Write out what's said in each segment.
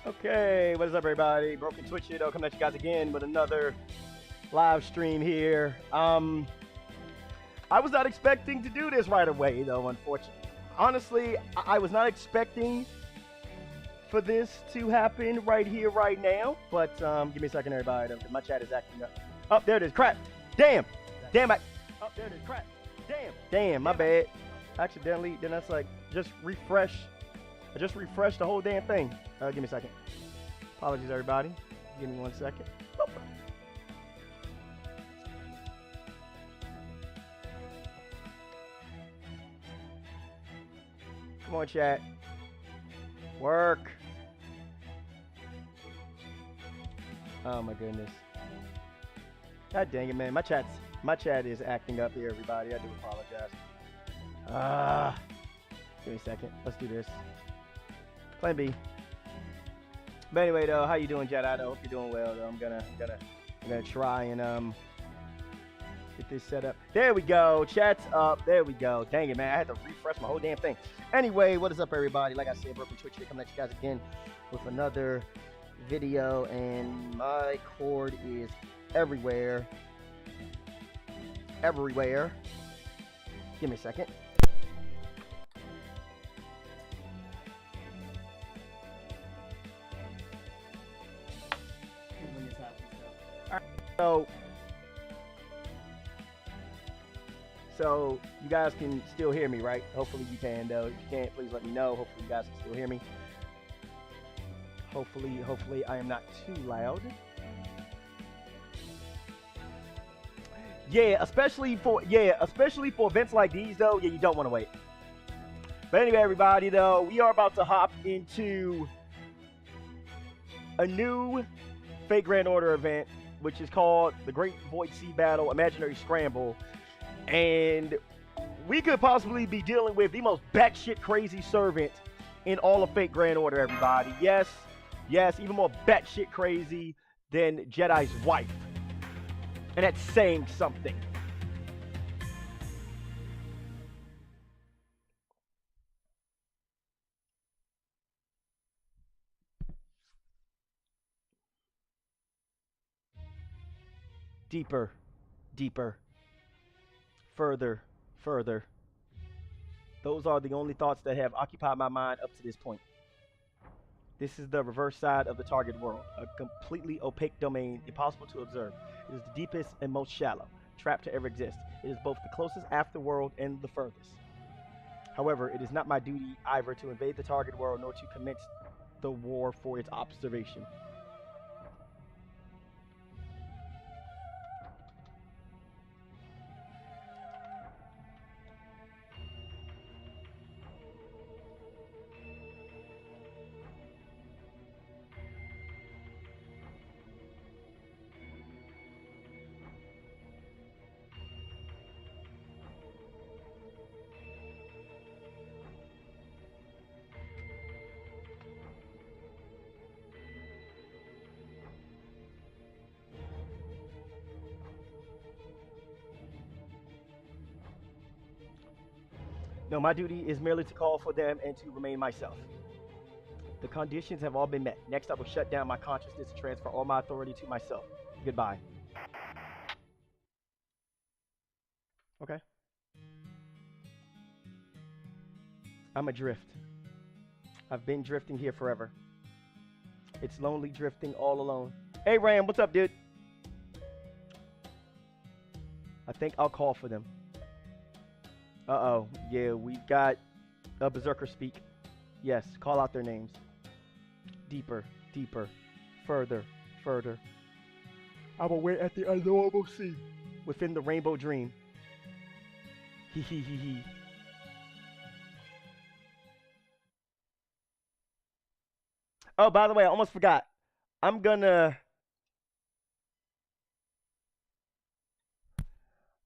Okay, what is up, everybody? Broken Twitch here, coming at you guys again with another live stream here. I was not expecting to do this right away, though, unfortunately. Honestly, I was not expecting for this to happen right here, right now. But give me a second, everybody. My chat is acting up. Oh, there it is. Crap. Damn. Damn. Oh, there it is. Crap. Damn. My bad. Accidentally. Then that's like just refresh. I just refreshed the whole damn thing. Give me a second. Apologies, everybody. Give me 1 second. Boop. Come on, chat. Work. Oh my goodness. God dang it, man. My chat is acting up here, everybody. I do apologize. Give me a second. Let's do this. Plan B. But anyway, though, how you doing, Jedi? I hope you're doing well. Though I'm gonna try and get this set up. There we go. Chat's up. There we go. Dang it, man. I had to refresh my whole damn thing. Anyway, what is up, everybody? Like I said, Broken Twitch here, coming at you guys again with another video, and my cord is everywhere. Give me a second. So you guys can still hear me, right? Hopefully you can, though. If you can't, please let me know. Hopefully you guys can still hear me. Hopefully I am not too loud. Yeah, especially for events like these, though. Yeah, you don't want to wait. But anyway, everybody, though, we are about to hop into a new Fate Grand Order event, which is called the Great Void Sea Battle Imaginary Scramble. And we could possibly be dealing with the most batshit crazy servant in all of Fate Grand Order, everybody. Yes, even more batshit crazy than Jedi's wife. And that's saying something. Deeper. Further. Those are the only thoughts that have occupied my mind up to this point. This is the reverse side of the target world, a completely opaque domain, impossible to observe. It is the deepest and most shallow trap to ever exist. It is both the closest afterworld and the furthest. However, it is not my duty either to invade the target world nor to commence the war for its observation. No, my duty is merely to call for them and to remain myself. The conditions have all been met. Next, I will shut down my consciousness and transfer all my authority to myself. Goodbye. Okay. I'm adrift. I've been drifting here forever. It's lonely drifting all alone. Hey, Ram, what's up, dude? I think I'll call for them. Uh-oh. Yeah, we've got a berserker speak. Yes, call out their names. Deeper. Further. I will wait at the unknowable sea within the rainbow dream. Hee. Oh, by the way, I almost forgot. I'm gonna...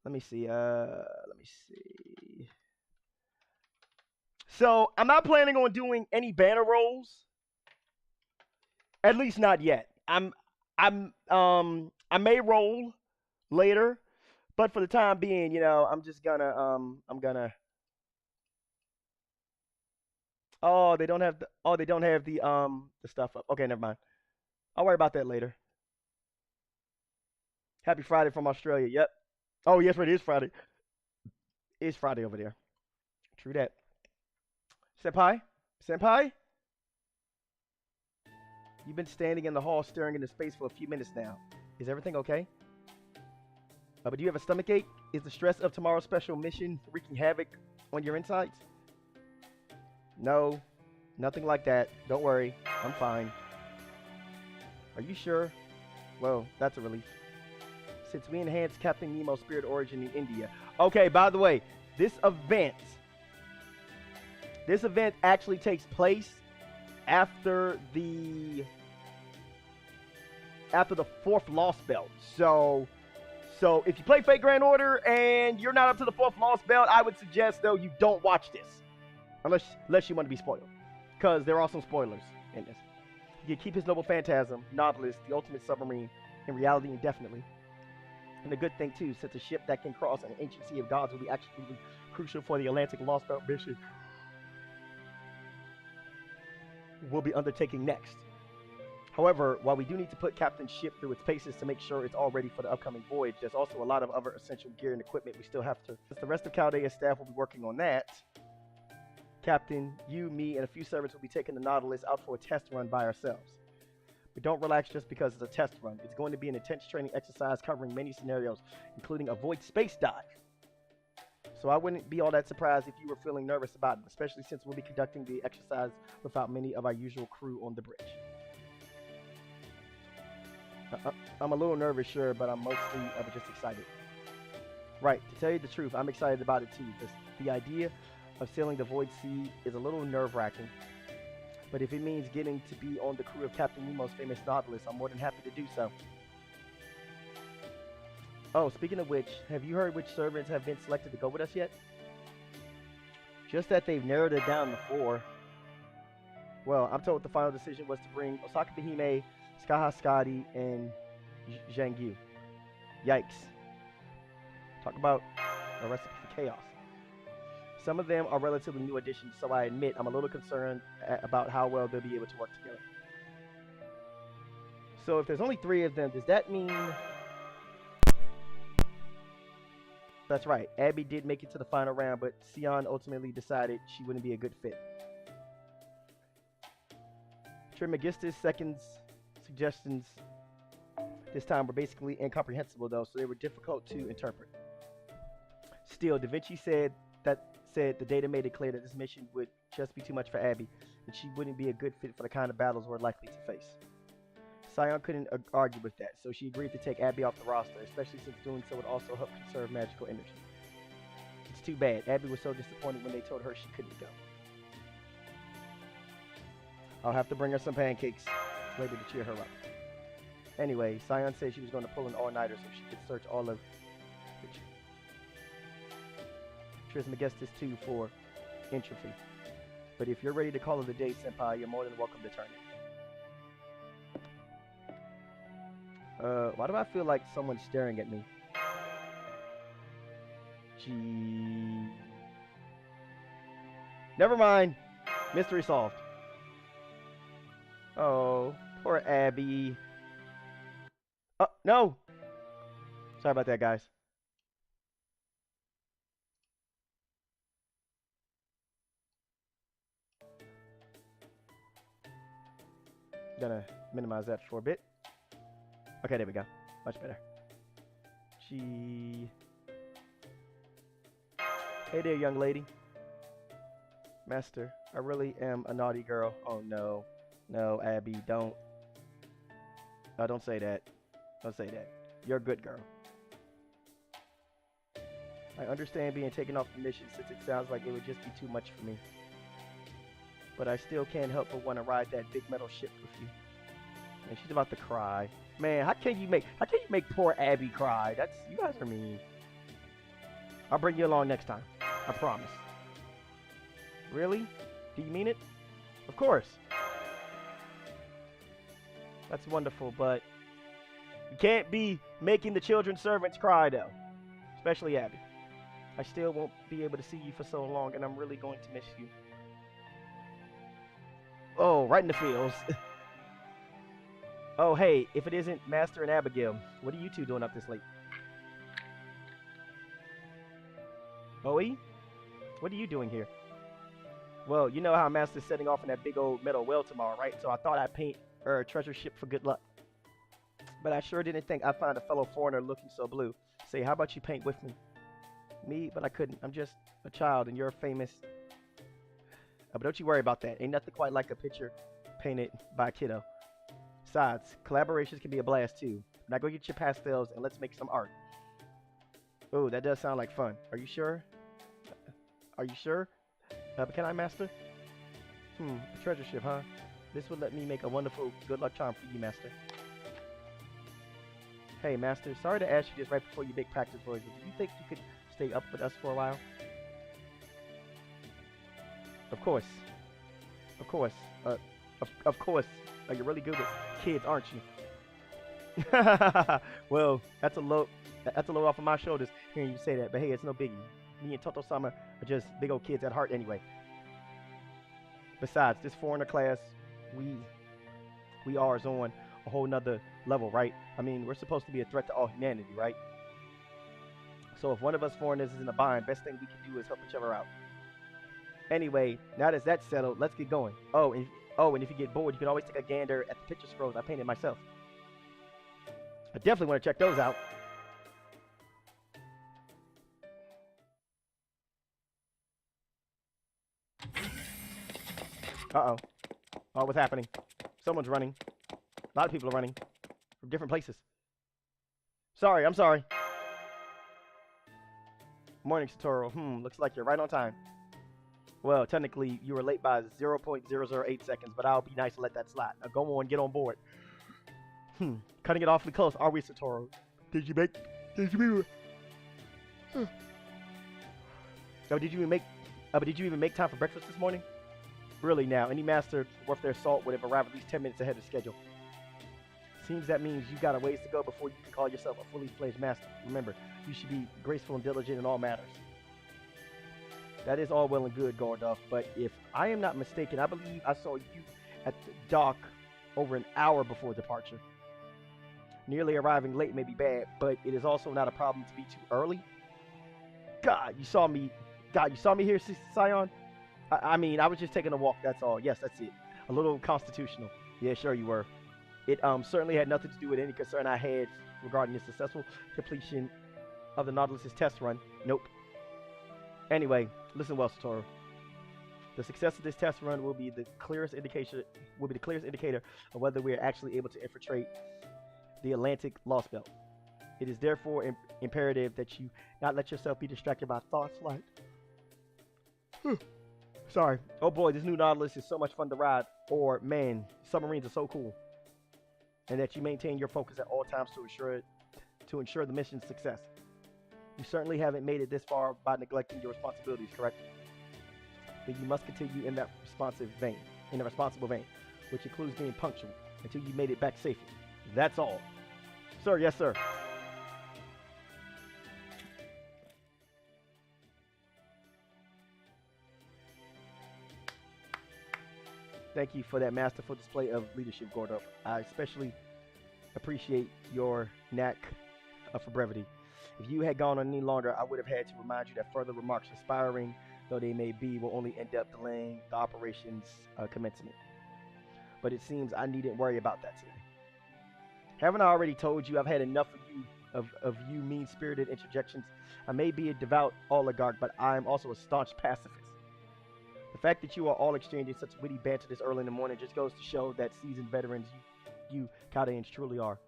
Let me see. So, I'm not planning on doing any banner rolls. At least not yet. I may roll later, but for the time being, I'm just gonna Oh, they don't have the. Oh, they don't have the stuff up. Okay, never mind. I'll worry about that later. Happy Friday from Australia. Yep. Oh, yes, right. It is Friday. It's Friday over there. True that. Senpai, senpai, you've been standing in the hall staring into space for a few minutes now. Is everything okay? But do you have a stomach ache? Is the stress of tomorrow's special mission wreaking havoc on your insides? No, nothing like that. Don't worry. I'm fine. Are you sure? Well, that's a relief. Since we enhanced Captain Nemo's spirit origin in India. Okay, by the way, this event this event actually takes place after the fourth Lost Belt. So if you play Fate Grand Order and you're not up to the fourth Lost Belt, I would suggest though you don't watch this. Unless you want to be spoiled. Because there are some spoilers in this. You keep his noble phantasm, Nautilus, the ultimate submarine, in reality indefinitely. And a good thing too, since a ship that can cross an ancient sea of gods will be absolutely crucial for the Atlantic Lost Belt mission we'll be undertaking next. However, while we do need to put Captain's ship through its paces to make sure it's all ready for the upcoming voyage, there's also a lot of other essential gear and equipment we still have to. Since the rest of Caldea's staff will be working on that, Captain, you, me, and a few servants will be taking the Nautilus out for a test run by ourselves. But don't relax just because it's a test run. It's going to be an intense training exercise covering many scenarios, including a void space dive. So I wouldn't be all that surprised if you were feeling nervous about it, especially since we'll be conducting the exercise without many of our usual crew on the bridge. I'm a little nervous, sure, but I'm mostly just excited. Right, to tell you the truth, I'm excited about it too. The idea of sailing the void sea is a little nerve-wracking, but if it means getting to be on the crew of Captain Nemo's famous Nautilus, I'm more than happy to do so. Oh, speaking of which, have you heard which servants have been selected to go with us yet? Just that they've narrowed it down to 4. Well, I'm told the final decision was to bring Osaka Hime, Skaha Skadi, and Zhang Yu. Yikes. Talk about a recipe for chaos. Some of them are relatively new additions, so I admit I'm a little concerned about how well they'll be able to work together. So if there's only 3 of them, does that mean... That's right, Abby did make it to the final round, but Sion ultimately decided she wouldn't be a good fit. Trismegistus' second suggestions this time were basically incomprehensible though, so they were difficult to interpret. Still, Da Vinci said the data made it clear that this mission would just be too much for Abby, and she wouldn't be a good fit for the kind of battles we're likely to face. Sion couldn't argue with that, so she agreed to take Abby off the roster, especially since doing so would also help conserve magical energy. It's too bad. Abby was so disappointed when they told her she couldn't go. I'll have to bring her some pancakes later to cheer her up. Anyway, Sion said she was going to pull an all-nighter so she could search all of Trismegistus 2 for entropy. But if you're ready to call it a day, Senpai, you're more than welcome to turn it. Why do I feel like someone's staring at me? Gee. Never mind. Mystery solved. Oh, poor Abby. Oh, no! Sorry about that, guys. Gonna minimize that for a bit. Okay, there we go. Much better. Gee. Hey there, young lady. Master, I really am a naughty girl. Oh, no. No, Abby, don't. No, don't say that. Don't say that. You're a good girl. I understand being taken off the mission since it sounds like it would just be too much for me. But I still can't help but want to ride that big metal ship with you. And she's about to cry. Man, how can you make poor Abby cry? You guys are mean. I'll bring you along next time. I promise. Really? Do you mean it? Of course. That's wonderful, but you can't be making the children's servants cry, though. Especially Abby. I still won't be able to see you for so long, and I'm really going to miss you. Oh, right in the feels. Oh, hey, if it isn't Master and Abigail, what are you two doing up this late? Oe, what are you doing here? Well, you know how Master's setting off in that big old metal well tomorrow, right? So I thought I'd paint a treasure ship for good luck. But I sure didn't think I'd find a fellow foreigner looking so blue. Say, how about you paint with me? Me? But I couldn't. I'm just a child, and you're famous. But don't you worry about that. Ain't nothing quite like a picture painted by a kiddo. Besides, collaborations can be a blast too. Now go get your pastels and let's make some art. Oh, that does sound like fun. Are you sure? Are you sure? Can I, Master? A treasure ship, huh? This would let me make a wonderful good luck charm for you, Master. Hey, Master, sorry to ask you this right before your big practice voyage, but do you think you could stay up with us for a while? Of course. Of course. Of course. You're really good with kids, aren't you? Well, that's a load off of my shoulders hearing you say that, but hey, it's no biggie. Me and Toto-sama are just big old kids at heart anyway. Besides, this foreigner class, we are is on a whole nother level, right? I mean, we're supposed to be a threat to all humanity, right? So if one of us foreigners is in a bind, best thing we can do is help each other out. Anyway, now that that's settled, let's get going. Oh, and if you get bored, you can always take a gander at the picture scrolls I painted myself. I definitely want to check those out. Uh-oh. Oh, what's happening? Someone's running. A lot of people are running from different places. Sorry, I'm sorry. Morning, Satoru. Looks like you're right on time. Well, technically, you were late by 0.008 seconds, but I'll be nice to let that slide. Now go on, get on board. Cutting it awfully close, are we, Satoru? Did you even make time for breakfast this morning? Really now, any master worth their salt would have arrived at least 10 minutes ahead of schedule. Seems that means you got a ways to go before you can call yourself a fully fledged master. Remember, you should be graceful and diligent in all matters. That is all well and good, Gordolf, but if I am not mistaken, I believe I saw you at the dock over an hour before departure. Nearly arriving late may be bad, but it is also not a problem to be too early. God, you saw me here, Scion? I mean, I was just taking a walk, that's all. Yes, that's it. A little constitutional. Yeah, sure you were. It certainly had nothing to do with any concern I had regarding the successful completion of the Nautilus's test run. Nope. Anyway, listen well, Satoru. The success of this test run will be the clearest indicator of whether we are actually able to infiltrate the Atlantic Lost Belt. It is therefore imperative that you not let yourself be distracted by thoughts like, sorry, oh boy, this new Nautilus is so much fun to ride, or man, submarines are so cool. And that you maintain your focus at all times to ensure the mission's success. You certainly haven't made it this far by neglecting your responsibilities, correct? Then you must continue in that responsible vein, which includes being punctual until you made it back safely. That's all. Sir, yes, sir. Thank you for that masterful display of leadership, Gordo. I especially appreciate your knack for brevity. If you had gone on any longer, I would have had to remind you that further remarks, inspiring though they may be, will only end up delaying the operation's commencement. But it seems I needn't worry about that today. Haven't I already told you I've had enough of you mean-spirited interjections? I may be a devout oligarch, but I am also a staunch pacifist. The fact that you are all exchanging such witty banter this early in the morning just goes to show that seasoned veterans you Chaldeans truly are.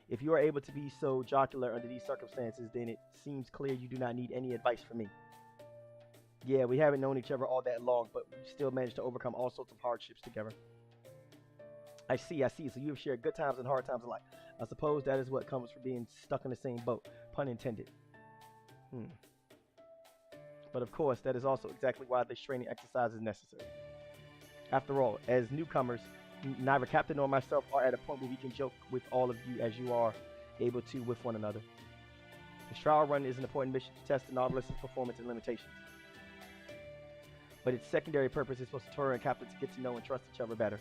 If you are able to be so jocular under these circumstances, then it seems clear you do not need any advice from me. Yeah, we haven't known each other all that long, but we still managed to overcome all sorts of hardships together. I see. So you have shared good times and hard times alike. I suppose that is what comes from being stuck in the same boat. Pun intended. But of course, that is also exactly why this training exercise is necessary. After all, as newcomers, neither Captain nor myself are at a point where we can joke with all of you as you are able to with one another. The trial run is an important mission to test the Nautilus's performance and limitations. but its secondary purpose is for Satoru and Captain to get to know and trust each other better.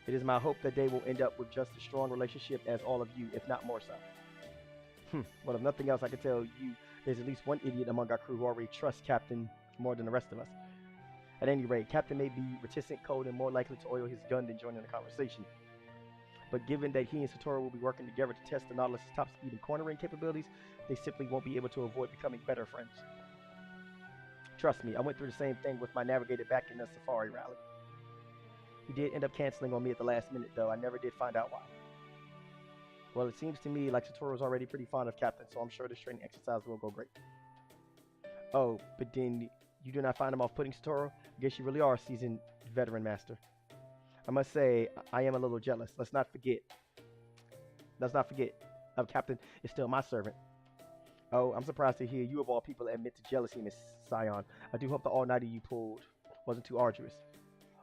It is my hope that they will end up with just as strong relationship as all of you, if not more so. Well, if nothing else, I can tell you there's at least one idiot among our crew who already trusts Captain more than the rest of us. At any rate, Captain may be reticent, cold, and more likely to oil his gun than join in the conversation. But given that he and Satoru will be working together to test the Nautilus' top speed and cornering capabilities, they simply won't be able to avoid becoming better friends. Trust me, I went through the same thing with my navigator back in the Safari rally. He did end up canceling on me at the last minute, though. I never did find out why. Well, it seems to me like Satoru's already pretty fond of Captain, so I'm sure this training exercise will go great. Oh, but then you do not find him off-putting, Satoru? I guess you really are a seasoned veteran master. I must say, I am a little jealous. Let's not forget, Captain is still my servant. Oh, I'm surprised to hear you of all people admit to jealousy, Miss Scion. I do hope the all-nighter you pulled wasn't too arduous.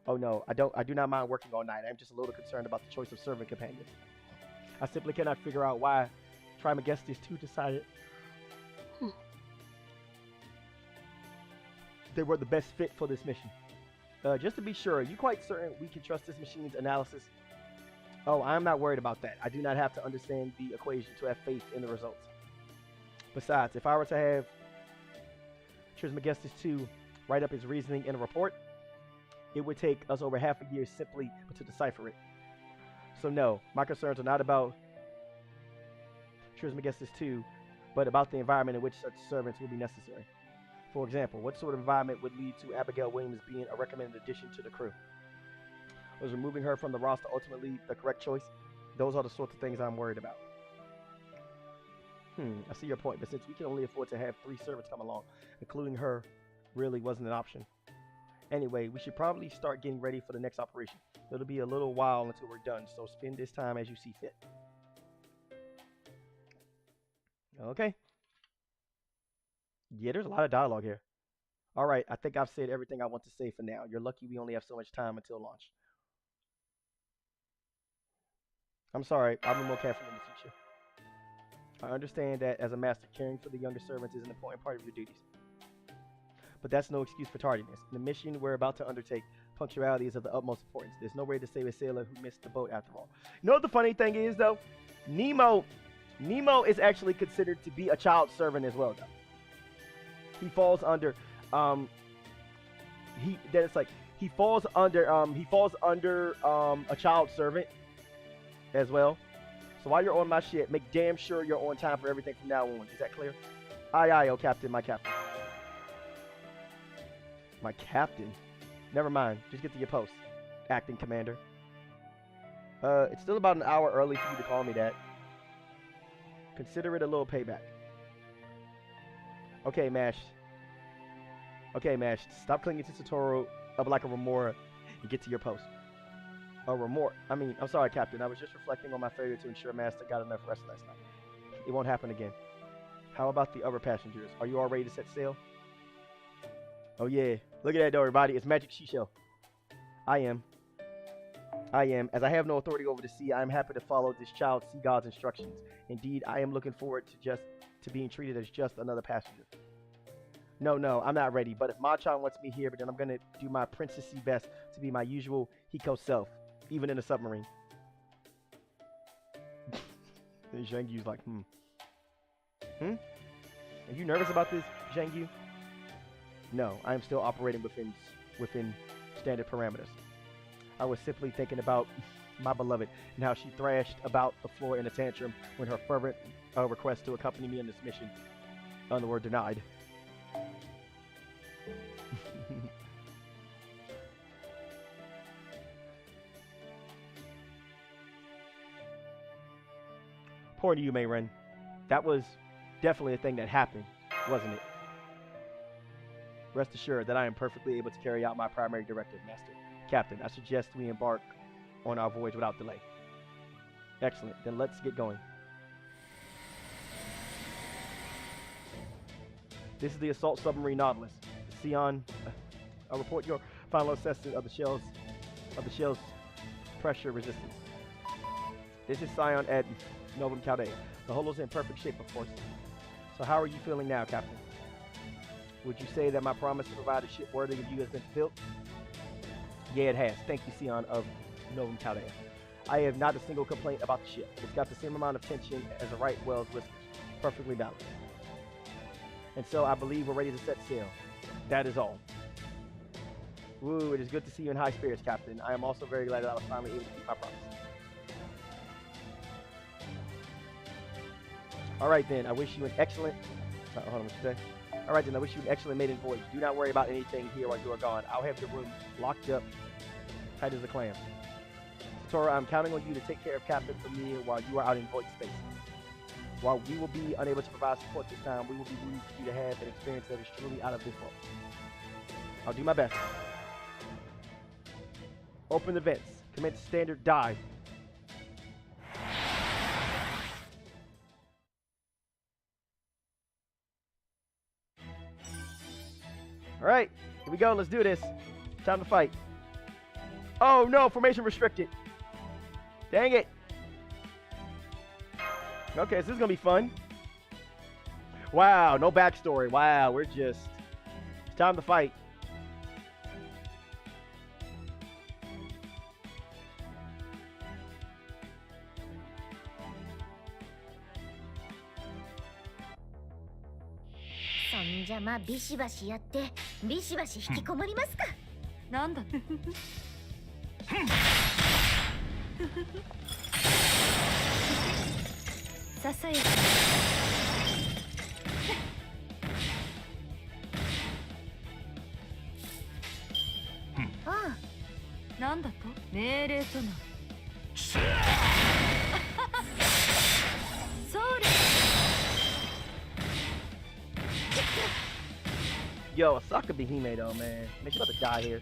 Oh no, I do not mind working all night. I'm just a little concerned about the choice of servant companions. I simply cannot figure out why Trismegistus 2 decided they were the best fit for this mission. Just to be sure, are you quite certain we can trust this machine's analysis? Oh, I'm not worried about that. I do not have to understand the equation to have faith in the results. Besides, if I were to have Trismegistus 2 write up his reasoning in a report, it would take us over half a year simply to decipher it. So no, my concerns are not about Trismegistus 2, but about the environment in which such servants will be necessary. For example, what sort of environment would lead to Abigail Williams being a recommended addition to the crew? Was removing her from the roster ultimately the correct choice? Those are the sorts of things I'm worried about. I see your point, but since we can only afford to have 3 servants come along, including her really wasn't an option. Anyway, we should probably start getting ready for the next operation. It'll be a little while until we're done, so spend this time as you see fit. Okay. Yeah, there's a lot of dialogue here. Alright, I think I've said everything I want to say for now. You're lucky we only have so much time until launch. I'm sorry, I'll be more careful in the future. I understand that as a master, caring for the younger servants is an important part of your duties. But that's no excuse for tardiness. In the mission we're about to undertake, punctuality is of the utmost importance. There's no way to save a sailor who missed the boat after all. You know what the funny thing is, though? Nemo is actually considered to be a child servant as well, though. He falls under he falls under a child servant as well. So while you're on my ship, make damn sure you're on time for everything from now on. Is that clear? Aye, aye, oh captain, my captain. My captain? Never mind. Just get to your post, acting commander. It's still about an hour early for you to call me that. Consider it a little payback. Okay, Mash. Stop clinging to Satoru up like a remora and get to your post. A remora? I'm sorry, Captain. I was just reflecting on my failure to ensure Master got enough rest last night. It won't happen again. How about the other passengers? Are you all ready to set sail? Oh yeah. Look at that, though, everybody. It's Magic Seashell. I am. As I have no authority over the sea, I am happy to follow this child sea god's instructions. Indeed, I am looking forward to being treated as just another passenger. No, I'm not ready. But if Machan wants me here, then I'm going to do my princessy best to be my usual Hiko self, even in a submarine. Then Zhang Yu's like, Are you nervous about this, Zhang Yu? No, I am still operating within standard parameters. I was simply thinking about my beloved and how she thrashed about the floor in a tantrum when her fervent request to accompany me on this mission, were denied. Poor you, Mayren. That was definitely a thing that happened, wasn't it? Rest assured that I am perfectly able to carry out my primary directive, Master. Captain, I suggest we embark on our voyage without delay. Excellent. Then let's get going. This is the assault submarine Nautilus. Sion, I'll report your final assessment of the shell's pressure resistance. This is Sion at Novum Chaldea. The hull is in perfect shape, of course. So how are you feeling now, Captain? Would you say that my promise to provide a ship worthy of you has been fulfilled? Yeah, it has. Thank you, Sion of Novum Chaldea. I have not a single complaint about the ship. It's got the same amount of tension as a right whale's whiskers. Perfectly balanced. And so I believe we're ready to set sail. That is all. Woo, it is good to see you in high spirits, Captain. I am also very glad that I was finally able to keep my promise. All right, then. I wish you an excellent... hold on, what you say? All right, then. I wish you an excellent maiden voyage. Do not worry about anything here while you are gone. I'll have your room locked up tight as a clam. Tora, I'm counting on you to take care of Captain for me while you are out in void space. While we will be unable to provide support this time, we will be rooting for you to have an experience that is truly out of this world. I'll do my best. Open the vents. Commence standard dive. All right, here we go. Let's do this. Time to fight. Oh no, formation restricted. Dang it. Okay, so this is gonna be fun. Wow, no backstory. Wow, we're just... It's time to fight.じゃまあビシバシやってビシバシ引きこもりますか。なんだ。ささやか。ああ、なんだと？命令とな。Yo, a sucker Behime though, man. Man, she about to die here.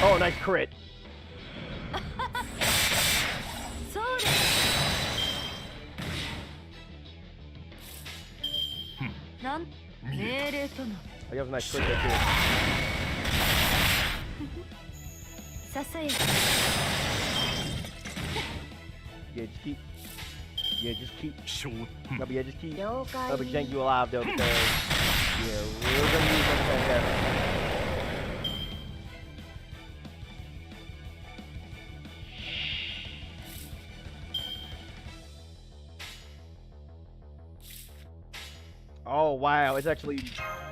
Oh, nice crit. Oh, that was a nice crit there too. Yeah, just keep. Yeah, just keep. No, but yeah, just keep. No, but jank you alive though, because yeah, we're gonna use something fantastic. Oh wow, it's actually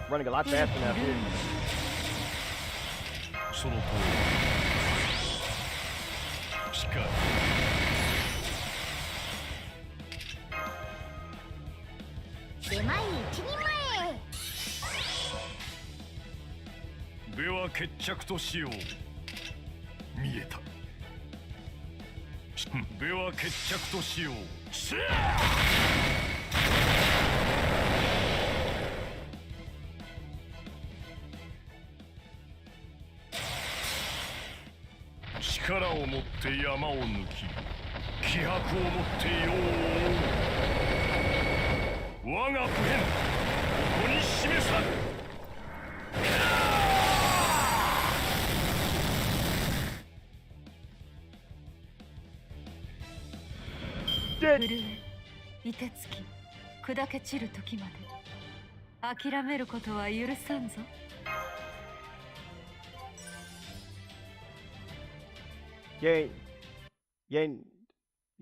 running a lot faster now too. Yeah,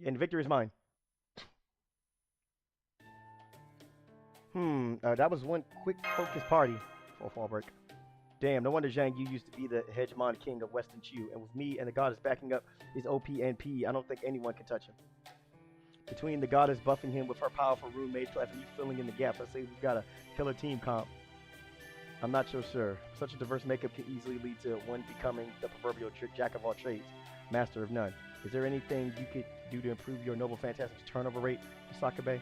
and victory is mine. That was one quick focus party for fall break. Damn, no wonder Zhang Yu used to be the hegemon king of Western Chu, and with me and the goddess backing up his OP and P, I don't think anyone can touch him. Between the goddess buffing him with her powerful roommate plus me filling in the gaps, I say we've got a killer team comp. I'm not so sure. Such a diverse makeup can easily lead to one becoming the proverbial jack of all trades, master of none. Is there anything you could do to improve your Noble Phantasm's turnover rate, Sakabe?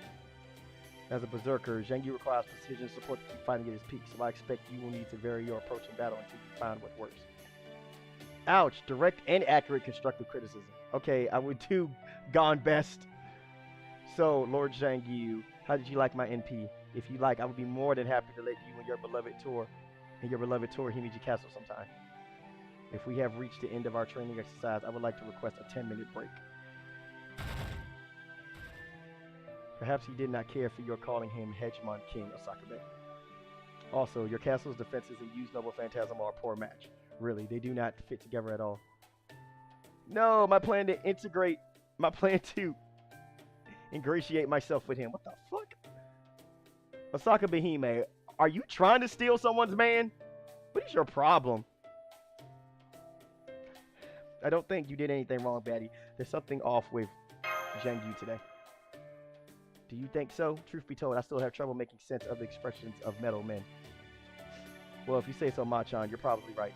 As a berserker, Zhengyu requires precision support to keep fighting at his peak, so I expect you will need to vary your approach in battle until you find what works. Ouch! Direct and accurate constructive criticism. Okay, I would do Gone Best. So, Lord Zhengyu, how did you like my NP? If you like, I would be more than happy to let you and your beloved tour Himeji Castle sometime. If we have reached the end of our training exercise, I would like to request a 10-minute break. Perhaps he did not care for your calling him Hegemon King Osakabe. Also, your castle's defenses and used Noble Phantasm are a poor match. Really, they do not fit together at all. No, my plan to ingratiate myself with him. What the fuck? Osakabe Hime, are you trying to steal someone's man? What is your problem? I don't think you did anything wrong, Batty. There's something off with Zhengyu today. Do you think so? Truth be told, I still have trouble making sense of the expressions of metal men. Well, if you say so, Machan, you're probably right.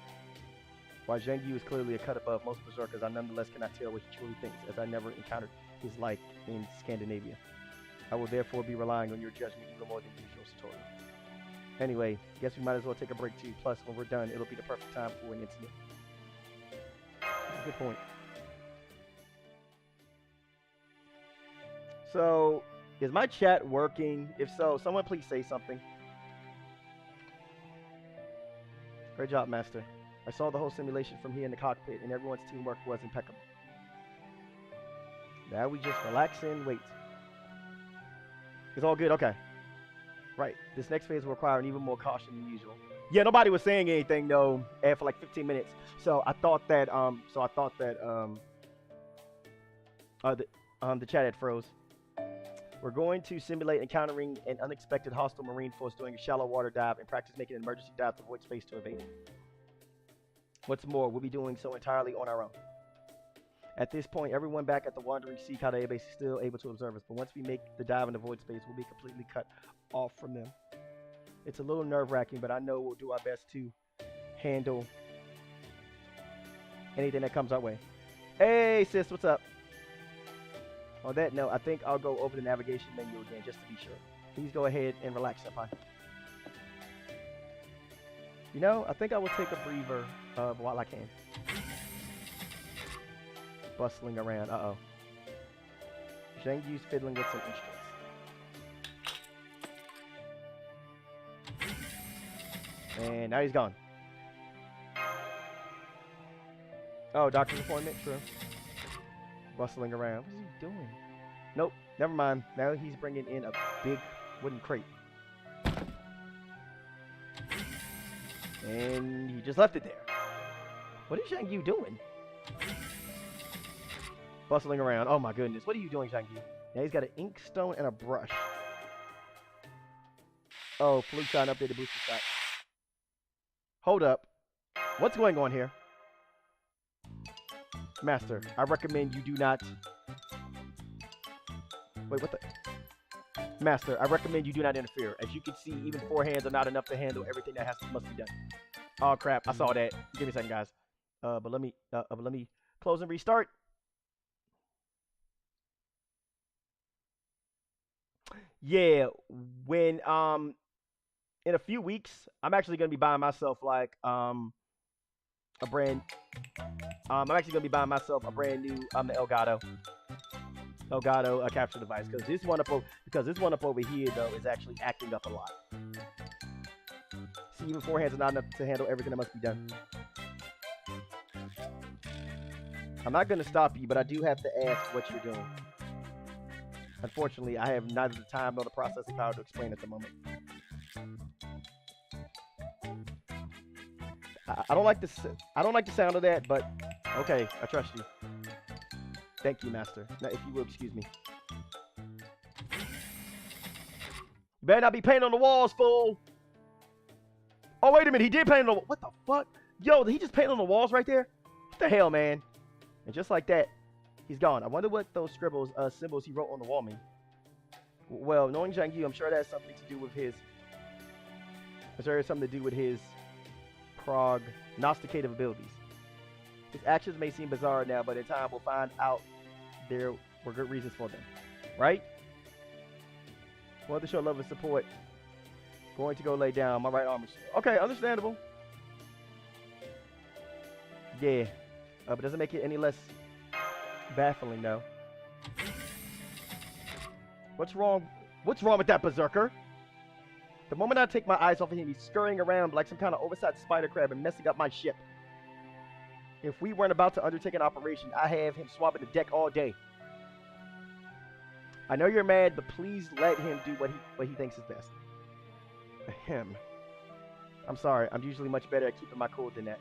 While Zhengyu is clearly a cut above most berserkers, I nonetheless cannot tell what he truly thinks, as I never encountered his like in Scandinavia. I will therefore be relying on your judgment even more than usual, Satori. Anyway, guess we might as well take a break too. Plus, when we're done, it'll be the perfect time for an incident. That's a good point. So, is my chat working? If so, someone please say something. Great job, Master. I saw the whole simulation from here in the cockpit, and everyone's teamwork was impeccable. Now we just relax and wait. It's all good? Okay. Right. This next phase will require even more caution than usual. Yeah, nobody was saying anything though for like 15 minutes. So I thought that the chat had froze. We're going to simulate encountering an unexpected hostile marine force during a shallow water dive and practice making an emergency dive to avoid space to evade. What's more, we'll be doing so entirely on our own. At this point, everyone back at the Wandering Sea Kada base is still able to observe us, but once we make the dive into void space, we'll be completely cut off from them. It's a little nerve-wracking, but I know we'll do our best to handle anything that comes our way. Hey, sis, what's up? On that note, I think I'll go over the navigation menu again just to be sure. Please go ahead and relax, Senpai. You know, I think I will take a breather while I can. Bustling around. Uh-oh. Zhengyu's fiddling with some instruments. And now he's gone. Oh, doctor's appointment? True. Bustling around. What's he doing? Nope. Never mind. Now he's bringing in a big wooden crate. And he just left it there. What is Zhengyu doing? Bustling around. Oh my goodness. What are you doing, Zhengyu? Now he's got an ink stone and a brush. Oh, fluke shot and updated booster shot. Hold up. What's going on here? Master, I recommend you do not... Wait, what the... Master, I recommend you do not interfere. As you can see, even 4 hands are not enough to handle everything that must be done. Oh crap, I saw that. Give me a second, guys. But let me close and restart. Yeah, when in a few weeks, I'm actually gonna be buying myself like I'm actually gonna be buying myself a brand new the Elgato capture device because this one up over here though is actually acting up a lot. See, even 4 hands are not enough to handle everything that must be done. I'm not gonna stop you, but I do have to ask what you're doing. Unfortunately, I have neither the time nor the processing power to explain at the moment. I don't like the sound of that, but okay, I trust you. Thank you, Master. Now, if you will excuse me. You better not be painting on the walls, fool. Oh, wait a minute, he did paint on the wall. What the fuck? Yo, did he just paint on the walls right there? What the hell, man? And just like that, he's gone. I wonder what those symbols he wrote on the wall mean. Well, knowing Zhengyu, I'm sure that has something to do with his... prognosticative abilities. His actions may seem bizarre now, but in time we'll find out there were good reasons for them. Right? Want to show love and support. Going to go lay down. My right arm is... Okay, understandable. Yeah. But it doesn't make it any less baffling, though. What's wrong? What's wrong with that berserker? The moment I take my eyes off of him, he's scurrying around like some kind of oversized spider crab and messing up my ship. If we weren't about to undertake an operation, I have him swabbing the deck all day. I know you're mad, but please let him do what he thinks is best. Him. I'm sorry. I'm usually much better at keeping my cool than that.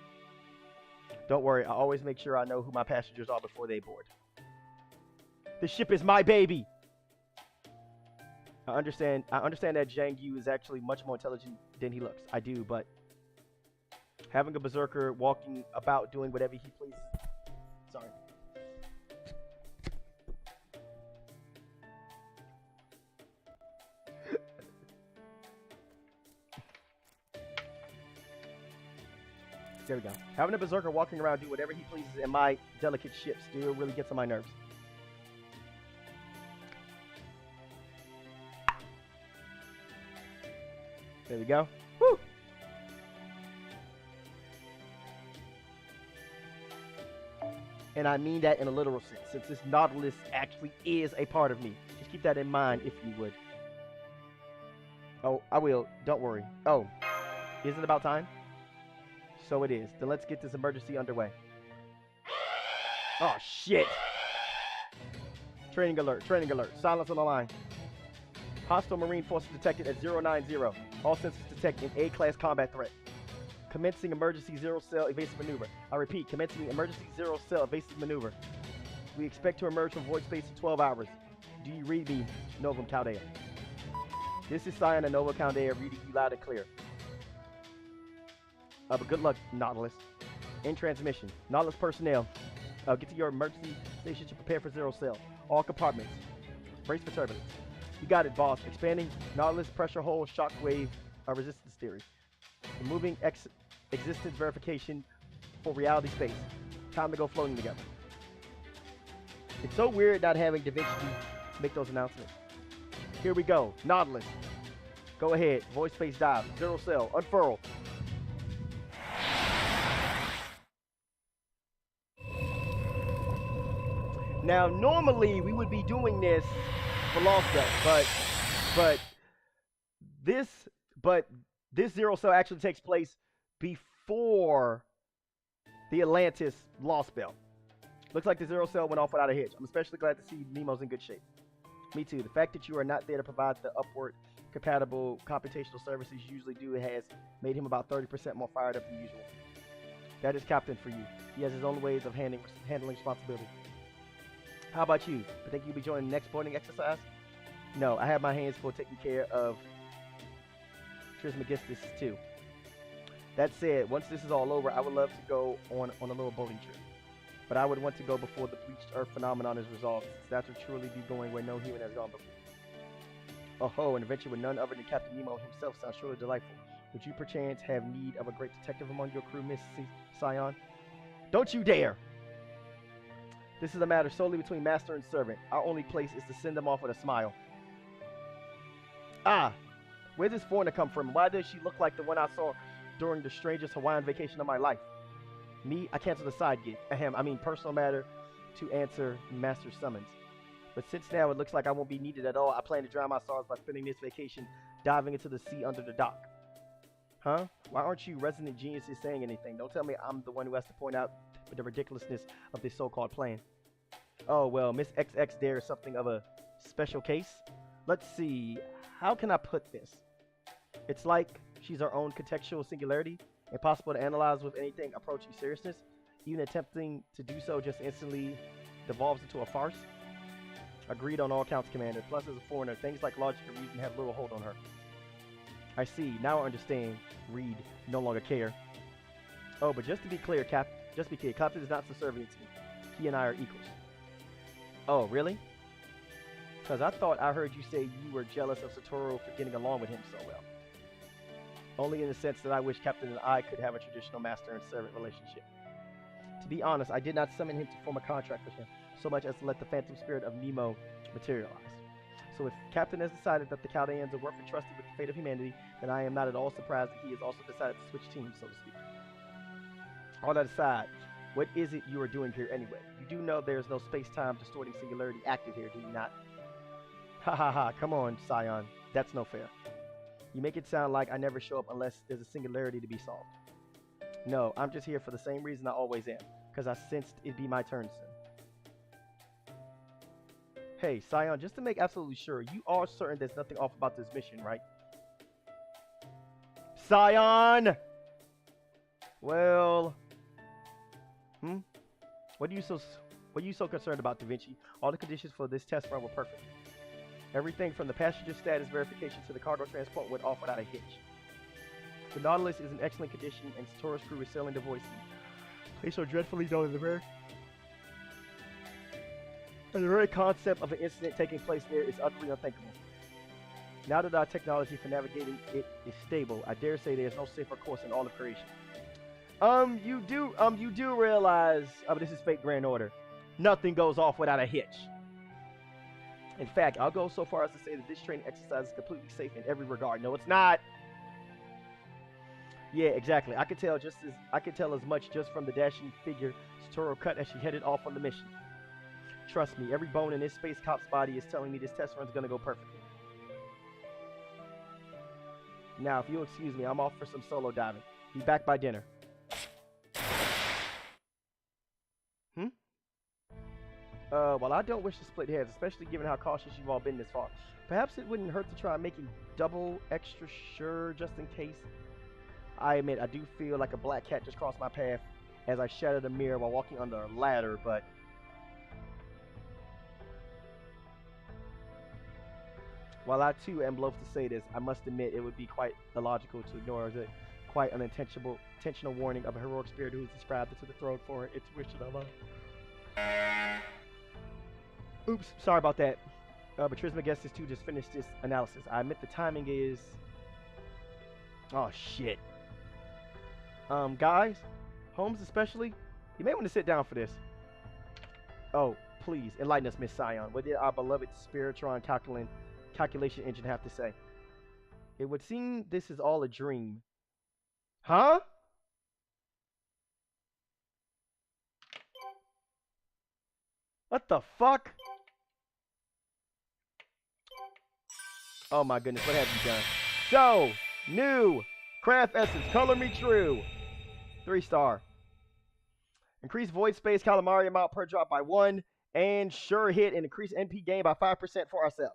Don't worry. I always make sure I know who my passengers are before they board. The ship is my baby. I understand that Zhang Yu is actually much more intelligent than he looks. I do, but having a berserker walking about doing whatever he pleases. Sorry. There we go. Having a berserker walking around do whatever he pleases in my delicate ship still really gets on my nerves. There we go. Woo! And I mean that in a literal sense, since this Nautilus actually is a part of me. Just keep that in mind, if you would. Oh, I will. Don't worry. Oh, is it about time? So it is. Then let's get this emergency underway. Oh, shit. Training alert. Training alert. Silence on the line. Hostile Marine forces detected at 090. All sensors detect an A-class combat threat. Commencing emergency zero-cell evasive maneuver. I repeat, commencing emergency zero-cell evasive maneuver. We expect to emerge from void space in 12 hours. Do you read me, Novum Chaldea? This is Scion and Nova Chaldea reading you loud and clear. But good luck, Nautilus. In transmission. Nautilus personnel. Get to your emergency station to prepare for zero-cell. All compartments. Brace for turbulence. You got it, boss. Expanding Nautilus pressure hole shockwave resistance theory. Removing existence verification for reality space. Time to go floating together. It's so weird not having Da Vinci make those announcements. Here we go. Nautilus. Go ahead. Void space dive. Zero-cell. Unfurl. Now, normally we would be doing this for Lost Belt, but this zero-cell actually takes place before the Atlantis Lost Belt. Looks like the zero-cell went off without a hitch. I'm especially glad to see Nemo's in good shape. Me too. The fact that you are not there to provide the upward compatible computational services you usually do has made him about 30% more fired up than usual. That is Captain for you. He has his own ways of handling responsibility. How about you? I think you'll be joining the next boarding exercise? No, I have my hands full taking care of Trismegistus too. That said, once this is all over, I would love to go on a little boating trip. But I would want to go before the bleached earth phenomenon is resolved, since that would truly be going where no human has gone before. Oh, an adventure with none other than Captain Nemo himself sounds surely delightful. Would you perchance have need of a great detective among your crew, Miss Scion? Don't you dare! This is a matter solely between master and servant. Our only place is to send them off with a smile. Ah, where does this foreigner come from? Why does she look like the one I saw during the strangest Hawaiian vacation of my life? Me, I canceled the side gig. Personal matter to answer master's summons. But since now it looks like I won't be needed at all, I plan to drown my sorrows by spending this vacation diving into the sea under the dock. Huh? Why aren't you resident geniuses saying anything? Don't tell me I'm the one who has to point out the ridiculousness of this so-called plan. Oh, well, Miss XX there is something of a special case. Let's see. How can I put this? It's like she's our own contextual singularity, impossible to analyze with anything approaching seriousness. Even attempting to do so just instantly devolves into a farce. Agreed on all counts, Commander. Plus, as a foreigner, things like logic and reason have little hold on her. I see. Now I understand. Read. No longer care. Oh, but just to be clear, Captain is not subservient to me. He and I are equals. Oh, really? Because I thought I heard you say you were jealous of Satoru for getting along with him so well. Only in the sense that I wish Captain and I could have a traditional master and servant relationship. To be honest, I did not summon him to form a contract with him, so much as to let the phantom spirit of Nemo materialize. So if Captain has decided that the Chaldeans are worth entrusted with the fate of humanity, then I am not at all surprised that he has also decided to switch teams, so to speak. All that aside, what is it you are doing here anyway? You do know there is no space-time distorting singularity active here, do you not? Ha ha ha, come on, Scion. That's no fair. You make it sound like I never show up unless there's a singularity to be solved. No, I'm just here for the same reason I always am, because I sensed it'd be my turn soon. Hey, Scion, just to make absolutely sure, you are certain there's nothing off about this mission, right? Scion! Well... What are you so concerned about, Da Vinci? All the conditions for this test run were perfect. Everything from the passenger status verification to the cargo transport went off without a hitch. The Nautilus is in excellent condition, and Satoru's crew is sailing to voice. They so dreadfully dull in the very... And the very concept of an incident taking place there is utterly unthinkable. Now that our technology for navigating it is stable, I dare say there is no safer course in all of creation. You do realize, this is Fate Grand Order. Nothing goes off without a hitch. In fact, I'll go so far as to say that this training exercise is completely safe in every regard. No, it's not. Yeah, exactly. I could tell as much just from the dashing figure Satoru cut as she headed off on the mission. Trust me, every bone in this space cop's body is telling me this test run's gonna go perfectly. Now, if you'll excuse me, I'm off for some solo diving. Be back by dinner. Well, I don't wish to split hairs, especially given how cautious you've all been this far. Perhaps it wouldn't hurt to try making double extra sure just in case. I admit, I do feel like a black cat just crossed my path as I shattered a mirror while walking under a ladder, but... While I too am loath to say this, I must admit it would be quite illogical to ignore the quite unintentional warning of a heroic spirit who is described to the throne for its intuition alone. Oops, sorry about that. But Trisma guessed this too just finished this analysis. I admit the timing is... Oh, shit. Guys, Holmes especially, you may want to sit down for this. Oh, please, enlighten us, Miss Scion. What did our beloved Spiritron calculation engine have to say? It would seem this is all a dream. Huh? What the fuck? Oh my goodness, what have you done? So, new craft essence, color me true. 3-star. Increase void space calamari amount per drop by 1, and sure hit and increase NP gain by 5% for ourselves.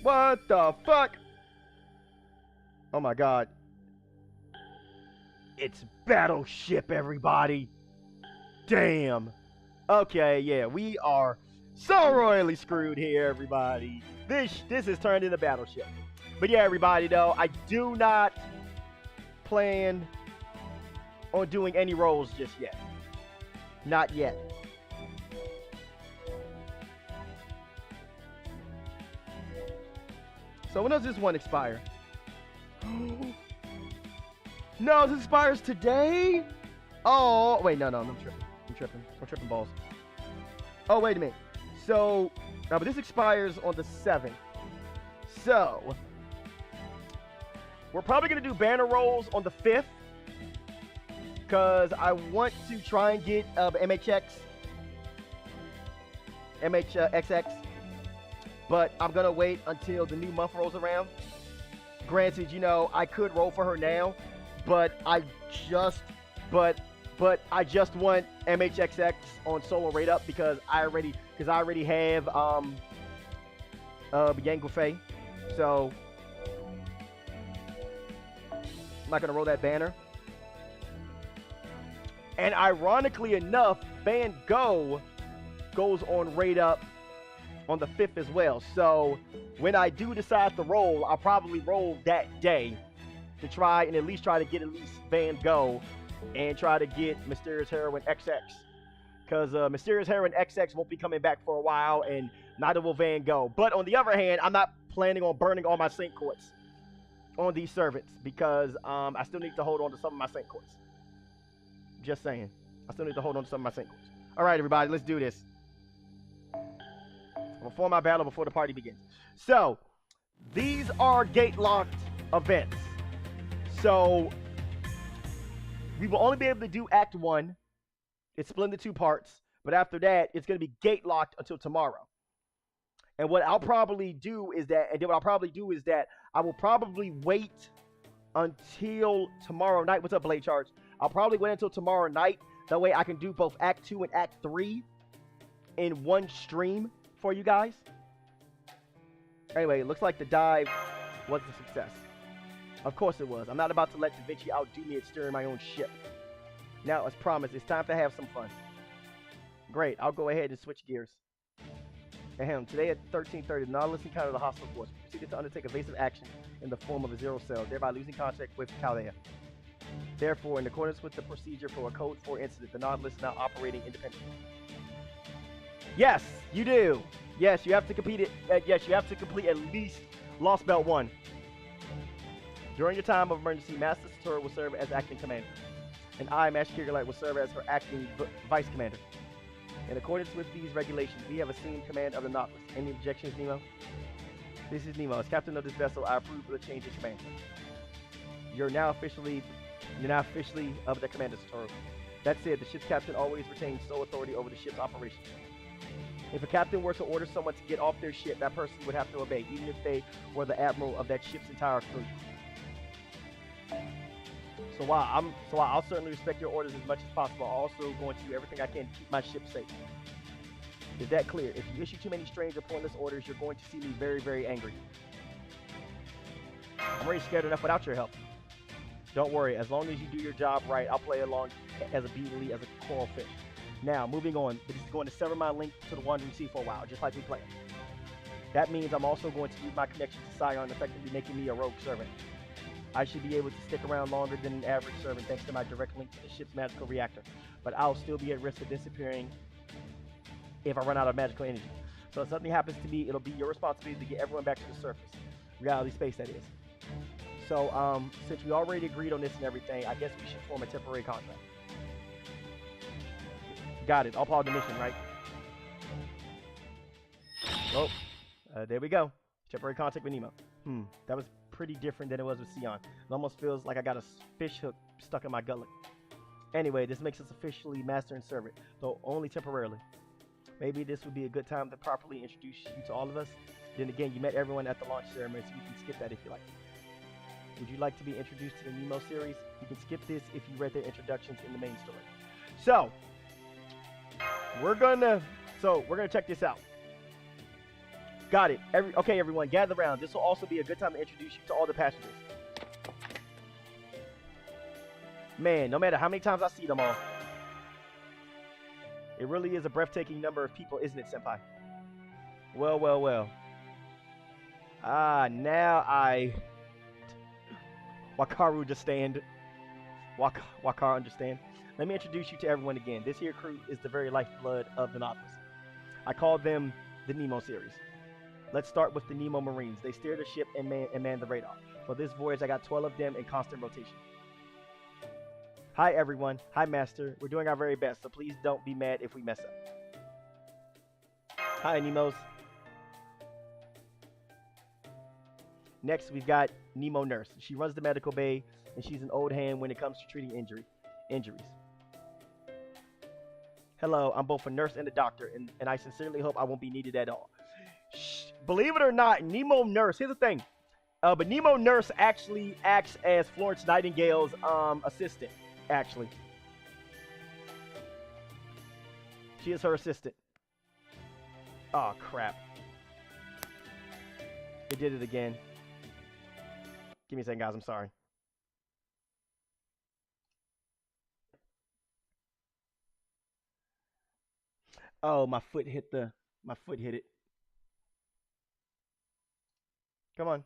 What the fuck? Oh my god. It's Battleship, everybody. Damn. Okay, yeah, we are so royally screwed here, everybody. This has turned into Battleship. But yeah, everybody, though, I do not plan on doing any rolls just yet. Not yet. So when does this one expire? No, this expires today? Oh, wait, no, I'm tripping balls. Oh, wait a minute. So, but this expires on the 7th. So, we're probably going to do banner rolls on the 5th. Because I want to try and get MHXX. But I'm going to wait until the new month rolls around. Granted, you know, I could roll for her now. But I just want MHXX on solo rate up because I already have Yang Fei. So I'm not gonna roll that banner. And ironically enough, Van Gogh goes on rate up on the 5th as well. So when I do decide to roll, I'll probably roll that day to try and at least get Van Gogh and try to get Mysterious Heroine XX Because Mysterious Heroine XX won't be coming back for a while, and neither will Van Gogh. But on the other hand, I'm not planning on burning all my Saint Quartz on these servants because I still need to hold on to some of my Saint Quartz. Just saying. I still need to hold on to some of my Saint Quartz. All right, everybody, let's do this. I'm going to form my battle before the party begins. So, these are gate-locked events. So, we will only be able to do Act 1. It's split into 2 parts. But after that, it's going to be gate-locked until tomorrow. And what I'll probably do is that, I will probably wait until tomorrow night. What's up, Blade Charge? I'll probably wait until tomorrow night. That way I can do both Act 2 and Act 3 in one stream for you guys. Anyway, it looks like the dive was a success. Of course it was. I'm not about to let Da Vinci outdo me at steering my own ship. Now, as promised, it's time to have some fun. Great, I'll go ahead and switch gears. Ahem, today at 13:30, the Nautilus encountered the hostile force. We proceeded to undertake evasive action in the form of a zero cell, thereby losing contact with Chaldea. Therefore, in accordance with the procedure for a Code 4 incident, the Nautilus is now operating independently. Yes, you do. Yes, you have to complete it. Yes, you have to complete at least Lost Belt 1. During your time of emergency, Master Satora will serve as acting commander, and I, Master Kirgulite, will serve as her acting vice commander. In accordance with these regulations, we have assumed command of the Nautilus. Any objections, Nemo? This is Nemo. As captain of this vessel, I approve of the change in command. You're now officially of the commander, Satora. That said, the ship's captain always retains sole authority over the ship's operations. If a captain were to order someone to get off their ship, that person would have to obey, even if they were the admiral of that ship's entire crew. So while I'll certainly respect your orders as much as possible, I'm also going to do everything I can to keep my ship safe. Is that clear? If you issue too many strange or pointless orders, you're going to see me very, very angry. I'm already scared enough without your help. Don't worry, as long as you do your job right, I'll play along as obediently as a coral fish. Now, moving on, this is going to sever my link to the Wandering Sea for a while, just like we planned. That means I'm also going to use my connection to Scion, effectively making me a rogue servant. I should be able to stick around longer than an average servant thanks to my direct link to the ship's magical reactor, but I'll still be at risk of disappearing if I run out of magical energy. So if something happens to me, it'll be your responsibility to get everyone back to the surface. Reality space, that is. So, since we already agreed on this and everything, I guess we should form a temporary contract. Got it. All part of the mission, right? Oh, there we go. Temporary contact with Nemo. That was pretty different than it was with Sion. It almost feels like I got a fish hook stuck in my gullet. Anyway, this makes us officially master and servant, though only temporarily. Maybe this would be a good time to properly introduce you to all of us. Then again, you met everyone at the launch ceremony, so you can skip that if you like. Would you like to be introduced to the Nemo series? You can skip this if you read their introductions in the main story. So, we're gonna check this out. Got it. Okay, everyone, gather around. This will also be a good time to introduce you to all the passengers. Man, no matter how many times I see them all, it really is a breathtaking number of people, isn't it, Senpai? Well, well, well. Wakaru understand. Wakar understand. Let me introduce you to everyone again. This here crew is the very lifeblood of the Nautilus. I call them the Nemo series. Let's start with the Nemo Marines. They steer the ship and man the radar. For this voyage, I got 12 of them in constant rotation. Hi, everyone. Hi, Master. We're doing our very best, so please don't be mad if we mess up. Hi, Nemos. Next, we've got Nemo Nurse. She runs the medical bay, and she's an old hand when it comes to treating injuries. Hello, I'm both a nurse and a doctor, and I sincerely hope I won't be needed at all. Believe it or not, Nemo Nurse, here's the thing. But Nemo Nurse actually acts as Florence Nightingale's assistant, actually. She is her assistant. Oh, crap. It did it again. Give me a second, guys. I'm sorry. Oh, my foot hit it. Come on.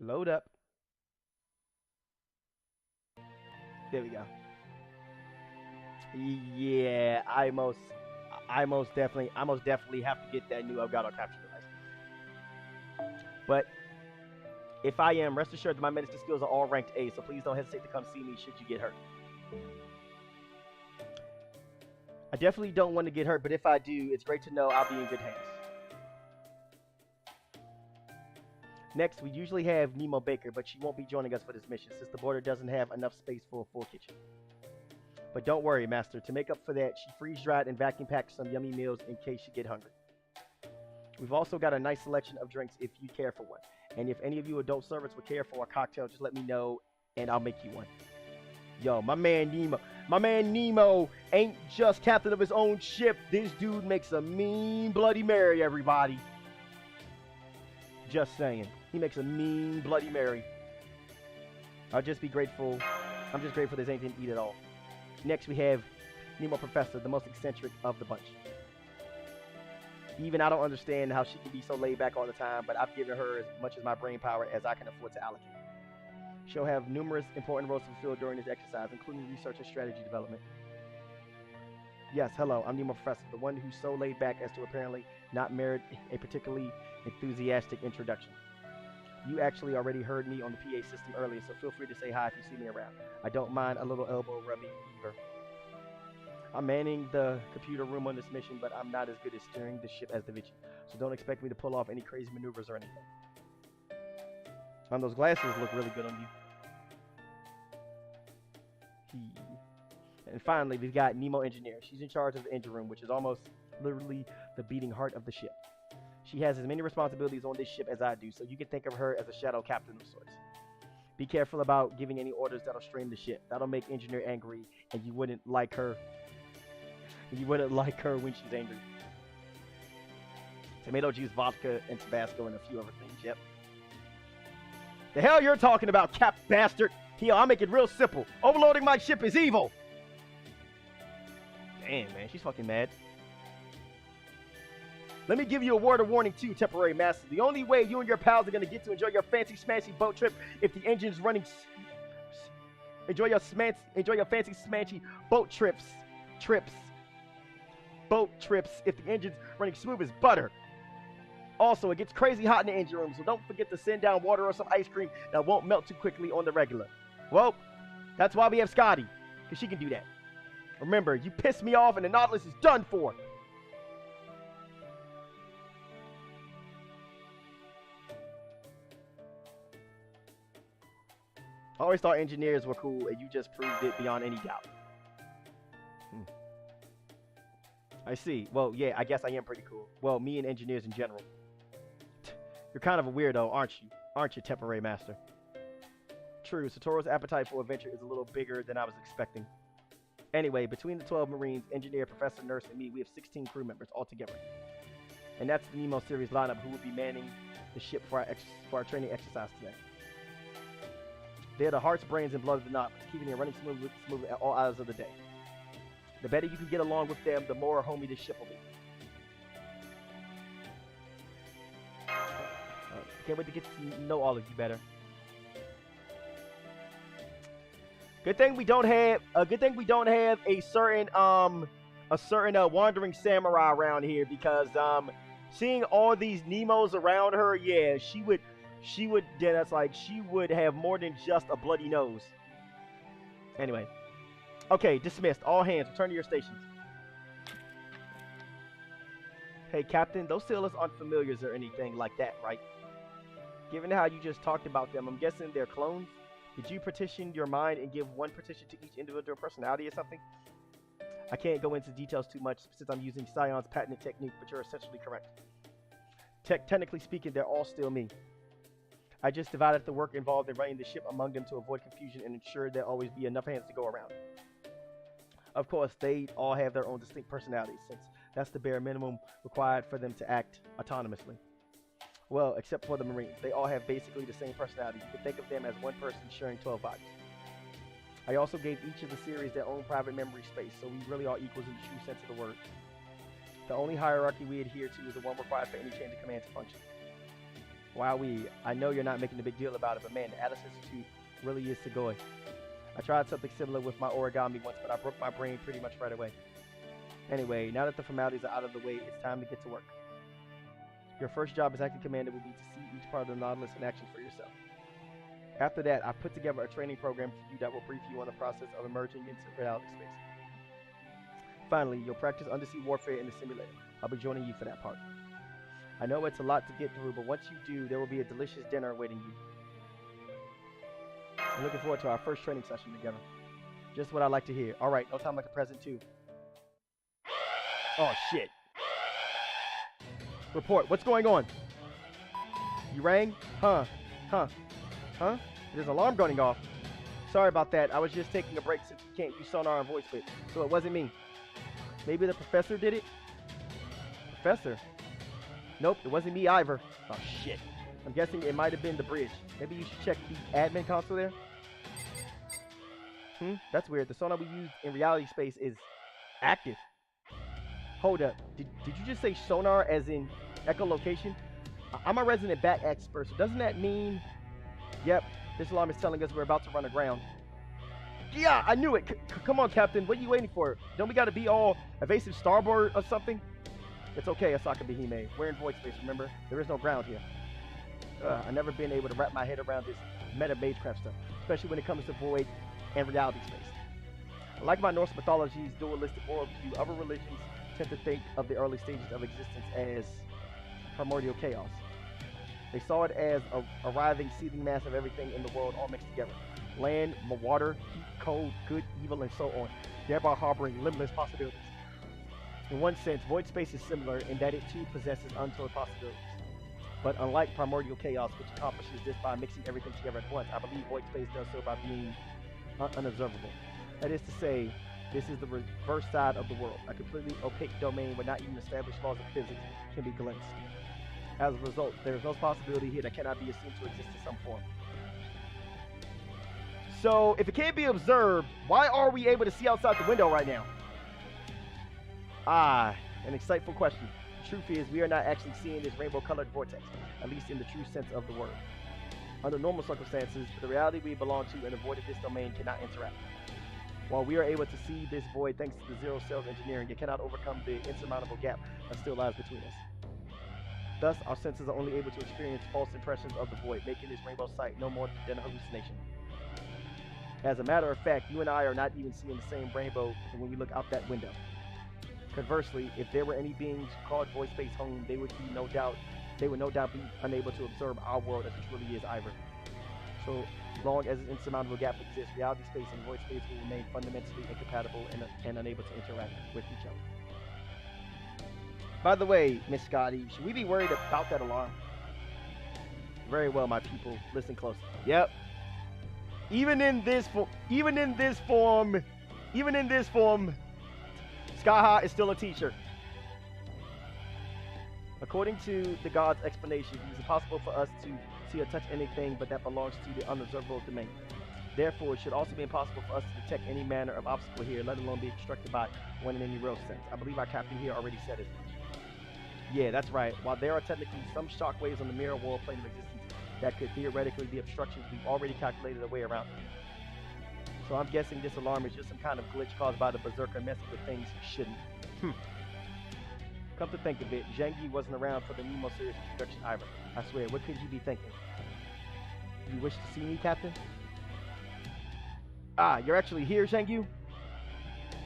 Load up. There we go. Yeah, I most definitely have to get that new Elgato capture device. But if I am, rest assured that my minister skills are all ranked A, so please don't hesitate to come see me should you get hurt. I definitely don't want to get hurt, but if I do, it's great to know I'll be in good hands. Next, we usually have Nemo Baker, but she won't be joining us for this mission since the border doesn't have enough space for a full kitchen. But don't worry, Master. To make up for that, she freeze-dried and vacuum-packed some yummy meals in case you get hungry. We've also got a nice selection of drinks if you care for one. And if any of you adult servants would care for a cocktail, just let me know and I'll make you one. Yo, my man Nemo ain't just captain of his own ship. This dude makes a mean Bloody Mary, everybody. Just saying. He makes a mean Bloody Mary. I'm just grateful there's anything to eat at all. Next, we have Nemo Professor, the most eccentric of the bunch. Even I don't understand how she can be so laid back all the time, but I've given her as much of my brain power as I can afford to allocate. She'll have numerous important roles to fulfill during this exercise, including research and strategy development. Yes, hello, I'm Nemo Professor, the one who's so laid back as to apparently not merit a particularly enthusiastic introduction. You actually already heard me on the PA system earlier, so feel free to say hi if you see me around. I don't mind a little elbow rubbing either. I'm manning the computer room on this mission, but I'm not as good at steering the ship as Da Vinci, so don't expect me to pull off any crazy maneuvers or anything. Those glasses look really good on you. And finally, we've got Nemo Engineer. She's in charge of the engine room, which is almost literally the beating heart of the ship. She has as many responsibilities on this ship as I do, so you can think of her as a shadow captain of sorts. Be careful about giving any orders that'll strain the ship. That'll make Engineer angry, and you wouldn't like her. You wouldn't like her when she's angry. Tomato juice, vodka, and Tabasco, and a few other things, yep. The hell you're talking about, cap bastard? Here, I'll make it real simple. Overloading my ship is evil. Damn, man, she's fucking mad. Let me give you a word of warning too, temporary master. The only way you and your pals are going to get to enjoy your fancy smashy boat trip if the engine's running... Enjoy your fancy smashy boat trips if the engine's running smooth as butter. Also, it gets crazy hot in the engine room, so don't forget to send down water or some ice cream that won't melt too quickly on the regular. Well, that's why we have Scotty, because she can do that. Remember, you pissed me off and the Nautilus is done for. I always thought engineers were cool, and you just proved it beyond any doubt. I see. Well, yeah, I guess I am pretty cool. Well, me and engineers in general. You're kind of a weirdo, aren't you? Aren't you, temporary master? True, Satoru's appetite for adventure is a little bigger than I was expecting. Anyway, between the 12 Marines, engineer, professor, nurse, and me, we have 16 crew members altogether. And that's the Nemo series lineup who will be manning the ship for our training exercise today. They're the hearts, brains, and blood of the Nautilus, keeping it running smoothly at all hours of the day. The better you can get along with them, the more homey this ship will be. Can't wait to get to know all of you better. Good thing we don't have a certain wandering samurai around here, because seeing all these Nemos around her, yeah, she would have more than just a bloody nose. Anyway. Okay, dismissed. All hands, return to your stations. Hey, Captain, those sailors aren't familiars or anything like that, right? Given how you just talked about them, I'm guessing they're clones? Did you partition your mind and give one partition to each individual personality or something? I can't go into details too much since I'm using Scion's patented technique, but you're essentially correct. Technically speaking, they're all still me. I just divided the work involved in running the ship among them to avoid confusion and ensure there'll always be enough hands to go around. Of course, they all have their own distinct personalities, since that's the bare minimum required for them to act autonomously. Well, except for the Marines. They all have basically the same personality. You can think of them as one person sharing 12 bodies. I also gave each of the series their own private memory space, so we really are equals in the true sense of the word. The only hierarchy we adhere to is the one required for any change of command to function. Wowee, I know you're not making a big deal about it, but man, the Atlas Institute really is Segoy. I tried something similar with my origami once, but I broke my brain pretty much right away. Anyway, now that the formalities are out of the way, it's time to get to work. Your first job as acting commander will be to see each part of the Nautilus in action for yourself. After that, I've put together a training program for you that will brief you on the process of emerging into reality space. Finally, you'll practice undersea warfare in the simulator. I'll be joining you for that part. I know it's a lot to get through, but once you do, there will be a delicious dinner awaiting you. I'm looking forward to our first training session together. Just what I like to hear. Alright, no time like a present too. Oh shit. Report, what's going on? You rang? Huh? There's an alarm going off. Sorry about that, I was just taking a break since we can't use sonar and voice bit, so it wasn't me. Maybe the professor did it? Professor? Nope, it wasn't me either. Oh shit. I'm guessing it might have been the bridge. Maybe you should check the admin console there. That's weird. The sonar we used in reality space is active. Hold up. Did you just say sonar as in echolocation? I'm a resident bat expert, so doesn't that mean... Yep, this alarm is telling us we're about to run aground. Yeah, I knew it. Come on, Captain. What are you waiting for? Don't we gotta be all evasive starboard or something? It's okay, Asaka Behime. We're in void space, remember? There is no ground here. I've never been able to wrap my head around this meta magecraft stuff, especially when it comes to void and reality space. Like my Norse mythology's dualistic worldview, other religions tend to think of the early stages of existence as primordial chaos. They saw it as a writhing, seething mass of everything in the world all mixed together. Land, water, heat, cold, good, evil, and so on, thereby harboring limitless possibilities. In one sense, void space is similar in that it too possesses untold possibilities. But unlike primordial chaos, which accomplishes this by mixing everything together at once, I believe void space does so by being unobservable. That is to say, this is the reverse side of the world, a completely opaque domain where not even established laws of physics can be glimpsed. As a result, there is no possibility here that cannot be assumed to exist in some form. So, if it can't be observed, why are we able to see outside the window right now? An insightful question. The truth is, we are not actually seeing this rainbow-colored vortex, at least in the true sense of the word. Under normal circumstances, the reality we belong to and the void of this domain cannot interact. While we are able to see this void thanks to the zero cells engineering, it cannot overcome the insurmountable gap that still lies between us. Thus, our senses are only able to experience false impressions of the void, making this rainbow sight no more than a hallucination. As a matter of fact, you and I are not even seeing the same rainbow when we look out that window. Conversely, if there were any beings who called void space home, they would no doubt be unable to observe our world as it truly is either. So long as an insurmountable gap exists, reality space and void space will remain fundamentally incompatible and unable to interact with each other. By the way, Miss Scotty, should we be worried about that alarm? Very well, my people. Listen closely. Yep. Even in this form, Skaha is still a teacher. According to the god's explanation, it is impossible for us to see or touch anything but that belongs to the unobservable domain. Therefore, it should also be impossible for us to detect any manner of obstacle here, let alone be constructed by one in any real sense. I believe our captain here already said it. Yeah, that's right. While there are technically some shockwaves on the mirror world plane of existence that could theoretically be obstructions, we've already calculated a way around it. So I'm guessing this alarm is just some kind of glitch caused by the berserker messing with things he shouldn't. Come to think of it, Zhang wasn't around for the Nemo series introduction either. I swear, what could he be thinking? You wish to see me, Captain? You're actually here, Zhang?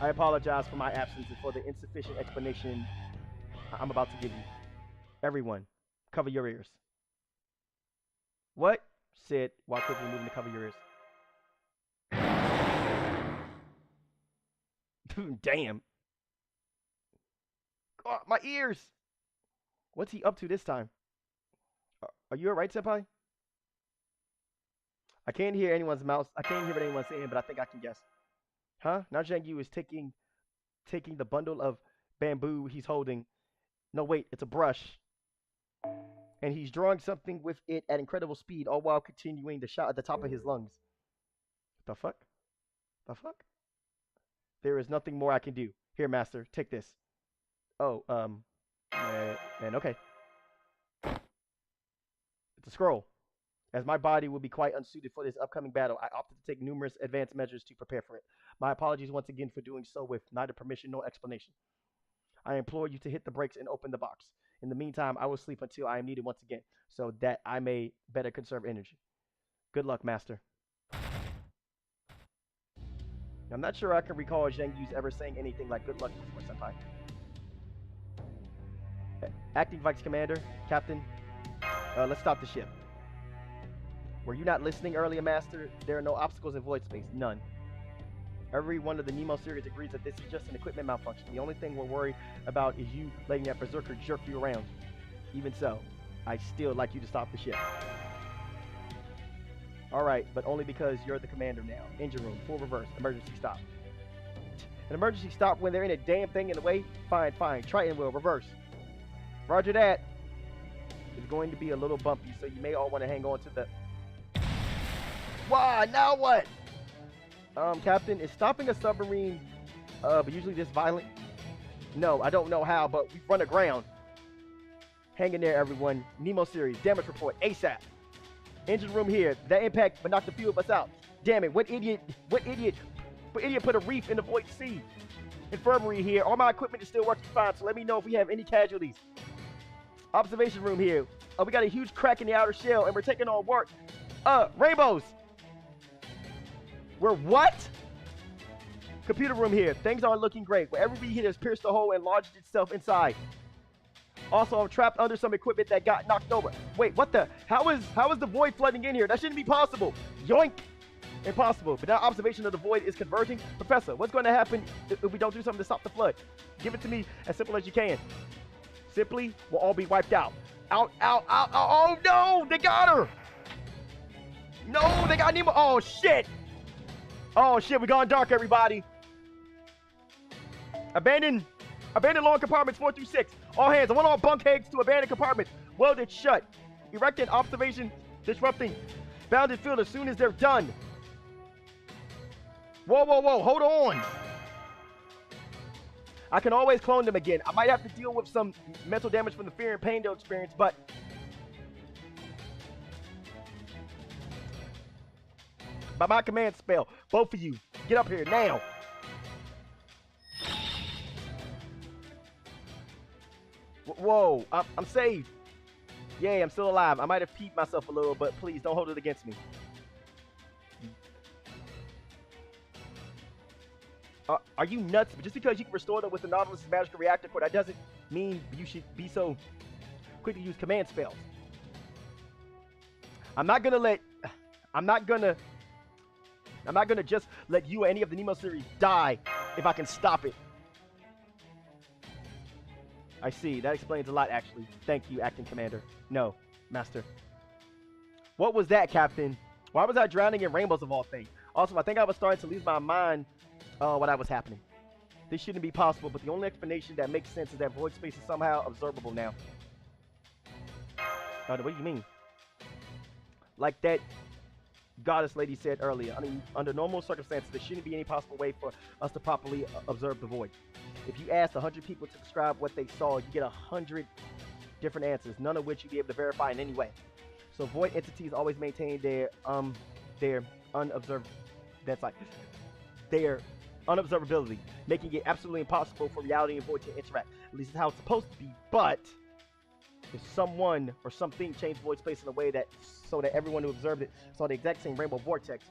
I apologize for my absence and for the insufficient explanation I'm about to give you. Everyone, cover your ears. What? Said while quickly moving to cover your ears. Damn. Oh, my ears! What's he up to this time? Are you alright, Senpai? I can't hear anyone's mouth. I can't hear what anyone's saying, but I think I can guess. Huh? Now Zhang is taking the bundle of bamboo he's holding. No, wait, it's a brush. And he's drawing something with it at incredible speed, all while continuing the shot at the top of his lungs. The fuck? The fuck? There is nothing more I can do. Here, master, take this. Oh, and okay. It's a scroll. As my body will be quite unsuited for this upcoming battle, I opted to take numerous advanced measures to prepare for it. My apologies once again for doing so with neither permission nor explanation. I implore you to hit the brakes and open the box. In the meantime, I will sleep until I am needed once again, so that I may better conserve energy. Good luck, Master. I'm not sure I can recall Zhang Yu's ever saying anything like good luck before, Senpai. Acting Vice Commander, Captain, let's stop the ship. Were you not listening earlier, Master? There are no obstacles in void space. None. Every one of the Nemo series agrees that this is just an equipment malfunction. The only thing we're worried about is you letting that berserker jerk you around. Even so, I'd still like you to stop the ship. Alright, but only because you're the commander now. Engine room, full reverse, emergency stop. An emergency stop when there ain't a damn thing in the way? Fine, fine. Triton wheel, reverse. Roger that. It's going to be a little bumpy, so you may all want to hang on to the... Wow, now what? Captain, is stopping a submarine, but usually this violent? No, I don't know how, but we've run aground. Hang in there, everyone. Nemo series, damage report, ASAP. Engine room here. That impact but knocked a few of us out. Damn it, what idiot put a reef in the void sea? Infirmary here. All my equipment is still working fine, so let me know if we have any casualties. Observation room here. We got a huge crack in the outer shell, and we're taking on work. Rainbows. We're what? Computer room here. Things aren't looking great. Wherever we hit has pierced the hole and lodged itself inside. Also, I'm trapped under some equipment that got knocked over. Wait, what the? How is the void flooding in here? That shouldn't be possible. Yoink! Impossible. But now observation of the void is converging. Professor, what's going to happen if we don't do something to stop the flood? Give it to me as simple as you can. Simply, we'll all be wiped out. Out, out, out, out. Oh no! They got her! No, they got Nemo. Oh shit! Oh shit, we gone dark, everybody. Abandon long compartments 4 through 6. All hands, I want all bunkheads to abandon compartments. Welded shut. Erecting observation, disrupting bounded field as soon as they're done. Whoa, whoa, whoa, hold on. I can always clone them again. I might have to deal with some mental damage from the fear and pain they'll experience, but... by my command spell, both of you, get up here now. Whoa, I'm saved. Yay, I'm still alive. I might have peed myself a little, but please don't hold it against me. Are you nuts? Just because you can restore them with the Nautilus' magical reactor core, that doesn't mean you should be so quick to use command spells. I'm not gonna just let you or any of the Nemo series die if I can stop it. I see. That explains a lot, actually. Thank you, Acting Commander. No, Master. What was that, Captain? Why was I drowning in rainbows of all things? Also, I think I was starting to lose my mind what was happening. This shouldn't be possible, but the only explanation that makes sense is that void space is somehow observable now. What do you mean? Like that goddess lady said earlier. I mean, under normal circumstances, there shouldn't be any possible way for us to properly observe the void. If you asked 100 people to describe what they saw, you get 100 different answers, none of which you'd be able to verify in any way. So void entities always maintain their unobservability, making it absolutely impossible for reality and void to interact. At least it's how it's supposed to be. But if someone or something changed void space in a way that so that everyone who observed it saw the exact same rainbow vortex,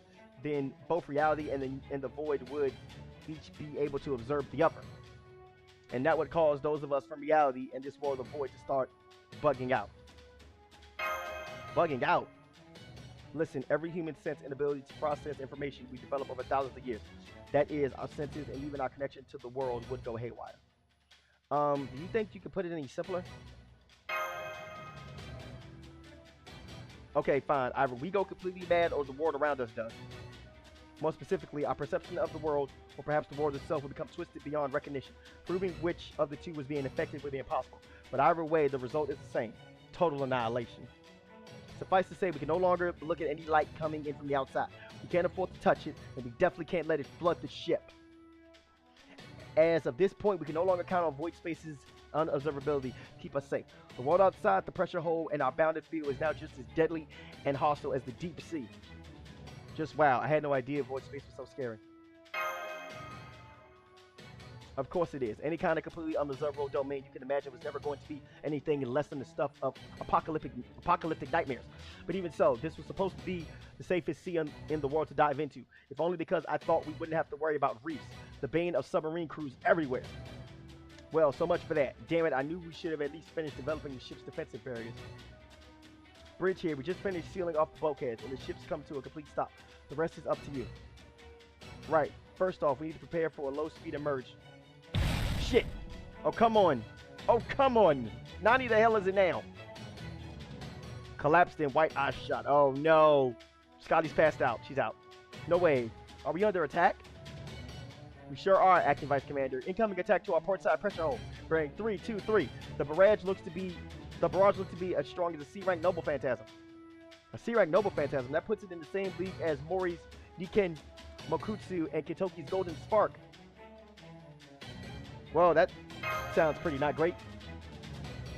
then both reality and the void would each be able to observe the other. And that would cause those of us from reality and this world of void to start bugging out. Bugging out? Listen, every human sense and ability to process information we develop over thousands of years. That is, our senses and even our connection to the world would go haywire. Do you think you could put it any simpler? Okay, fine. Either we go completely mad or the world around us does. More specifically, our perception of the world, or perhaps the world itself, will become twisted beyond recognition. Proving which of the two was being effective would be impossible. But either way, the result is the same. Total annihilation. Suffice to say, we can no longer look at any light coming in from the outside. We can't afford to touch it, and we definitely can't let it flood the ship. As of this point, we can no longer count on void space's unobservability keep us safe. The world outside the pressure hole in our bounded field is now just as deadly and hostile as the deep sea. Just wow, I had no idea void space was so scary. Of course it is. Any kind of completely unobservable domain you can imagine was never going to be anything less than the stuff of apocalyptic nightmares. But even so, this was supposed to be the safest sea in the world to dive into, if only because I thought we wouldn't have to worry about reefs, the bane of submarine crews everywhere. Well, so much for that. Damn it, I knew we should have at least finished developing the ship's defensive barriers. Bridge here, we just finished sealing off the bulkheads, and the ship's come to a complete stop. The rest is up to you. Right, first off, we need to prepare for a low-speed emerge. Shit! Oh, come on. Oh, come on. Nani the hell is it now? Collapsed in white eye shot. Oh, no. Scotty's passed out. She's out. No way. Are we under attack? We sure are, acting Vice Commander. Incoming attack to our port side pressure hole. Bearing 3, 2, 3. The barrage looks to be as strong as a C-rank noble phantasm. A C-rank noble phantasm. That puts it in the same league as Mori's Niken Mokutsu and Kitoki's Golden Spark. Well, that sounds pretty not great.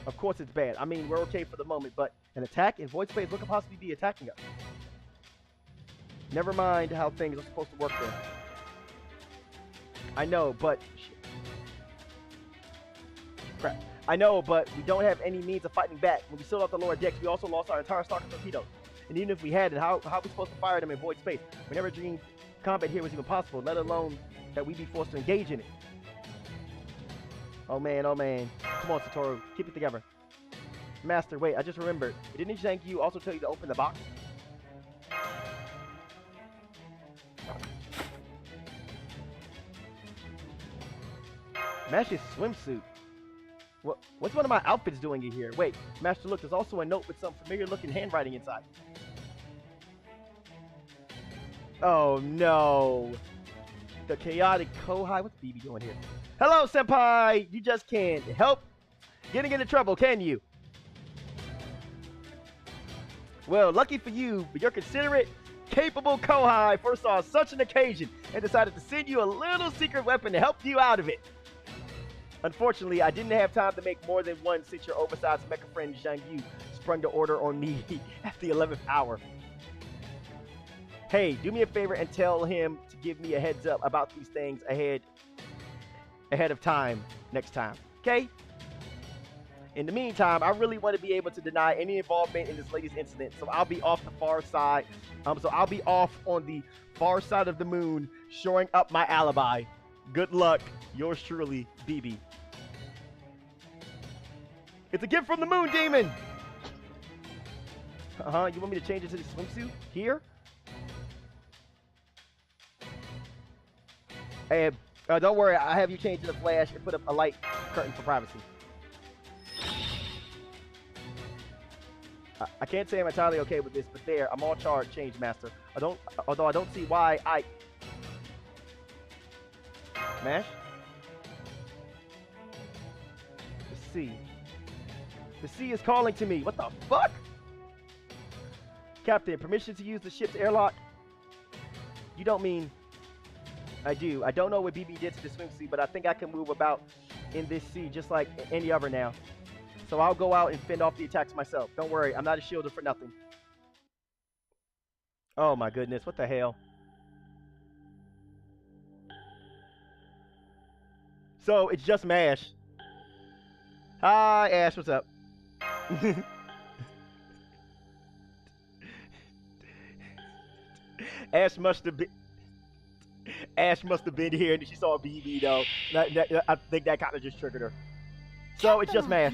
Of course it's bad. I mean, we're okay for the moment, but an attack in void space, what could possibly be attacking us? Never mind how things are supposed to work there. I know, but... Shit. Crap. I know, but we don't have any means of fighting back. When we sealed off the lower decks, we also lost our entire stock of torpedoes. And even if we had it, how are we supposed to fire them in void space? We never dreamed combat here was even possible, let alone that we'd be forced to engage in it. Oh man, oh man. Come on, Satoru. Keep it together. Master, wait, I just remembered. Didn't Zhang Yu also tell you to open the box? Master's swimsuit. What's one of my outfits doing in here? Wait, Master, look, there's also a note with some familiar looking handwriting inside. Oh no. The chaotic Kohai. What's BB doing here? Hello, senpai! You just can't help getting into trouble, can you? Well, lucky for you, but your considerate, capable Kohai foresaw such an occasion and decided to send you a little secret weapon to help you out of it. Unfortunately, I didn't have time to make more than one since your oversized mecha friend Zhang Yu sprung the order on me at the 11th hour. Hey, do me a favor and tell him to give me a heads up about these things ahead of time next time, okay? In the meantime, I really want to be able to deny any involvement in this latest incident, so I'll be off the far side. So I'll be off on the far side of the moon, shoring up my alibi. Good luck, yours truly, BB. It's a gift from the moon, demon! You want me to change it to the swimsuit? Here? Hey, don't worry, I have you change to the flash and put up a light curtain for privacy. I can't say I'm entirely okay with this, but there, I'm all charged, change master. Although I don't see why I... Mash? The sea. The sea is calling to me. What the fuck? Captain, permission to use the ship's airlock? You don't mean... I do. I don't know what BB did to the swimsuit, but I think I can move about in this sea just like any other now. So I'll go out and fend off the attacks myself. Don't worry, I'm not a shielder for nothing. Oh my goodness, what the hell? So it's just Mash. Hi, Ash, what's up? Ash must have been here and she saw BB though. I think that kind of just triggered her. So it's just Mash.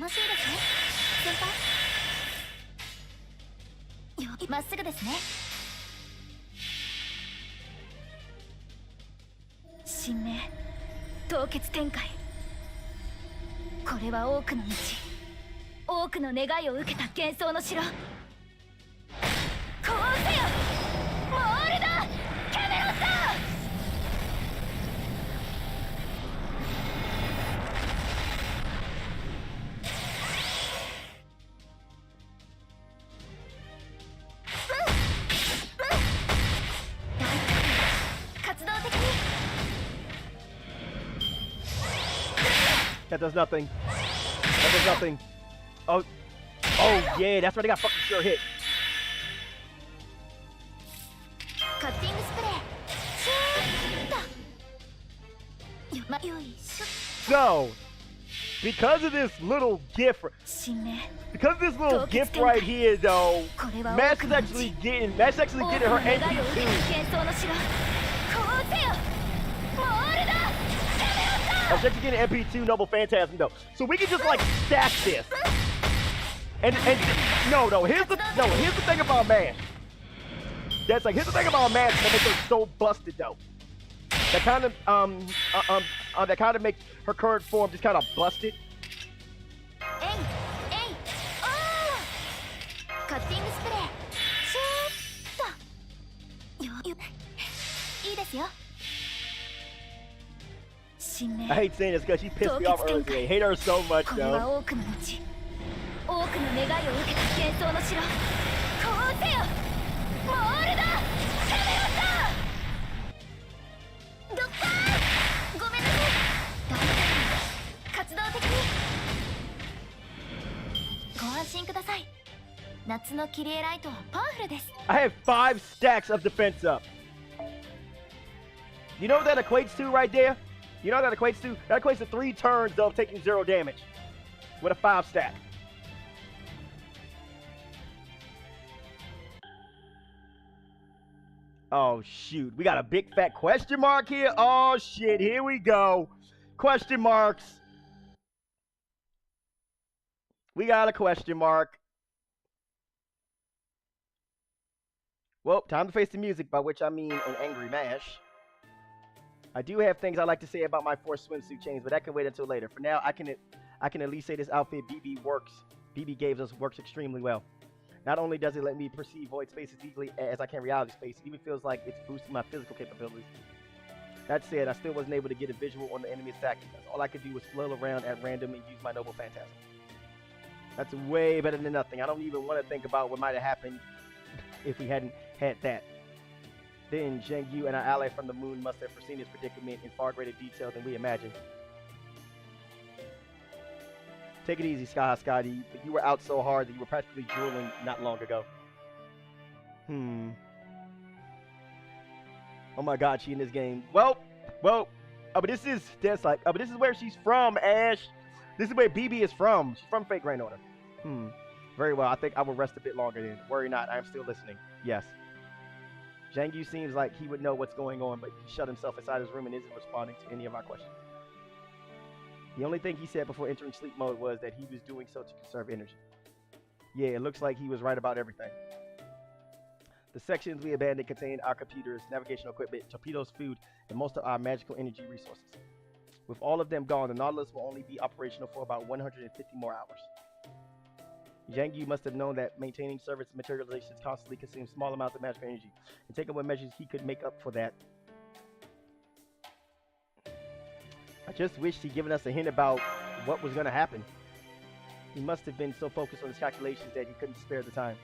That does nothing. That was nothing. Oh, yeah, that's where they got fucking sure hit. So, because of this little gift right here, though, Matt's actually getting her MP2. She's actually getting MP2 Noble Phantasm, though. So we can just like stack this. And no, here's the thing about Mash. Here's the thing about Mash that makes her so busted, though. That kind of makes her current form just kind of busted. I hate saying this because she pissed me off earlier today. I hate her so much, though. I have 5 stacks of defense up. You know what that equates to right there? You know what that equates to? That equates to 3 turns of taking 0 damage with a 5 stack. Oh shoot, we got a big fat question mark here. Oh shit, here we go. Question marks. We got a question mark. Well, time to face the music, by which I mean an angry Mash. I do have things I like to say about my 4 swimsuit chains, but that can wait until later. For now, I can at least say this outfit BB gave us works extremely well. Not only does it let me perceive void space as easily as I can reality space, it even feels like it's boosting my physical capabilities. That said, I still wasn't able to get a visual on the enemy attacking us. All I could do was flail around at random and use my Noble Phantasm. That's way better than nothing. I don't even want to think about what might have happened if we hadn't had that. Then Zheng Yu and our ally from the moon must have foreseen his predicament in far greater detail than we imagined. Take it easy, Scotty. You were out so hard that you were practically drooling not long ago. Oh my god, she in this game. Well, but this is where she's from, Ash. This is where BB is from. She's from Fate Grand Order. Very well. I think I will rest a bit longer then. Worry not. I am still listening. Yes. Zhang Yu seems like he would know what's going on, but he shut himself inside his room and isn't responding to any of our questions. The only thing he said before entering sleep mode was that he was doing so to conserve energy. Yeah, it looks like he was right about everything. The sections we abandoned contained our computers, navigational equipment, torpedoes, food, and most of our magical energy resources. With all of them gone, the Nautilus will only be operational for about 150 more hours. Zhang Yu must have known that maintaining service materializations constantly consumes small amounts of magical energy, and taking what measures he could make up for that. I just wished he'd given us a hint about what was going to happen. He must have been so focused on his calculations that he couldn't spare the time.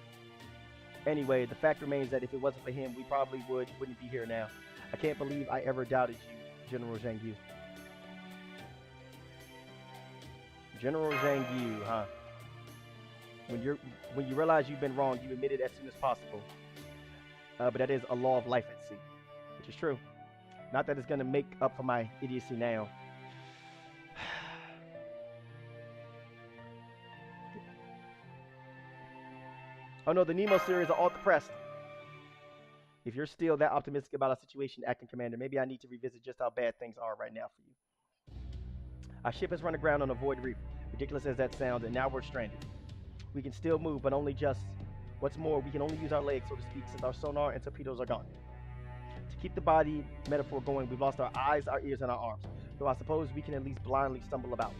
Anyway, the fact remains that if it wasn't for him, we probably wouldn't be here now. I can't believe I ever doubted you, General Zhang Yu. General Zhang Yu, huh? When you realize you've been wrong, you admit it as soon as possible. But that is a law of life at sea, which is true. Not that it's going to make up for my idiocy now. Oh no, the Nemo series are all depressed. If you're still that optimistic about our situation, Acting Commander, maybe I need to revisit just how bad things are right now for you. Our ship has run aground on a void reef, ridiculous as that sounds, and now we're stranded. We can still move, but only just. What's more, we can only use our legs, so to speak, since our sonar and torpedoes are gone. To keep the body metaphor going, we've lost our eyes, our ears, and our arms, though I suppose we can at least blindly stumble about.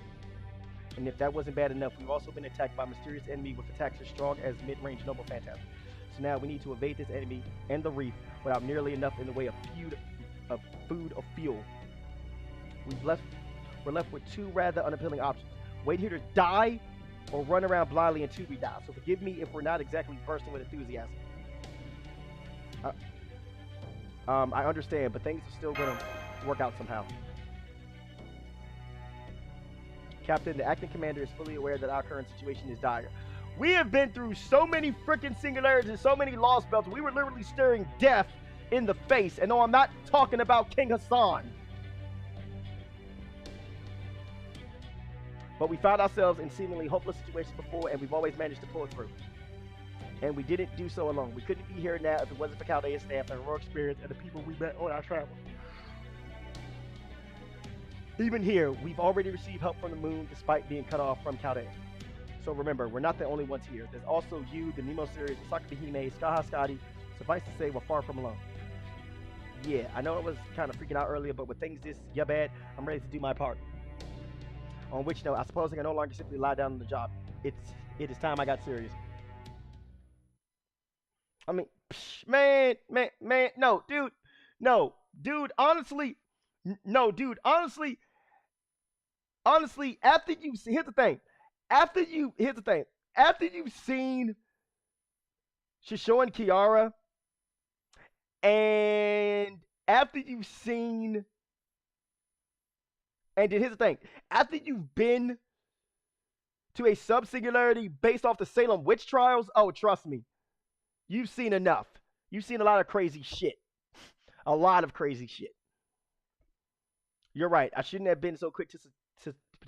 And if that wasn't bad enough, we've also been attacked by a mysterious enemy with attacks as strong as mid-range Noble Phantasm. So now we need to evade this enemy and the reef without nearly enough in the way of food or fuel. We're left with 2 rather unappealing options. Wait here to die, or run around blindly until we die. So forgive me if we're not exactly bursting with enthusiasm. I understand, but things are still going to work out somehow. Captain, the acting commander is fully aware that our current situation is dire. We have been through so many freaking singularities and so many lost belts. We were literally staring death in the face. And no, I'm not talking about King Hassan. But we found ourselves in seemingly hopeless situations before, and we've always managed to pull through. And we didn't do so alone. We couldn't be here now if it wasn't for Chaldea's staff, and our experience, and the people we met on our travels. Even here, we've already received help from the moon despite being cut off from Chaldea. So remember, we're not the only ones here. There's also you, the Nemo series, Osaka Hime, Skaha Scotty. Suffice to say, we're far from alone. Yeah, I know I was kind of freaking out earlier, but with things this bad, I'm ready to do my part. On which note, I suppose I can no longer simply lie down on the job. It is time I got serious. I mean, man, no, dude, honestly, after you see, here's the thing. After you've seen Shisho and Kiara, and after you've seen, and here's the thing, after you've been to a sub-singularity based off the Salem witch trials, oh, trust me, you've seen enough. You've seen a lot of crazy shit. A lot of crazy shit. You're right. I shouldn't have been so quick to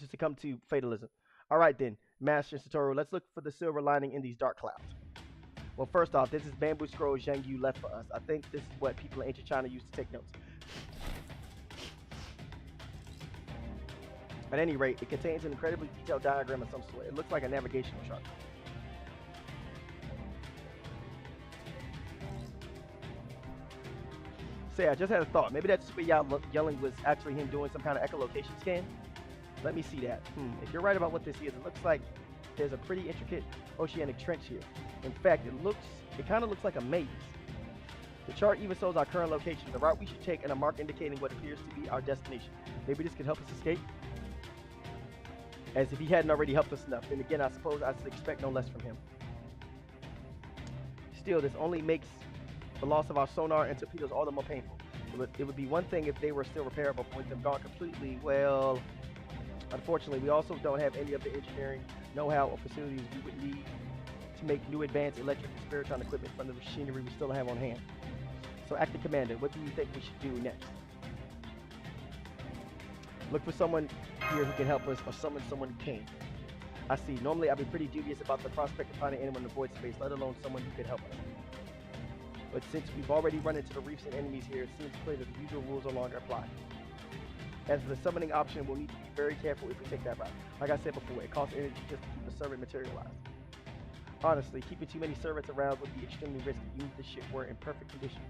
succumb to fatalism. All right, then, Master Satoru, let's look for the silver lining in these dark clouds. Well, first off, this is bamboo scroll Zhang Yu left for us. I think this is what people in ancient China used to take notes. At any rate, it contains an incredibly detailed diagram of some sort. It looks like a navigational chart. Say, I just had a thought. Maybe that super yelling was actually him doing some kind of echolocation scan. Let me see that. If you're right about what this is, it looks like there's a pretty intricate oceanic trench here. In fact, it kind of looks like a maze. The chart even shows our current location, the route we should take, and a mark indicating what appears to be our destination. Maybe this could help us escape? As if he hadn't already helped us enough. Then again, I suppose I should expect no less from him. Still, this only makes the loss of our sonar and torpedoes all the more painful. It would be one thing if they were still repairable, but with them gone completely, well, unfortunately, we also don't have any of the engineering know-how or facilities we would need to make new advanced electric and spiritron equipment from the machinery we still have on hand. So, Acting Commander, what do you think we should do next? Look for someone here who can help us, or summon someone who can. I see. Normally, I'd be pretty dubious about the prospect of finding anyone in the void space, let alone someone who could help us. But since we've already run into the reefs and enemies here, it seems clear that the usual rules no longer apply. As for the summoning option, we'll need to be very careful if we take that route. Like I said before, it costs energy just to keep the servant materialized. Honestly, keeping too many servants around would be extremely risky, even if the ship were in perfect condition.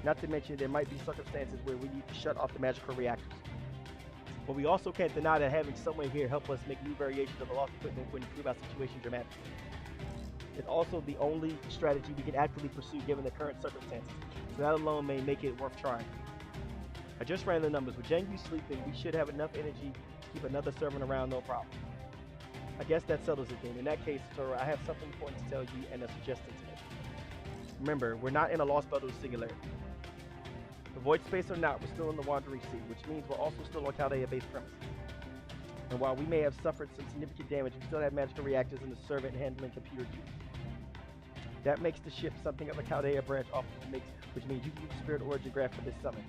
Not to mention, there might be circumstances where we need to shut off the magical reactors. But we also can't deny that having someone here help us make new variations of the lost equipment would improve our situation dramatically. It's also the only strategy we can actively pursue given the current circumstances, so that alone may make it worth trying. I just ran the numbers. With Zhang Yu sleeping, we should have enough energy to keep another servant around, no problem. I guess that settles it then. In that case, Satoru, I have something important to tell you and a suggestion to make. Remember, we're not in a lost bubble singularity. The void space or not, we're still in the Wandering Sea, which means we're also still on Chaldea-based premises. And while we may have suffered some significant damage, we still have magical reactors in the servant handling computer unit. That makes the ship something of a Chaldea branch off, which means you can use the Spirit Origin Graph for this summon.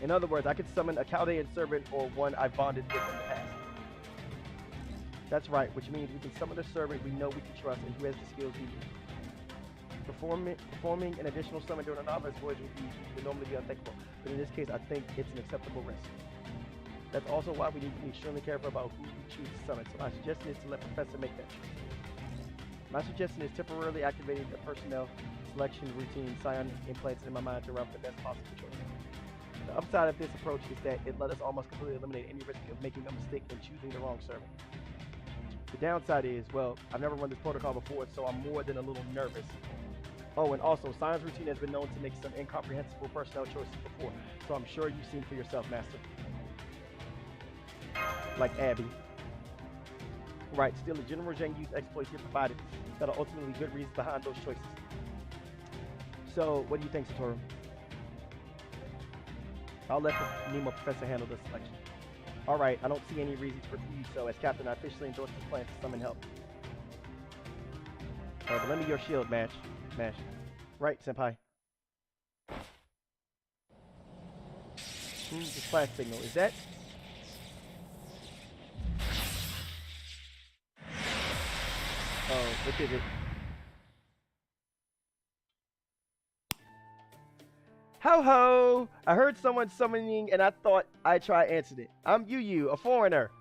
In other words, I could summon a Chaldean servant or one I've bonded with in the past. That's right, which means we can summon a servant we know we can trust and who has the skills we need. Performing an additional summon during a novice voyage would normally be unthinkable, but in this case, I think it's an acceptable risk. That's also why we need to be extremely careful about who we choose to summon, so my suggestion is to let Professor make that choice. My suggestion is temporarily activating the personnel selection routine Scion implanted in my mind to route the best possible choice. The upside of this approach is that it let us almost completely eliminate any risk of making a mistake and choosing the wrong servant. The downside is, well, I've never run this protocol before, so I'm more than a little nervous. Oh, and also, Scion's routine has been known to make some incomprehensible personnel choices before, so I'm sure you've seen for yourself, Master. Like Abby. Right, still, the General Zhang Yu's exploits here provided that are ultimately good reasons behind those choices. So, what do you think, Satoru? I'll let the Nemo Professor handle this selection. Alright, I don't see any reason to refuse, so as captain, I officially endorse this plan to summon help. But lend me your shield, Mash. Right, senpai. The flash signal. Is that? Oh, what is it? Ho ho! I heard someone summoning and I thought I'd try answering it. I'm Yu, a foreigner.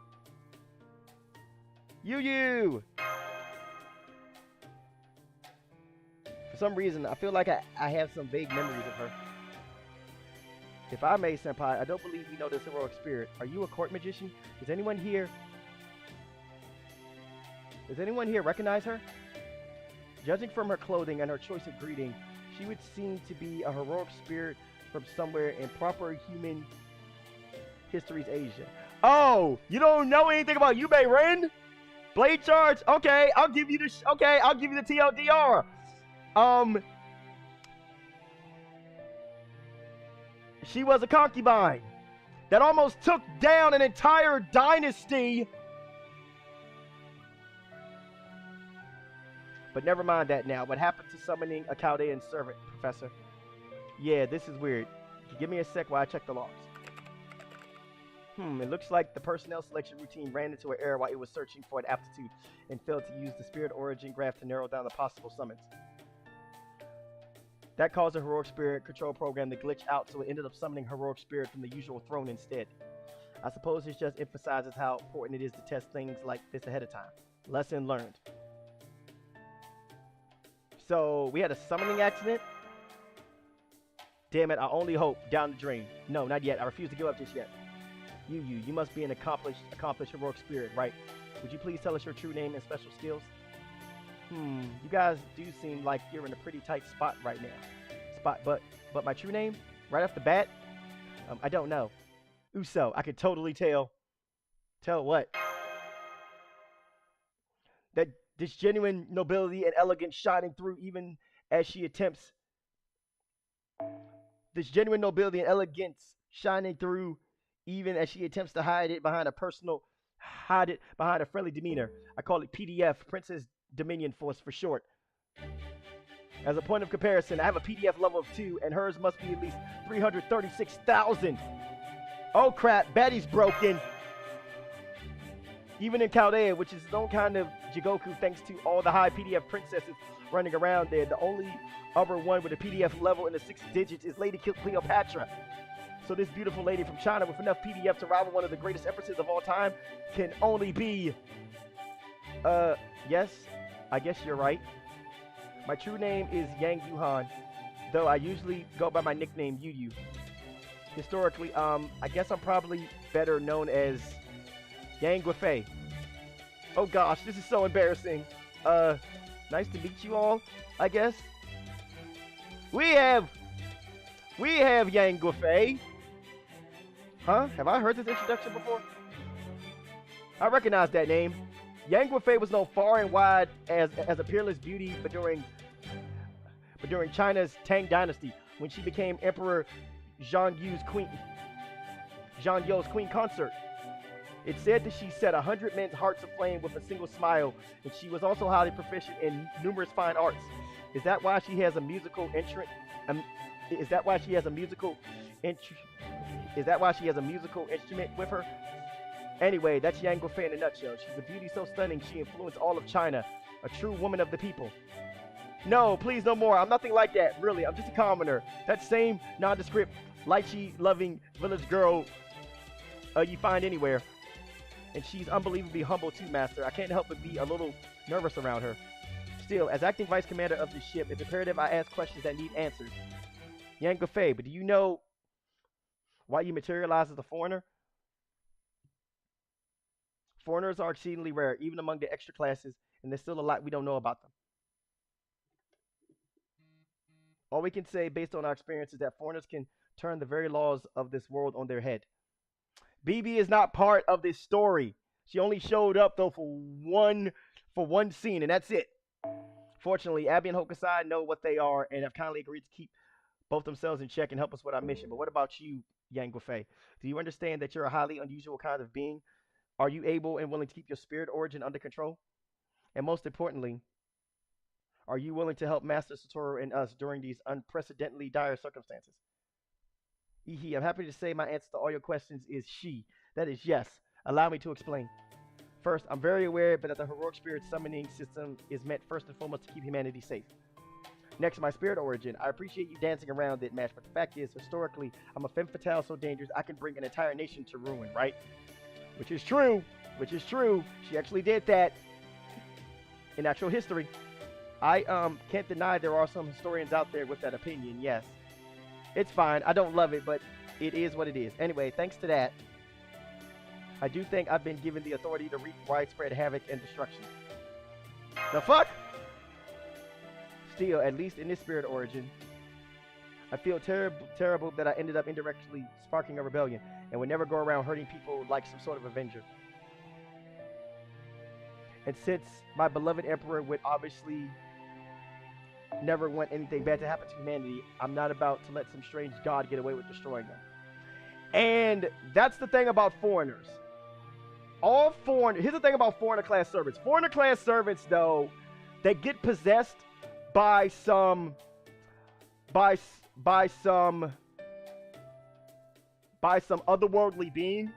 Yu! For some reason, I feel like I have some vague memories of her. If I may, senpai, I don't believe we know this heroic spirit. Are you a court magician? Does anyone here recognize her? Judging from her clothing and her choice of greeting, she would seem to be a heroic spirit from somewhere in proper human history's Asia. Oh, you don't know anything about Yubei Ren? Blade charge? Okay, I'll give you the TLDR. She was a concubine that almost took down an entire dynasty. But never mind that now. What happened to summoning a Chaldean servant, Professor? Yeah, this is weird. Give me a sec while I check the logs. It looks like the personnel selection routine ran into an error while it was searching for an aptitude and failed to use the spirit origin graph to narrow down the possible summons. That caused the heroic spirit control program to glitch out, so it ended up summoning heroic spirit from the usual throne instead. I suppose this just emphasizes how important it is to test things like this ahead of time. Lesson learned. So, we had a summoning accident. Damn it, I only hope down the drain. No, not yet. I refuse to give up just yet. You must be an accomplished heroic spirit, right? Would you please tell us your true name and special skills? You guys do seem like you're in a pretty tight spot right now. But my true name? Right off the bat? I don't know. Uso, I could totally tell. Tell what? That this genuine nobility and elegance shining through even as she attempts. This genuine nobility and elegance shining through even as she attempts to hide it behind a friendly demeanor. I call it PDF, Princess Dominion Force for short. As a point of comparison, I have a PDF level of 2, and hers must be at least 336,000. Oh crap, Betty's broken. Even in Chaldea, which is its own kind of Jigoku, thanks to all the high PDF princesses running around there, the only other one with a PDF level in the 6 digits is Lady Cleopatra. So this beautiful lady from China with enough PDF to rival one of the greatest empresses of all time can only be... yes, I guess you're right. My true name is Yang Yuhan, though I usually go by my nickname Yu. Historically, I guess I'm probably better known as Yang Guifei. Oh gosh, this is so embarrassing. Nice to meet you all, I guess. We have Yang Guifei. Huh? Have I heard this introduction before? I recognize that name. Yang Guifei was known far and wide as a peerless beauty, but during China's Tang Dynasty, when she became Emperor Zhang Yu's queen consort. It's said that she set 100 men's hearts aflame with a single smile, and she was also highly proficient in numerous fine arts. Is that why she has a musical instrument? Is that why she has a musical instrument with her? Anyway, that's Yang Guifei in a nutshell. She's a beauty so stunning she influenced all of China, a true woman of the people. No, please no more. I'm nothing like that, really. I'm just a commoner. That same nondescript, lychee-loving village girl you find anywhere. And she's unbelievably humble too, Master. I can't help but be a little nervous around her. Still, as acting vice commander of the ship, it's imperative I ask questions that need answers. Yang Guifei, but do you know why you materialize as a foreigner? Foreigners are exceedingly rare, even among the extra classes, and there's still a lot we don't know about them. All we can say, based on our experience, is that foreigners can turn the very laws of this world on their head. BB is not part of this story. She only showed up, though, for one scene, and that's it. Fortunately, Abby and Hokusai know what they are and have kindly agreed to keep both themselves in check and help us with our mission. But what about you, Yang Guifei. Do you understand that you're a highly unusual kind of being? Are you able and willing to keep your spirit origin under control? And most importantly, are you willing to help Master Satoru and us during these unprecedentedly dire circumstances? Ihi, I'm happy to say my answer to all your questions is she. That is yes. Allow me to explain. First, I'm very aware that the heroic spirit summoning system is meant first and foremost to keep humanity safe. Next, my spirit origin. I appreciate you dancing around it, Mash, but the fact is, historically, I'm a femme fatale so dangerous I can bring an entire nation to ruin, right? Which is true. Which is true. She actually did that in actual history. I can't deny there are some historians out there with that opinion, yes. It's fine. I don't love it, but it is what it is. Anyway, thanks to that, I do think I've been given the authority to wreak widespread havoc and destruction. The fuck? Still, at least in this spirit origin, I feel terrible that I ended up indirectly sparking a rebellion and would never go around hurting people like some sort of avenger. And since my beloved emperor would obviously never want anything bad to happen to humanity, I'm not about to let some strange god get away with destroying them. And that's the thing about foreigners. Here's the thing about foreigner class servants. Foreigner class servants, though, they get possessed by some otherworldly being,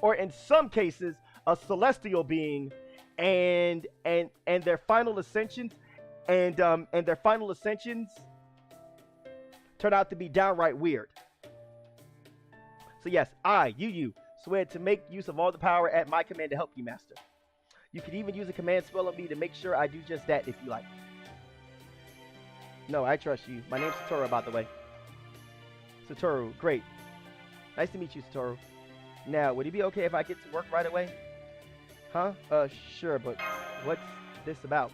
or in some cases a celestial being, and their final ascensions turn out to be downright weird. So yes, you swear to make use of all the power at my command to help you, Master. You can even use a command spell on me to make sure I do just that if you like. No, I trust you. My name's Satoru, by the way. Satoru, great. Nice to meet you, Satoru. Now, would it be okay if I get to work right away? Huh? Sure, but what's this about?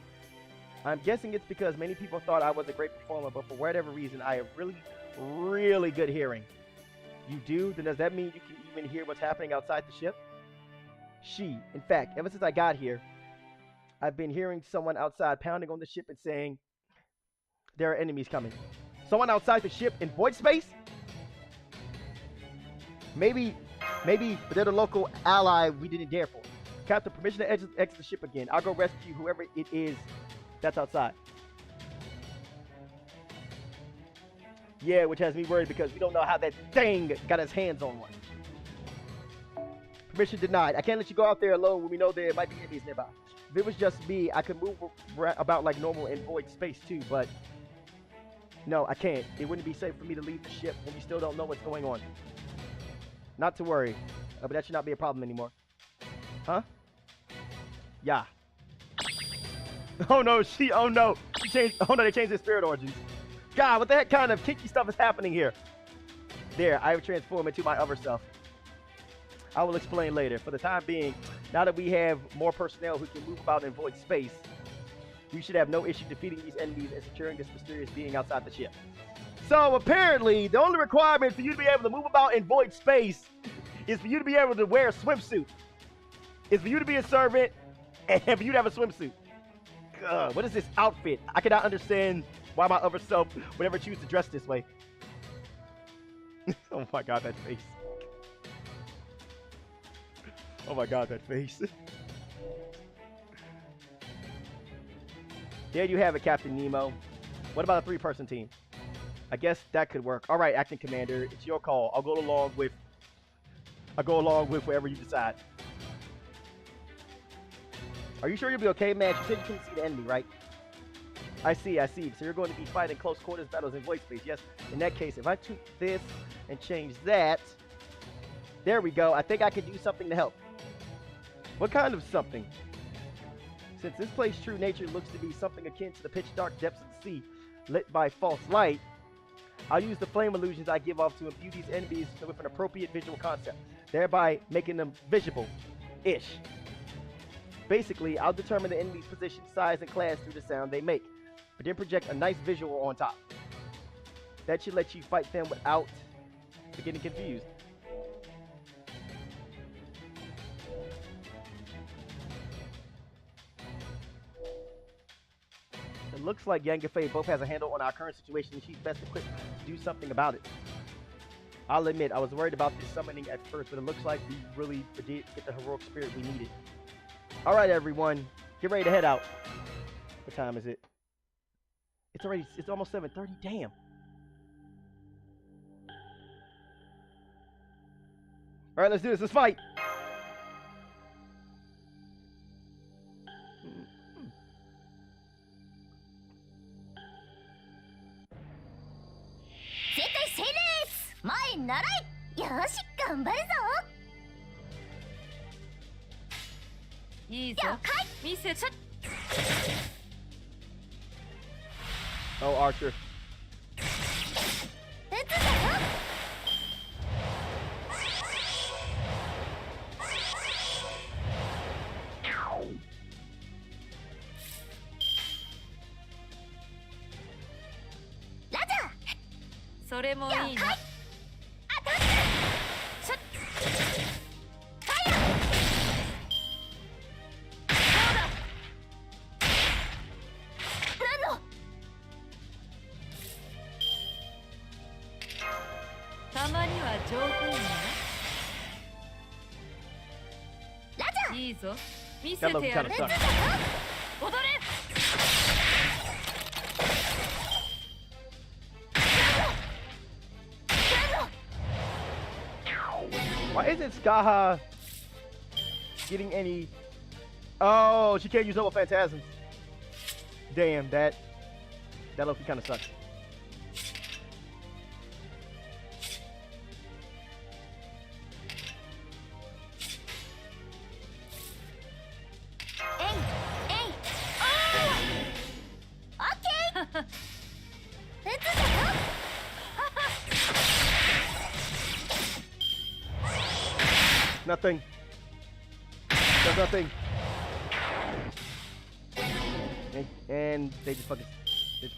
I'm guessing it's because many people thought I was a great performer, but for whatever reason, I have really, really good hearing. You do? Then does that mean you can even hear what's happening outside the ship? In fact, ever since I got here, I've been hearing someone outside pounding on the ship and saying, there are enemies coming. Someone outside the ship in void space? Maybe they're the local ally we didn't dare for. Captain, permission to exit the ship again. I'll go rescue whoever it is that's outside. Yeah, which has me worried because we don't know how that thing got his hands on one. Permission denied. I can't let you go out there alone when we know there might be enemies nearby. If it was just me, I could move about like normal in void space too, but no, I can't. It wouldn't be safe for me to leave the ship when we still don't know what's going on. Not to worry, but that should not be a problem anymore. Huh? Yeah. Oh no, they changed their spirit origins. God, what the heck kind of kinky stuff is happening here? There, I have transformed into my other self. I will explain later. For the time being, now that we have more personnel who can move about in void space, we should have no issue defeating these enemies and securing this mysterious being outside the ship. So apparently, the only requirement for you to be able to move about in void space is for you to be able to wear a swimsuit. It's for you to be a servant and for you to have a swimsuit. God, what is this outfit? I cannot understand why my other self would ever choose to dress this way. Oh my god, that face. Oh my god, that face. There you have it, Captain Nemo. What about a three-person team? I guess that could work. All right, Acting Commander, it's your call. I'll go along with whatever you decide. Are you sure you'll be okay, man? You said you couldn't see the enemy, right? I see. So you're going to be fighting close quarters battles in void space. Yes. In that case, if I took this and change that, there we go. I think I could do something to help. What kind of something? Since this place's true nature looks to be something akin to the pitch dark depths of the sea, lit by false light, I'll use the flame illusions I give off to imbue these enemies with an appropriate visual concept, thereby making them visible-ish. Basically, I'll determine the enemy's position, size, and class through the sound they make, but then project a nice visual on top. That should let you fight them without getting confused. It looks like Yang and Fei both has a handle on our current situation and she's best equipped to do something about it. I'll admit, I was worried about this summoning at first, but it looks like we really did get the heroic spirit we needed. All right, everyone, get ready to head out. What time is it? It's almost 7:30. Damn. All right, let's do this. Let's fight. Oh, Archer. That looks kind of sucks. Why isn't Skaha getting any... Oh, she can't use Noble Phantasms. Damn, that looks kind of sucks. Nothing. Does nothing. And they just fucking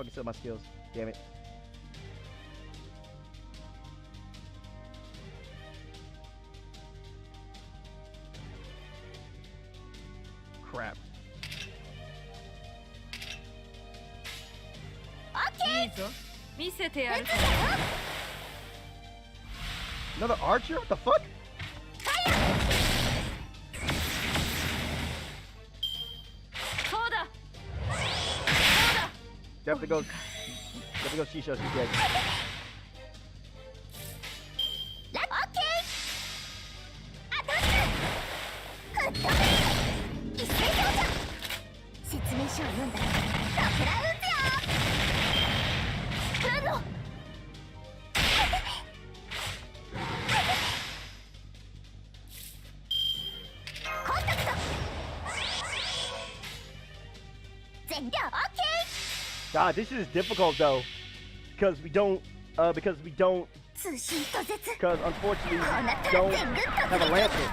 steal my skills. Damn it. Crap. Another archer? What the fuck? Definitely go Shisho, she's dead. God, this is difficult though, because unfortunately we don't have a lancer.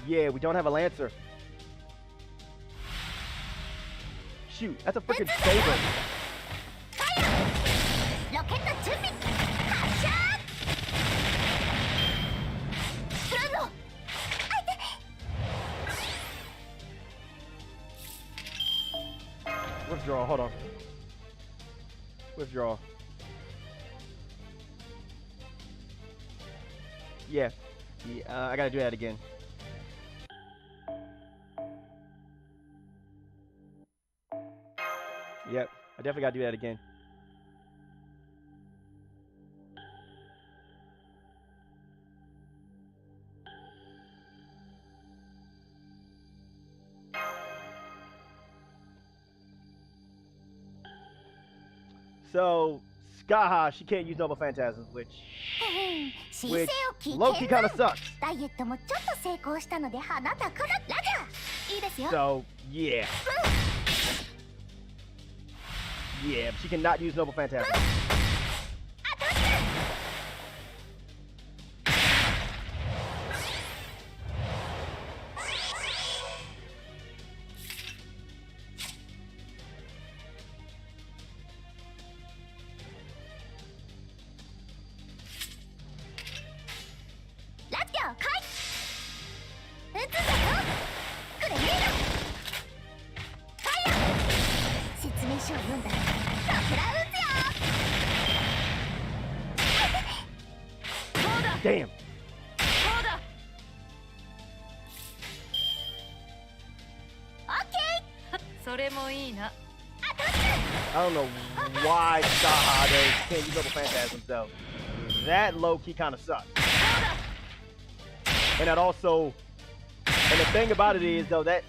Yeah, we don't have a lancer. Shoot, that's a freaking saber. Withdraw, hold on. Withdraw. Yeah. I gotta do that again. Yep, I definitely gotta do that again. So, Skaha, she can't use Noble Phantasms, which low-key kind of sucks. So, yeah. Yeah, she cannot use Noble Phantasms. 書を読んだら桜打つよ。そうだ Damn. そうだ。オッケー。それもいいな。 I don't know why Saha can't use double phantasms though. That low key kind of sucks. And that also, and the thing about it is though that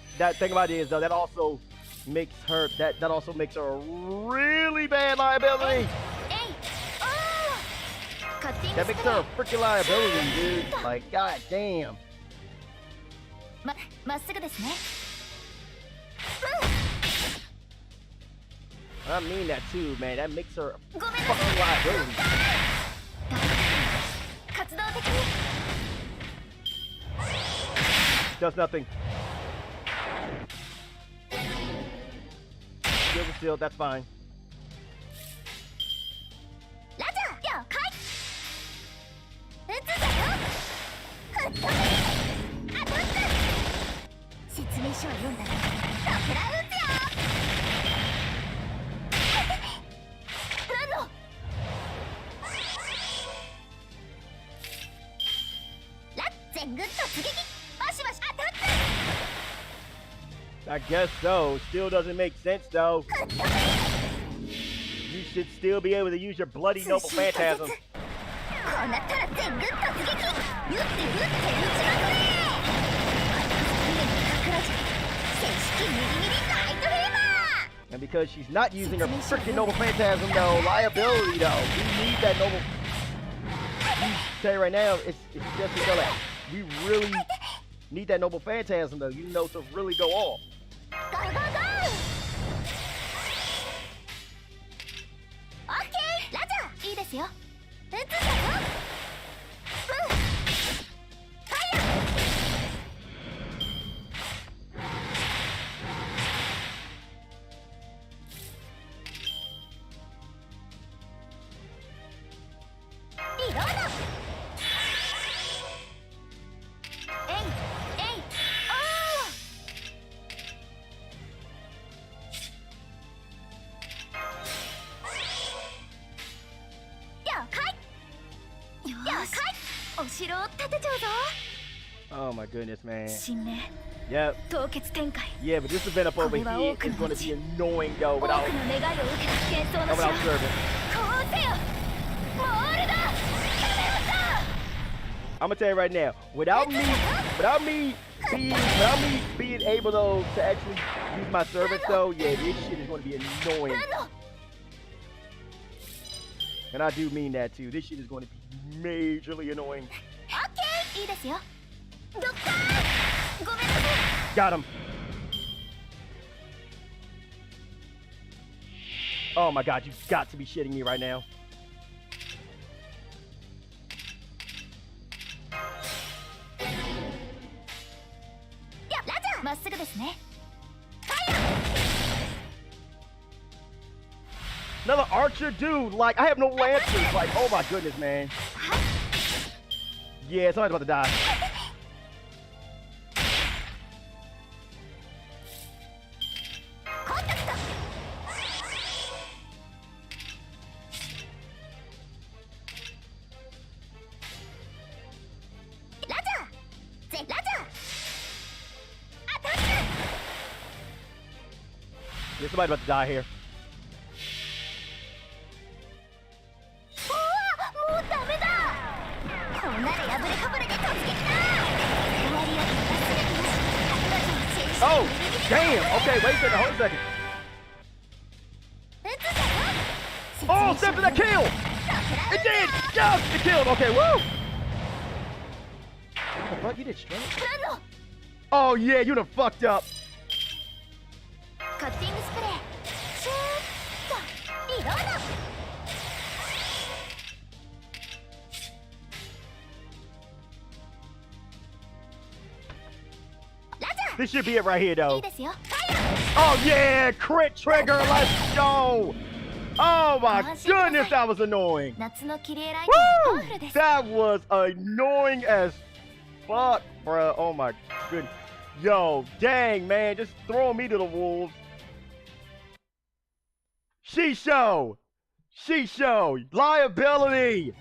also makes her a really bad liability. That makes her a freaking liability, dude. Like, god damn. まっすぐですね。 I mean that too, man. That makes her a fucking liability. 活動的に Does nothing. Still, that's fine. ラジャー了解。撃つぞよ。吹っ飛べ。あとつ。説明書を読んだら桜打つよ。なんの。ラッ全軍突撃。バシバシ当たった。 I guess so. Still doesn't make sense though. You should still be able to use your bloody noble phantasm. こうなったら全軍突撃。撃って撃って撃ちまくれ。桜じゃ。正式ミリミリナイトフィーバー。 And because she's not using her freaking noble phantasm though, liability though. We need that noble. I'll tell you right now, it's just to know that we really need that noble phantasm though, you know, to really go off. Go, go, go! Okay, ラジャーいいですよ。撃つぞよ。ファイヤー。リロード。えいえい。おー。 お城を建てちゃうぞ。 Oh my goodness, man. 神明 Yep. 凍結展開。 Yeah, but this event up over here is going to be annoying though 多く without の願いを受けた幻想の城。 without service. こうせよ。モールだ。 I'm gonna tell you right now, without me being able though to actually use my service though, yeah, this shit is going to be annoying. And I do mean that too. This shit is going to be majorly annoying. オッケーいいですよ。ドッカー。ごめんなさい。 Got him. Oh my god, you've got to be shitting me right now. ラジャーまっすぐですね。 Another archer dude, like I have no lancers, like oh my goodness, man. Yeah, somebody's about to die. Yeah, somebody's about to die here. もうダメだ。こうなる破れかぶれで突撃だ。終わりより忘れてなし。桜島正式 Oh, damn. Okay, wait a second, hold a second. 撃つぞよ。 Oh, step to that kill. It did. Yes, it killed. Okay, woo. What the fuck? You did straight? なんの Oh yeah, you done fucked up. カッティングスプレー。シューッとリロード。 This should be it right here, い though. いですよ。 Oh yeah, crit trigger. Let's go. Oh my goodness, that was annoying. 夏のキレイライトはパワフルで Woo! す。 That was annoying as fuck, bruh. Oh my goodness. Yo, dang, man, just throwing me to the wolves. Shisho! Shisho! Liability!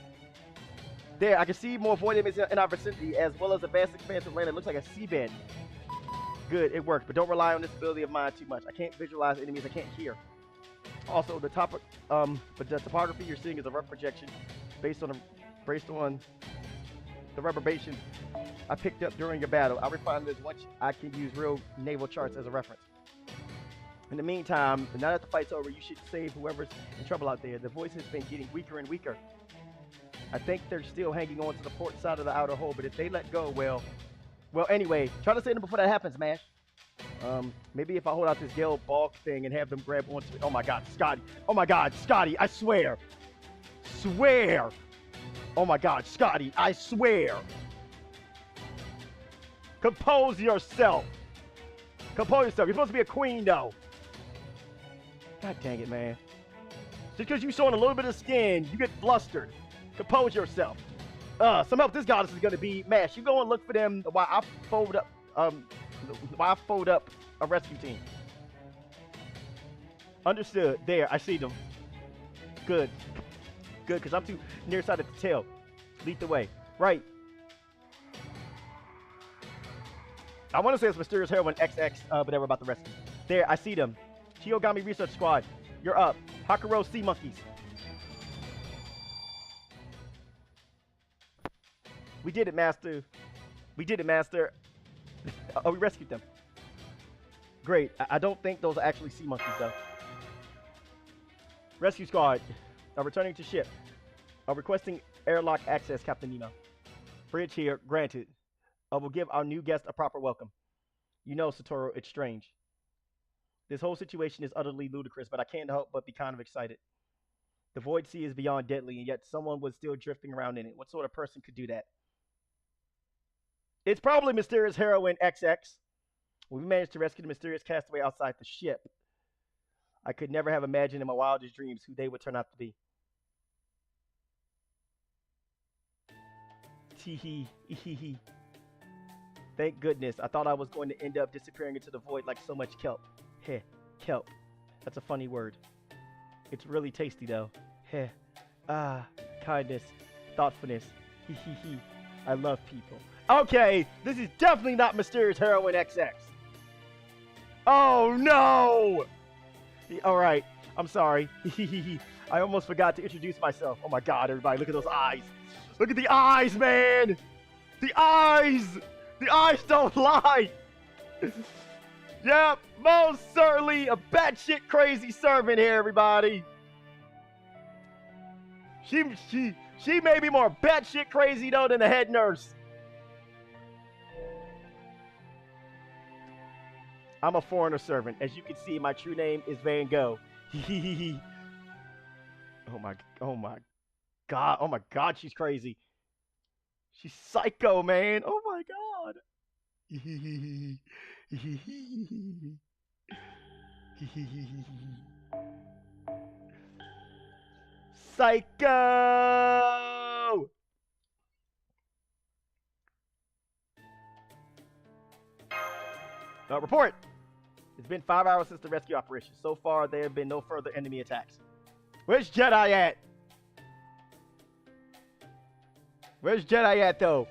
There, I can see more void images in our vicinity, as well as a vast expanse of land that looks like a seabed. Good, it worked, but don't rely on this ability of mine too much. I can't visualize enemies I can't hear. Also, the topography you're seeing is a rough projection based on the reverberations I picked up during your battle. I'll refine this once I can use real naval charts as a reference. In the meantime, now that the fight's over, you should save whoever's in trouble out there. The voice has been getting weaker and weaker. I think they're still hanging on to the port side of the outer hull, but if they let go, well, anyway, try to save them before that happens, man. Maybe if I hold out this Gale bulk thing and have them grab onto it. Oh my God, Scotty. Oh my God, Scotty, I swear. Swear. Oh my God, Scotty, I swear. Compose yourself. Compose yourself. You're supposed to be a queen, though. God dang it, man. Just because you showing a little bit of skin, you get flustered. Compose yourself. Some help this goddess is gonna be mash. You go and look for them while I fold up a rescue team. Understood. There, I see them. Good. Good, because I'm too nearsighted to tell. Lead the way. Right. I want to say it's Mysterious Heroine XX, but they were about to rescue. There, I see them. Chiyogami Research Squad, you're up. Hakuro Sea Monkeys. We did it, Master. We did it, Master. Oh, we rescued them. Great. I don't think those are actually sea monkeys, though. Rescue Squad, returning to ship. Requesting airlock access, Captain Nemo. Bridge here, granted. We'll give our new guest a proper welcome. You know, Satoru, it's strange. This whole situation is utterly ludicrous, but I can't help but be kind of excited. The Void Sea is beyond deadly, and yet someone was still drifting around in it. What sort of person could do that? It's probably Mysterious Heroine XX. We managed to rescue the mysterious castaway outside the ship. I could never have imagined in my wildest dreams who they would turn out to be. Tee hee. Thank goodness. I thought I was going to end up disappearing into the void like so much kelp. Heh, kelp. That's a funny word. It's really tasty though. Heh. Ah, kindness, thoughtfulness. Hee. I love people. Okay, this is definitely not Mysterious Heroine XX. Oh no! Alright, I'm sorry. I almost forgot to introduce myself. Oh my God, everybody, look at those eyes. Look at the eyes, man! The eyes! The eyes don't lie! Yep, most certainly a batshit crazy servant here, everybody. She may be more batshit crazy though than the head nurse. I'm a foreigner servant. As you can see, my true name is Van Gogh. Oh my God. Oh my God, she's crazy. She's psycho, man. Oh my God. Psycho! Report! It's been 5 hours since the rescue operation. So far, there have been no further enemy attacks. Where's Jedi at? Where's Jedi at, though?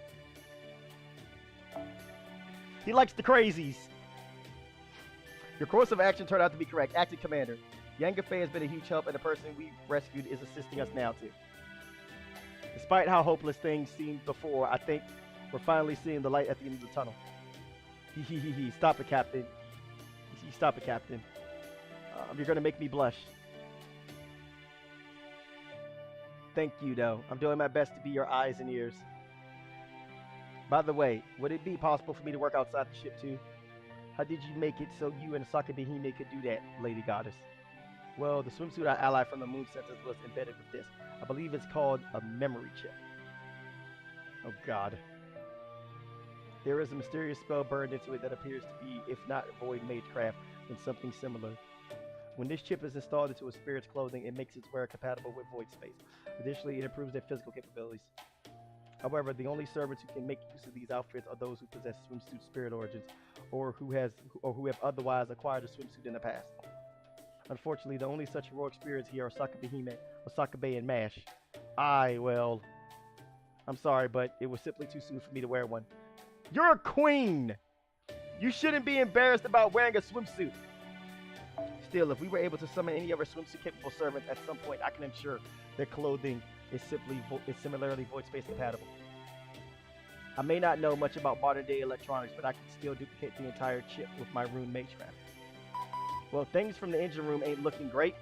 He likes the crazies. Your course of action turned out to be correct. Acting Commander. Yangafei has been a huge help, and the person we rescued is assisting us now, too. Despite how hopeless things seemed before, I think we're finally seeing the light at the end of the tunnel. Stop it, Captain. Stop it, Captain. You're going to make me blush. Thank you, though. I'm doing my best to be your eyes and ears. By the way, would it be possible for me to work outside the ship, too? How did you make it so you and Asaka Behime could do that, Lady Goddess? Well, the swimsuit I allied from the moon sensors was embedded with this. I believe it's called a memory chip. Oh, God. There is a mysterious spell burned into it that appears to be, if not void mage craft, then something similar. When this chip is installed into a spirit's clothing, it makes its wearer compatible with void space. Additionally, it improves their physical capabilities. However, the only servants who can make use of these outfits are those who possess swimsuit spirit origins, or who have otherwise acquired a swimsuit in the past. Unfortunately, the only such heroic spirits here are Sakabe Hime, Osakabe, and Mash. Well, I'm sorry, but it was simply too soon for me to wear one. You're a queen! You shouldn't be embarrassed about wearing a swimsuit. Still, if we were able to summon any of our swimsuit-capable servants at some point, I can ensure their clothing is similarly void space compatible. I may not know much about modern-day electronics, but I can still duplicate the entire chip with my rune magecraft. Well, things from the engine room ain't looking great.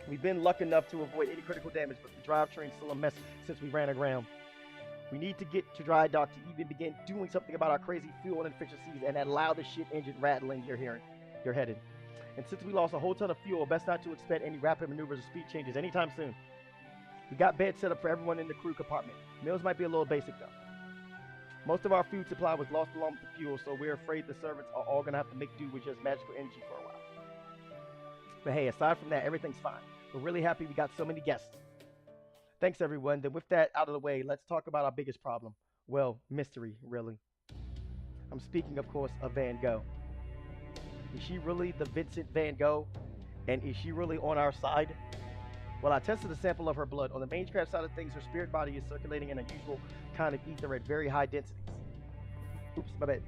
We've been lucky enough to avoid any critical damage, but the drivetrain's still a mess since we ran aground. We need to get to dry dock to even begin doing something about our crazy fuel inefficiencies and that loud as shit engine rattling you're headed. And since we lost a whole ton of fuel, best not to expect any rapid maneuvers or speed changes anytime soon. We got beds set up for everyone in the crew compartment. Meals might be a little basic though. Most of our food supply was lost along with the fuel, so we're afraid the servants are all gonna have to make do with just magical energy for a while. But hey, aside from that, everything's fine. We're really happy we got so many guests. Thanks everyone. Then with that out of the way, let's talk about our biggest problem. Well, mystery, really. I'm speaking, of course, of Van Gogh. Is she really the Vincent Van Gogh? And is she really on our side? Well, I tested a sample of her blood. On the magecraft side of things, her spirit body is circulating an unusual kind of ether at very high densities. Oops, my bad.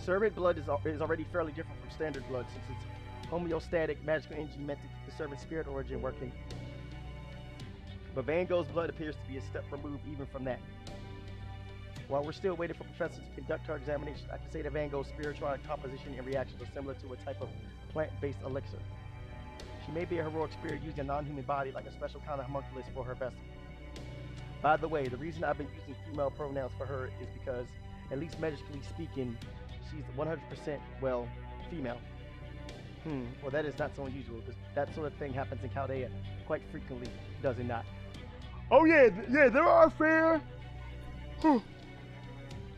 Servant blood is already fairly different from standard blood since it's homeostatic magical energy meant to keep the servant's spirit origin working. But Van Gogh's blood appears to be a step removed even from that. While we're still waiting for Professor to conduct her examination, I can say that Van Gogh's spiritual composition and reactions are similar to a type of plant-based elixir. She may be a heroic spirit using a non-human body like a special kind of homunculus for her vessel. By the way, the reason I've been using female pronouns for her is because, at least magically speaking, she's 100%, well, female. Well, that is not so unusual, because that sort of thing happens in Chaldea quite frequently, does it not? Oh yeah, there are a fair...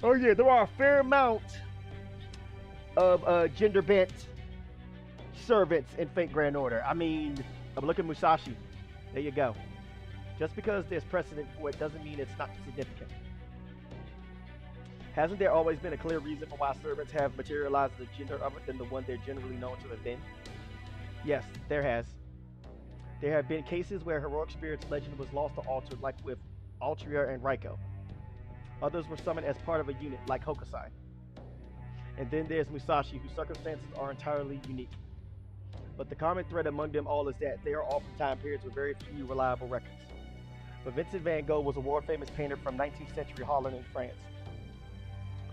Oh yeah, there are a fair amount of gender-bent servants in Fate Grand Order. I mean, look at Musashi. There you go. Just because there's precedent for it doesn't mean it's not significant. Hasn't there always been a clear reason for why servants have materialized the gender other than the one they're generally known to have been? Yes, there has. There have been cases where heroic spirit's legend was lost or altered, like with Altria and Raiko. Others were summoned as part of a unit, like Hokusai. And then there's Musashi, whose circumstances are entirely unique. But the common thread among them all is that they are all from time periods with very few reliable records. But Vincent van Gogh was a world-famous painter from 19th century Holland and France.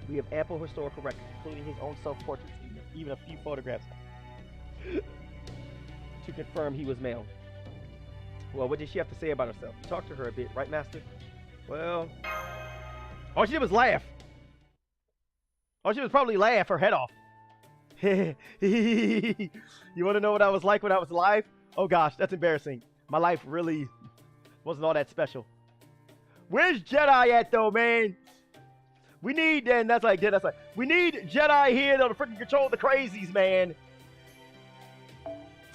We have ample historical records, including his own self-portraits, even a few photographs, to confirm he was male. Well, what did she have to say about herself? Talk to her a bit, right, Master? Well... all she did was laugh. Oh, she was probably laugh her head off. You want to know what I was like when I was alive? Oh gosh, that's embarrassing. My life really wasn't all that special. Where's Jedi at though, man? We need, and that's like, we need Jedi here to freaking control the crazies, man.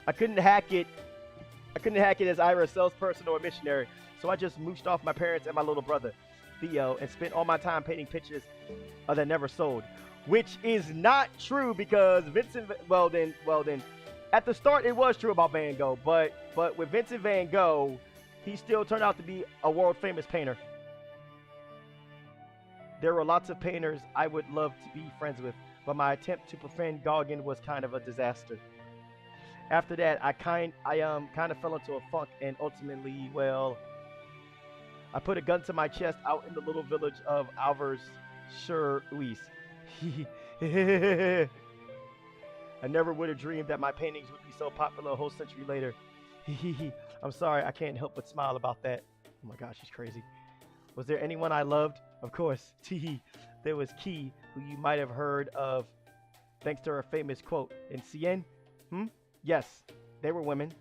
I couldn't hack it as either a salesperson or a missionary, so I just mooched off my parents and my little brother, Theo, and spent all my time painting pictures that never sold. Which is not true because Vincent, well then, at the start it was true about Van Gogh, but with Vincent van Gogh, he still turned out to be a world famous painter. There were lots of painters I would love to be friends with, but my attempt to befriend Gauguin was kind of a disaster. After that, I kind of fell into a funk, and ultimately, well, I put a gun to my chest out in the little village of Alvers-sur-Oise. I never would have dreamed that my paintings would be so popular a whole century later. I'm sorry, I can't help but smile about that. Oh my gosh, she's crazy. Was there anyone I loved? Of course. There was Key, who you might have heard of thanks to her famous quote. And Cien? Yes, they were women.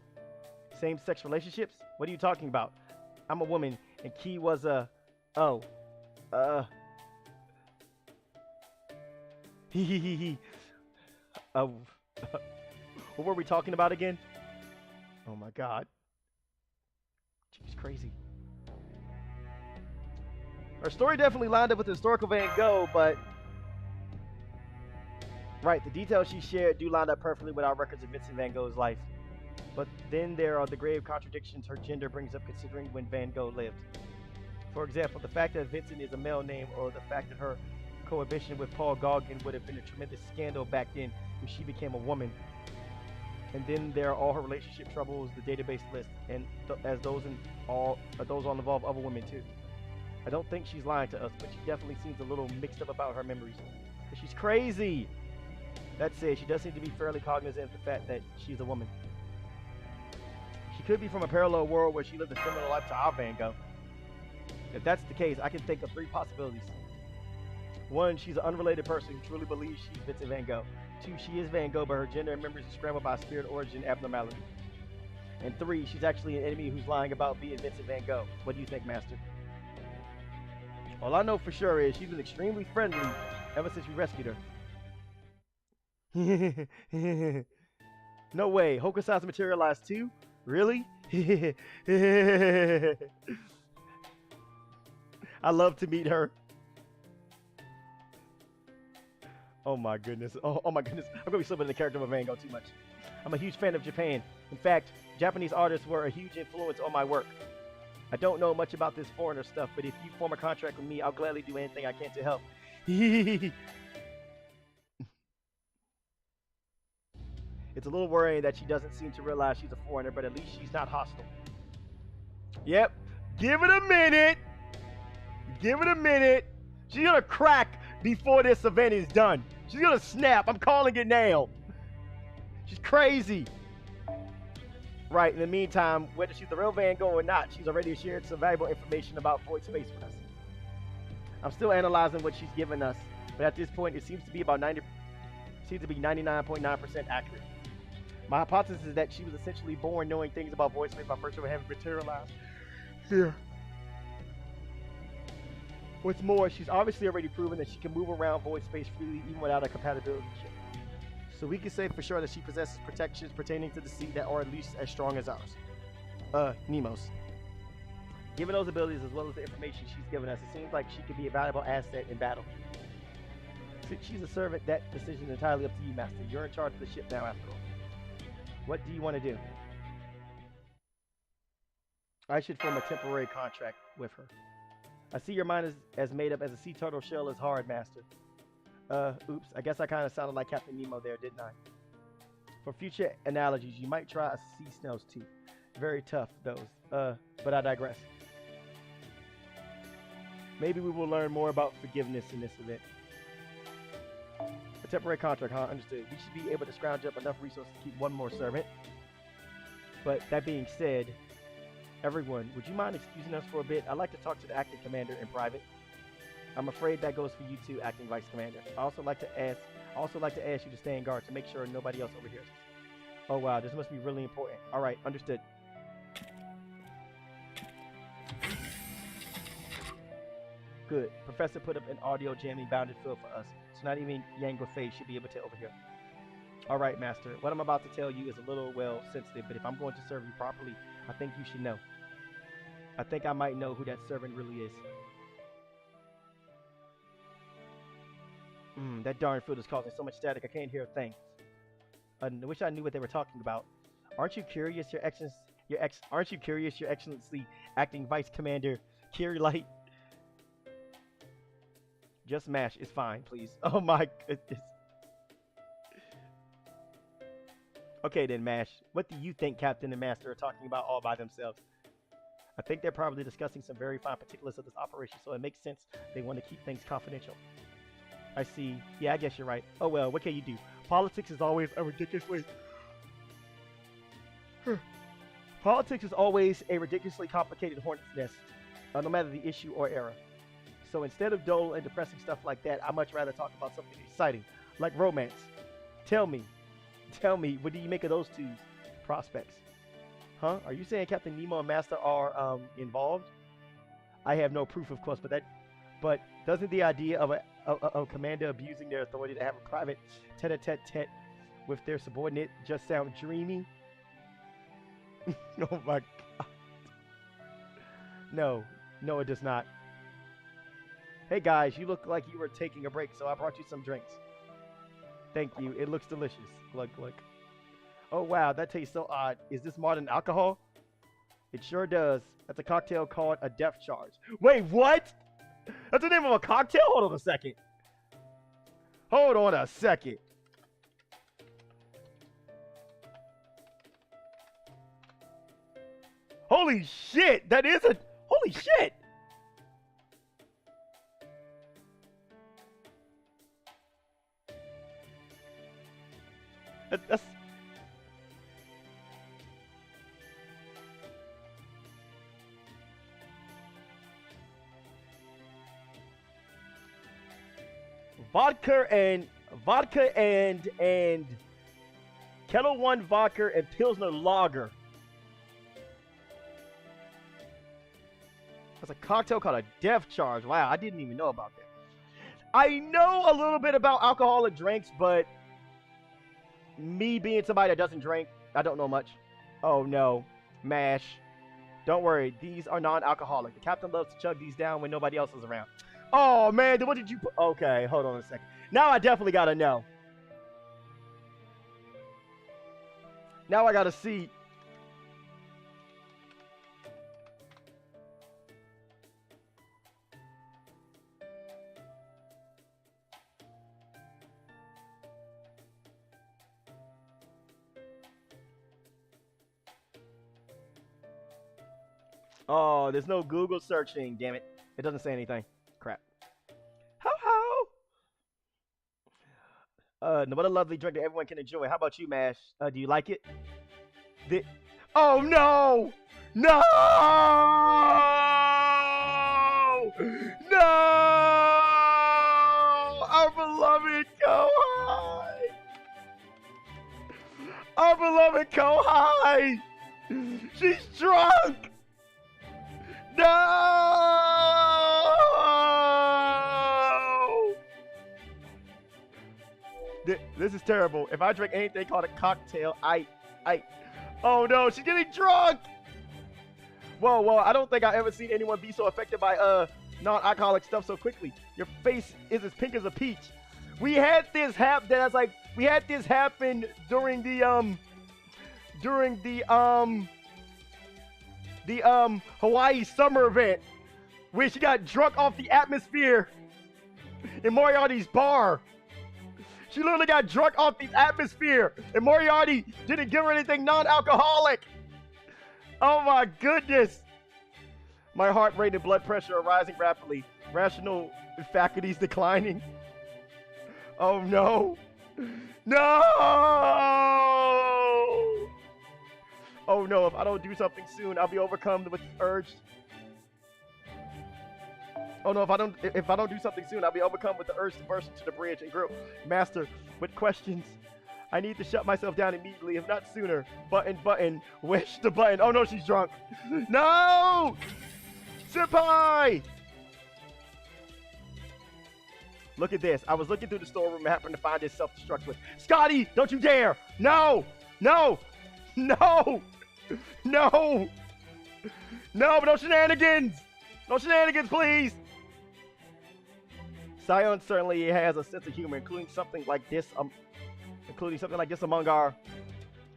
Same-sex relationships? What are you talking about? I'm a woman, and Key was a... oh. What were we talking about again? Oh my god. She's crazy. Her story definitely lined up with the historical Van Gogh, but right, the details she shared do line up perfectly with our records of Vincent Van Gogh's life. But then there are the grave contradictions her gender brings up considering when Van Gogh lived. For example, the fact that Vincent is a male name, or the fact that her cohabitation with Paul Gauguin would have been a tremendous scandal back then if she became a woman. And then there are all her relationship troubles, the database list, and as those all involve other women too. I don't think she's lying to us, but she definitely seems a little mixed up about her memories. Because she's crazy! That said, she does seem to be fairly cognizant of the fact that she's a woman. She could be from a parallel world where she lived a similar life to our Van Gogh. If that's the case, I can think of 3 possibilities. 1, she's an unrelated person who truly believes she's Vincent Van Gogh. 2, she is Van Gogh, but her gender and memories are scrambled by a spirit origin abnormality. And 3, she's actually an enemy who's lying about being Vincent Van Gogh. What do you think, Master? All I know for sure is she's been extremely friendly ever since we rescued her. No way. Hokusai's materialized too? Really? I love to meet her. Oh my goodness. Oh my goodness. I'm gonna be slipping in the character of Van Gogh too much. I'm a huge fan of Japan. In fact, Japanese artists were a huge influence on my work. I don't know much about this foreigner stuff, but if you form a contract with me, I'll gladly do anything I can to help. It's a little worrying that she doesn't seem to realize she's a foreigner, but at least she's not hostile. Yep. Give it a minute. Give it a minute. She's gonna crack before this event is done. She's gonna snap. I'm calling it now. She's crazy. Right, in the meantime, whether she's the real Van Gogh or not, she's already shared some valuable information about void space with us. I'm still analyzing what she's given us, but at this point, it seems to be about 99.9% accurate. My hypothesis is that she was essentially born knowing things about void space by virtue of having materialized here. What's more, she's obviously already proven that she can move around void space freely even without a compatibility chip. So we can say for sure that she possesses protections pertaining to the sea that are at least as strong as ours. Nemo's. Given those abilities as well as the information she's given us, it seems like she could be a valuable asset in battle. Since she's a servant, that decision is entirely up to you, Master. You're in charge of the ship now, after all. What do you want to do? I should form a temporary contract with her. I see your mind is as made up as a sea turtle shell is hard, Master. Oops, I guess I kind of sounded like Captain Nemo there, didn't I? For future analogies, you might try a sea snail's tooth. Very tough, those. But I digress. Maybe we will learn more about forgiveness in this event. A temporary contract, huh? Understood. We should be able to scrounge up enough resources to keep one more servant. But that being said, everyone, would you mind excusing us for a bit? I'd like to talk to the acting commander in private. I'm afraid that goes for you too, acting vice commander. I also like to ask you to stay in guard to make sure nobody else overhears us. Oh wow, this must be really important. All right, understood. Good. Professor put up an audio jamming bounded field for us, so not even Yang Fei should be able to overhear. All right, Master. What I'm about to tell you is a little, well, sensitive, but if I'm going to serve you properly, I think you should know. I think I might know who that servant really is. That darn field is causing so much static I can't hear a thing. I wish I knew what they were talking about. Aren't you curious, Your Excellency, acting Vice Commander Kiri Light? Just mash. It's fine, please. Oh my goodness. Okay then, Mash. What do you think Captain and Master are talking about all by themselves? I think they're probably discussing some very fine particulars of this operation, so it makes sense they want to keep things confidential. I see. Yeah, I guess you're right. Oh well, what can you do? Politics is always a ridiculously complicated hornet's nest, no matter the issue or era. So instead of dull and depressing stuff like that, I'd much rather talk about something exciting, like romance. Tell me, what do you make of those two prospects? Huh? Are you saying Captain Nemo and Master are involved? I have no proof, of course, but doesn't the idea of a commander abusing their authority to have a private tete-a-tete with their subordinate just sound dreamy? Oh my god. No, it does not. Hey guys, you look like you were taking a break, so I brought you some drinks. Thank you. It looks delicious. Glug glug. Oh wow, that tastes so odd. Is this more than alcohol? It sure does. That's a cocktail called a depth charge. Wait, what? That's the name of a cocktail? Hold on a second. Hold on a second. Holy shit! That is a... Holy shit! That's... Vodka and Kettle One vodka and Pilsner Lager. That's a cocktail called a Death Charge. Wow, I didn't even know about that. I know a little bit about alcoholic drinks, but me being somebody that doesn't drink, I don't know much. Oh no, MASH. Don't worry, these are non-alcoholic. The captain loves to chug these down when nobody else is around. Oh man, what did you put? Okay, hold on a second. Now I definitely gotta know. Now I gotta see. Oh, there's no Google searching, damn it. It doesn't say anything. Crap. Ho ho! What a lovely drink that everyone can enjoy. How about you, MASH? Do you like it? Oh no! No! No! Our beloved Kohai! Our beloved Kohai! She's drunk! No! This is terrible. If I drink anything called a cocktail, oh no, she's getting drunk! Whoa, I don't think I've ever seen anyone be so affected by non-alcoholic stuff so quickly. Your face is as pink as a peach. We had this happen. We had this happen during the Hawaii summer event, where she got drunk off the atmosphere in Moriarty's bar. She literally got drunk off the atmosphere, and Moriarty didn't give her anything non-alcoholic. Oh my goodness. My heart rate and blood pressure are rising rapidly. Rational faculties declining. Oh no. No! Oh no, if I don't do something soon, I'll be overcome with the urge. Oh no, if I don't do something soon, I'll be overcome with the urge to burst into the bridge and grill Master with questions. I need to shut myself down immediately, if not sooner. Button, wish the button. Oh no, she's drunk. No! Senpai! Look at this. I was looking through the storeroom and happened to find this self-destruct switch. Scotty, don't you dare! No! No! No! No! No, but no shenanigans! No shenanigans, please! Sion certainly has a sense of humor, including something like this among our...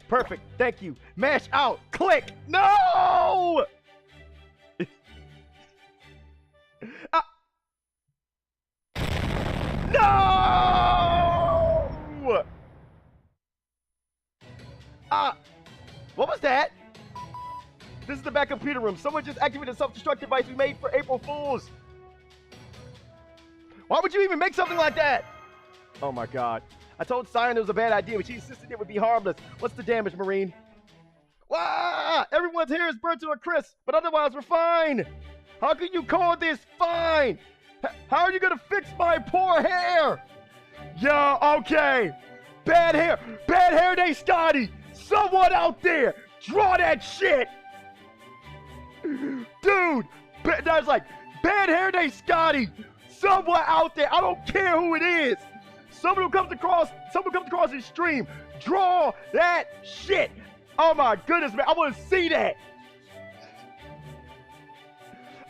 Perfect, thank you. Mash out, click! No! No! What was that? This is the back computer room. Someone just activated a self-destruct device we made for April Fools. Why would you even make something like that? Oh my god. I told Sion it was a bad idea, but she insisted it would be harmless. What's the damage, Marine? Wah! Everyone's hair is burnt to a crisp, but otherwise we're fine. How can you call this fine? How are you gonna fix my poor hair? Yo, okay. Bad hair day, Scotty. Someone out there, draw that shit. Dude, that's like, bad hair day, Scotty. Someone out there, I don't care who it is. Someone who comes across this stream, draw that shit. Oh my goodness, man, I want to see that.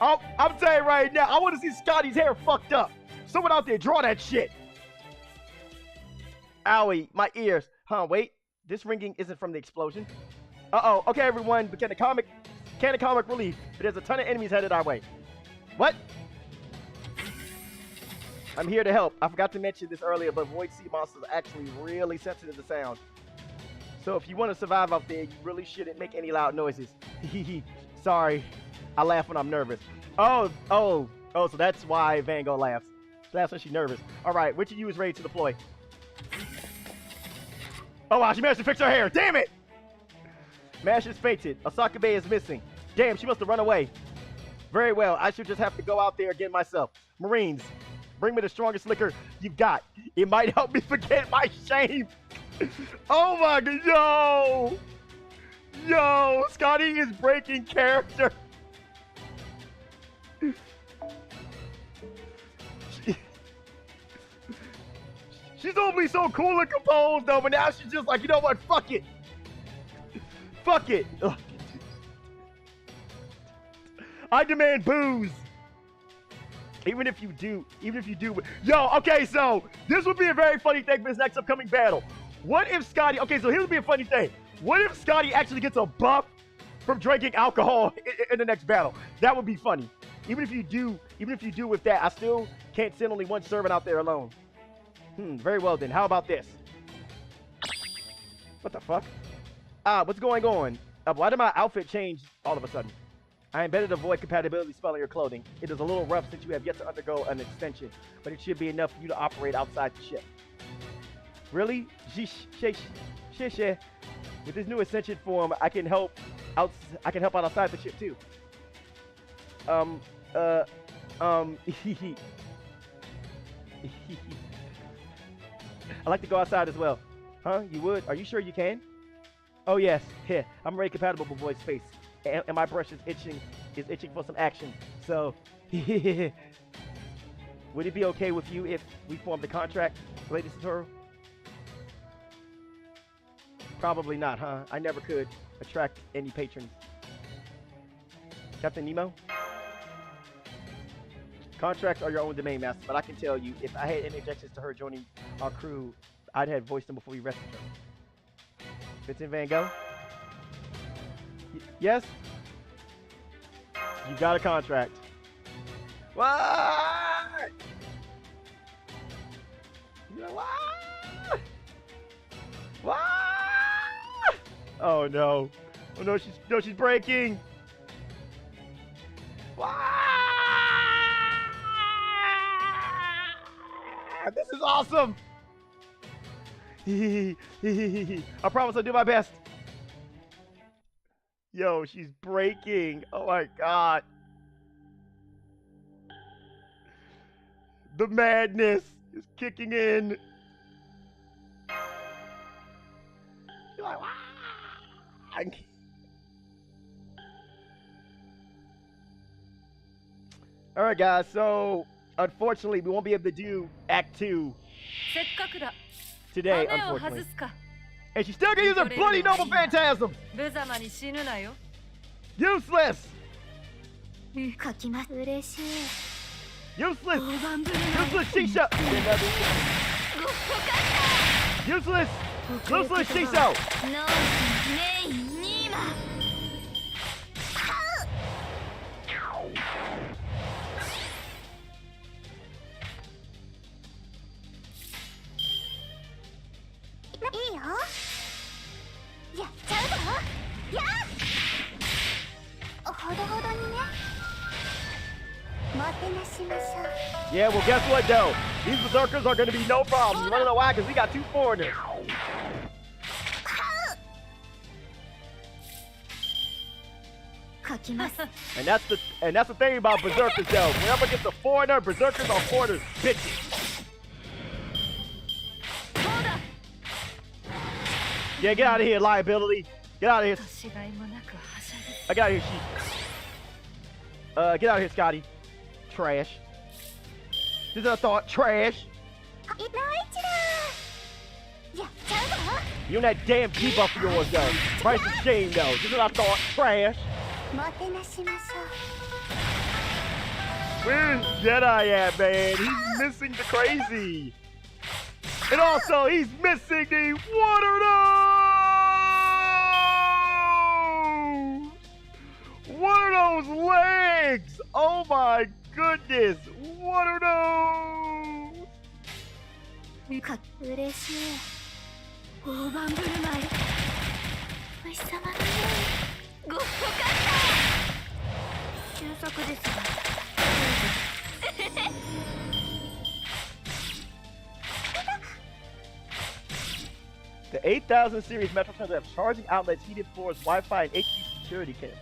I'm saying right now, I want to see Scotty's hair fucked up. Someone out there, draw that shit. Owie, my ears. Huh, wait. This ringing isn't from the explosion. Uh-oh. Okay, everyone. Begin the comic relief. There's a ton of enemies headed our way. What? I'm here to help. I forgot to mention this earlier, but void sea monsters are actually really sensitive to sound. So if you want to survive out there, you really shouldn't make any loud noises. Sorry. I laugh when I'm nervous. Oh, so that's why Van Gogh laughs. That's when she's nervous. All right, which of you is ready to deploy? Oh, wow, she managed to fix her hair. Damn it! Mash is fainted. Osaka Bay is missing. Damn, she must have run away. Very well, I should just have to go out there again myself. Marines, bring me the strongest liquor you've got. It might help me forget my shame. Oh my god, yo, Scotty is breaking character. She's normally so cool and composed though, but now she's just like, you know what, fuck it. Fuck it. Ugh. I demand booze. Even if you do. Yo, okay, so this would be a very funny thing for this next upcoming battle. What if Scotty, okay, so here would be a funny thing. What if Scotty actually gets a buff from drinking alcohol in the next battle? That would be funny. Even if you do with that, I still can't send only one servant out there alone. Very well then. How about this? What the fuck? What's going on? Why did my outfit change all of a sudden? I am better to avoid compatibility spelling your clothing. It is a little rough since you have yet to undergo an extension, but it should be enough for you to operate outside the ship. Really? With this new ascension form, I can help out outside the ship too. I like to go outside as well. Huh? You would? Are you sure you can? Oh yes. Here, I'm very compatible with Void's face, and my brush is itching for some action. So, would it be okay with you if we formed a contract, Lady Satoru? Probably not, huh? I never could attract any patrons. Captain Nemo? Contracts are your own domain, Master, but I can tell you, if I had any objections to her joining our crew, I'd have voiced them before we rescued her. Vincent Van Gogh? Yes? You got a contract. What? What? What? Oh no. Oh no, she's breaking. What? This is awesome. I promise I'll do my best. Yo, she's breaking. Oh my god. The madness is kicking in. You're like, wow. All right, guys. So, unfortunately, we won't be able to do Act 2 today, unfortunately. And she's still gonna use her bloody noble phantasm. Useless. Useless. Useless Shisha. Useless. Useless Shisho. Yeah, well, guess what, though? These berserkers are going to be no problem. You want to know why? Because we got two foreigners. And that's the thing about berserkers, though. Whenever it gets a foreigner, berserkers are foreigners, bitches. Yeah, get out of here, liability. Get out of here. Get out of here, Sheik. Get out of here, Scotty. Trash. This is a thought. Trash. You and that damn debuff of yours, though. Price of shame, though. This is what I thought. Trash. Where's Jedi at, man? He's missing the crazy. And also, he's missing the water nose! What are those legs? Oh my goodness! Water nose! 嬉しい大盤振る舞いお日様のようにごっこかった収束ですが The 8000 series Metro Trains have charging outlets, heated floors, Wi-Fi, and HD security cameras.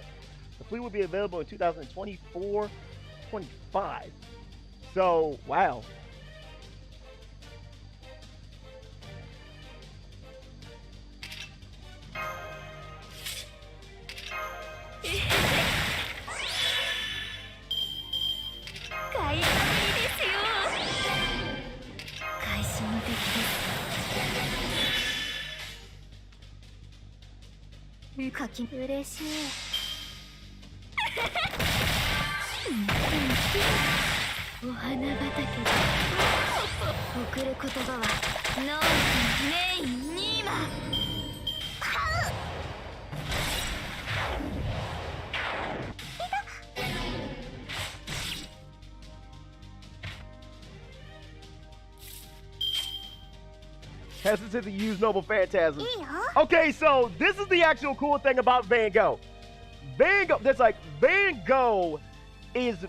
The fleet will be available in 2024-25. So, wow. Cooking 嬉しいお花畑で送る言葉はノーメインニーマ Hesitant to use Noble Phantasm. Okay, so this is the actual cool thing about Van Gogh. Van Gogh is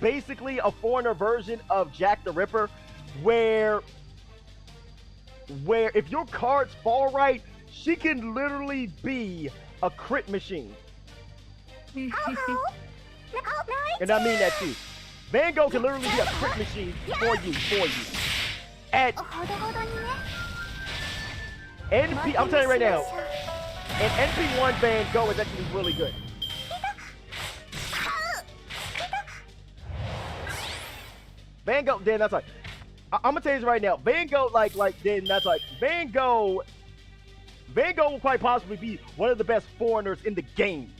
basically a foreigner version of Jack the Ripper, where if your cards fall right, she can literally be a crit machine. And I mean that too. Van Gogh can literally be a crit machine for you. At NP, I'm telling you right now, in NP1 Van Gogh is actually really good. Van Gogh, then that's like, I'm gonna tell you this right now. Van Gogh, Van Gogh will quite possibly be one of the best foreigners in the game.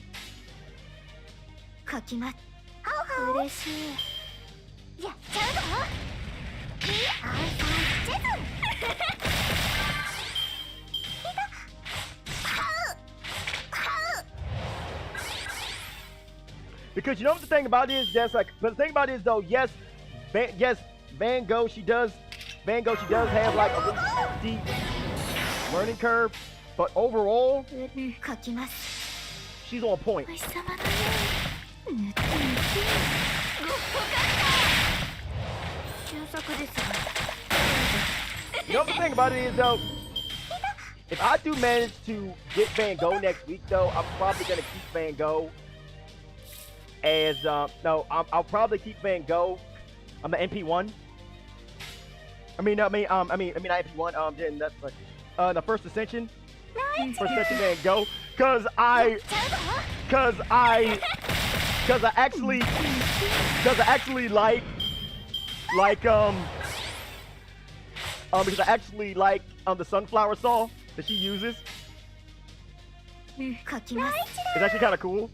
Because you know what the thing about it is, but the thing about it is though, yes, Van Gogh, she does have like a really deep learning curve, but overall, she's on point. You know what the thing about it is though, if I do manage to get Van Gogh next week though, I'm probably gonna keep Van Gogh as I'll probably keep Van Gogh. I'm the NP1. I mean not NP1. Then that's like the first ascension. First ascension Van Gogh, because I actually like the sunflower saw that she uses. It's actually kind of cool.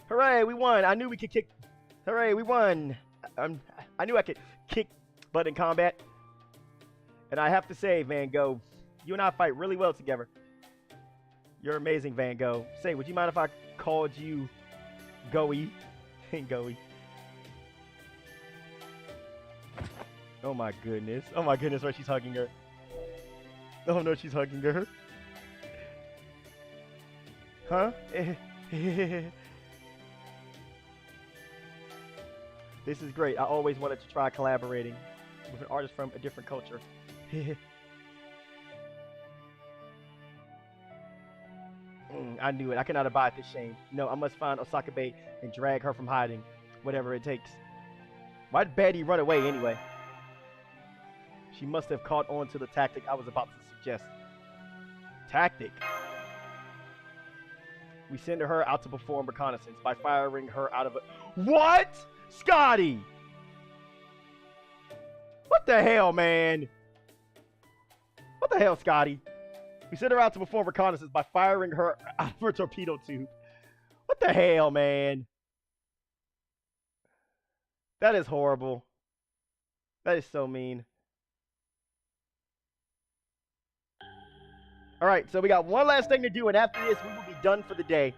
Hooray, we won. I knew we could kick. Hooray, we won. I knew I could kick butt in combat. And I have to say, Van Gogh, you and I fight really well together. You're amazing, Van Gogh. Say, would you mind if I called you Goey? Goey. Oh my goodness. Oh my goodness, right? She's hugging her. Oh no, she's hugging her. Huh? This is great. I always wanted to try collaborating with an artist from a different culture. I knew it. I cannot abide this shame. No, I must find Osaka Bay and drag her from hiding. Whatever it takes. Why'd Betty run away anyway? She must have caught on to the tactic I was about to suggest. Tactic. We send her out to perform reconnaissance by firing her out of a... What? Scotty! What the hell, man? What the hell, Scotty? We sent her out to perform reconnaissance by firing her out of her torpedo tube. What the hell, man? That is horrible. That is so mean. All right, so we got one last thing to do, and after this, we will be done for the day.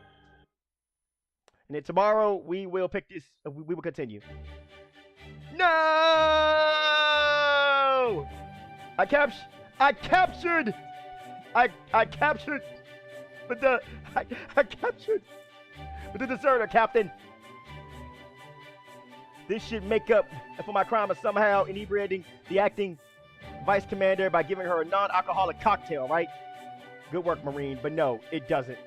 And then tomorrow, we will pick this. We will continue. No! I captured. I captured. I captured the deserter, Captain. This should make up for my crime of somehow inebriating the acting vice commander by giving her a non-alcoholic cocktail, right? Good work, Marine. But no, it doesn't.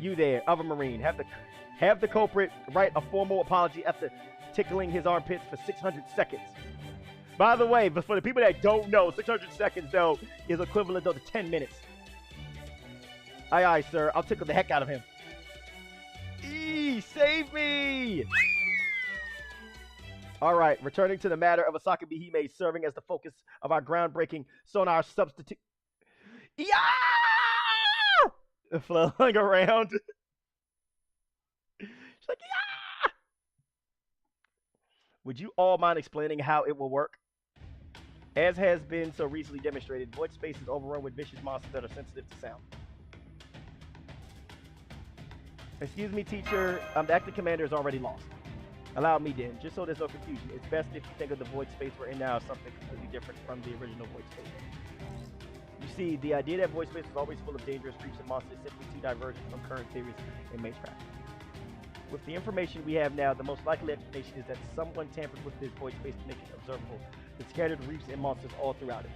You there, other Marine, have the culprit write a formal apology after tickling his armpits for 600 seconds. By the way, but for the people that don't know, 600 seconds, though, is equivalent to 10 minutes. Aye, aye, sir. I'll tickle the heck out of him. Save me! All right, returning to the matter of Asaka Bihime serving as the focus of our groundbreaking sonar substitute. Yeah! Flailing around. She's like, yeah! Would you all mind explaining how it will work? As has been so recently demonstrated, void space is overrun with vicious monsters that are sensitive to sound. Excuse me, teacher. The acting commander is already lost. Allow me then, just so there's no confusion. It's best if you think of the void space we're in now as something completely different from the original void space. You see, the idea that void space was always full of dangerous creatures and monsters is simply too divergent from current theories in Magecraft. With the information we have now, the most likely explanation is that someone tampered with this void space to make it observable, and scattered reefs and monsters all throughout it.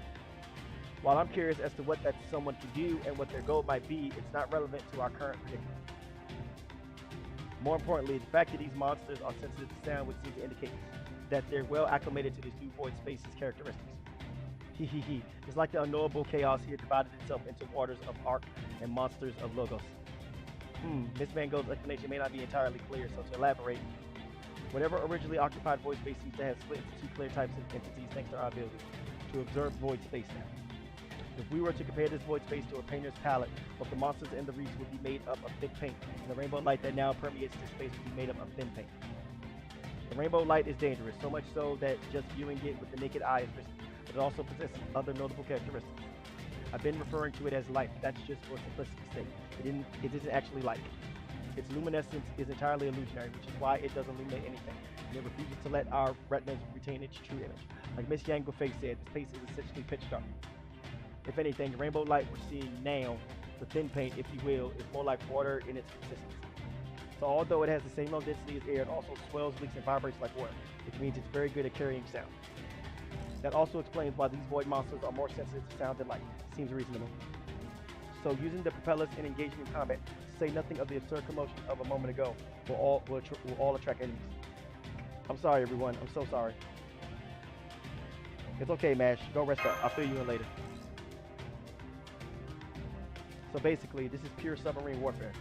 While I'm curious as to what that someone can do and what their goal might be, it's not relevant to our current predicament. More importantly, the fact that these monsters are sensitive to sound would seem to indicate that they're well acclimated to this new void space's characteristics. It's like the unknowable chaos here divided itself into waters of Arc and monsters of Logos. Miss Van Gogh's explanation may not be entirely clear, so to elaborate, whatever originally occupied void space seems to have split into two clear types of entities thanks to our ability to observe void space now. If we were to compare this void space to a painter's palette, both the monsters and the reefs would be made up of thick paint, and the rainbow light that now permeates this space would be made up of thin paint. The rainbow light is dangerous, so much so that just viewing it with the naked eye is risky, but it also possesses other notable characteristics. I've been referring to it as light. That's just for simplicity's sake. It isn't actually light. Its luminescence is entirely illusionary, which is why it doesn't illuminate anything, and it refuses to let our retinas retain its true image. Like Miss Yang Buffet said, the space is essentially pitch dark. If anything, the rainbow light we're seeing now, the thin paint, if you will, is more like water in its consistency. So although it has the same low density as air, it also swells, leaks, and vibrates like water, which means it's very good at carrying sound. That also explains why these void monsters are more sensitive to sound than light. Seems reasonable. So using the propellers and engaging in combat, to say nothing of the absurd commotion of a moment ago, will all attract enemies. I'm sorry, everyone. I'm so sorry. It's okay, Mash. Go rest up. I'll fill you in later. So basically, this is pure submarine warfare.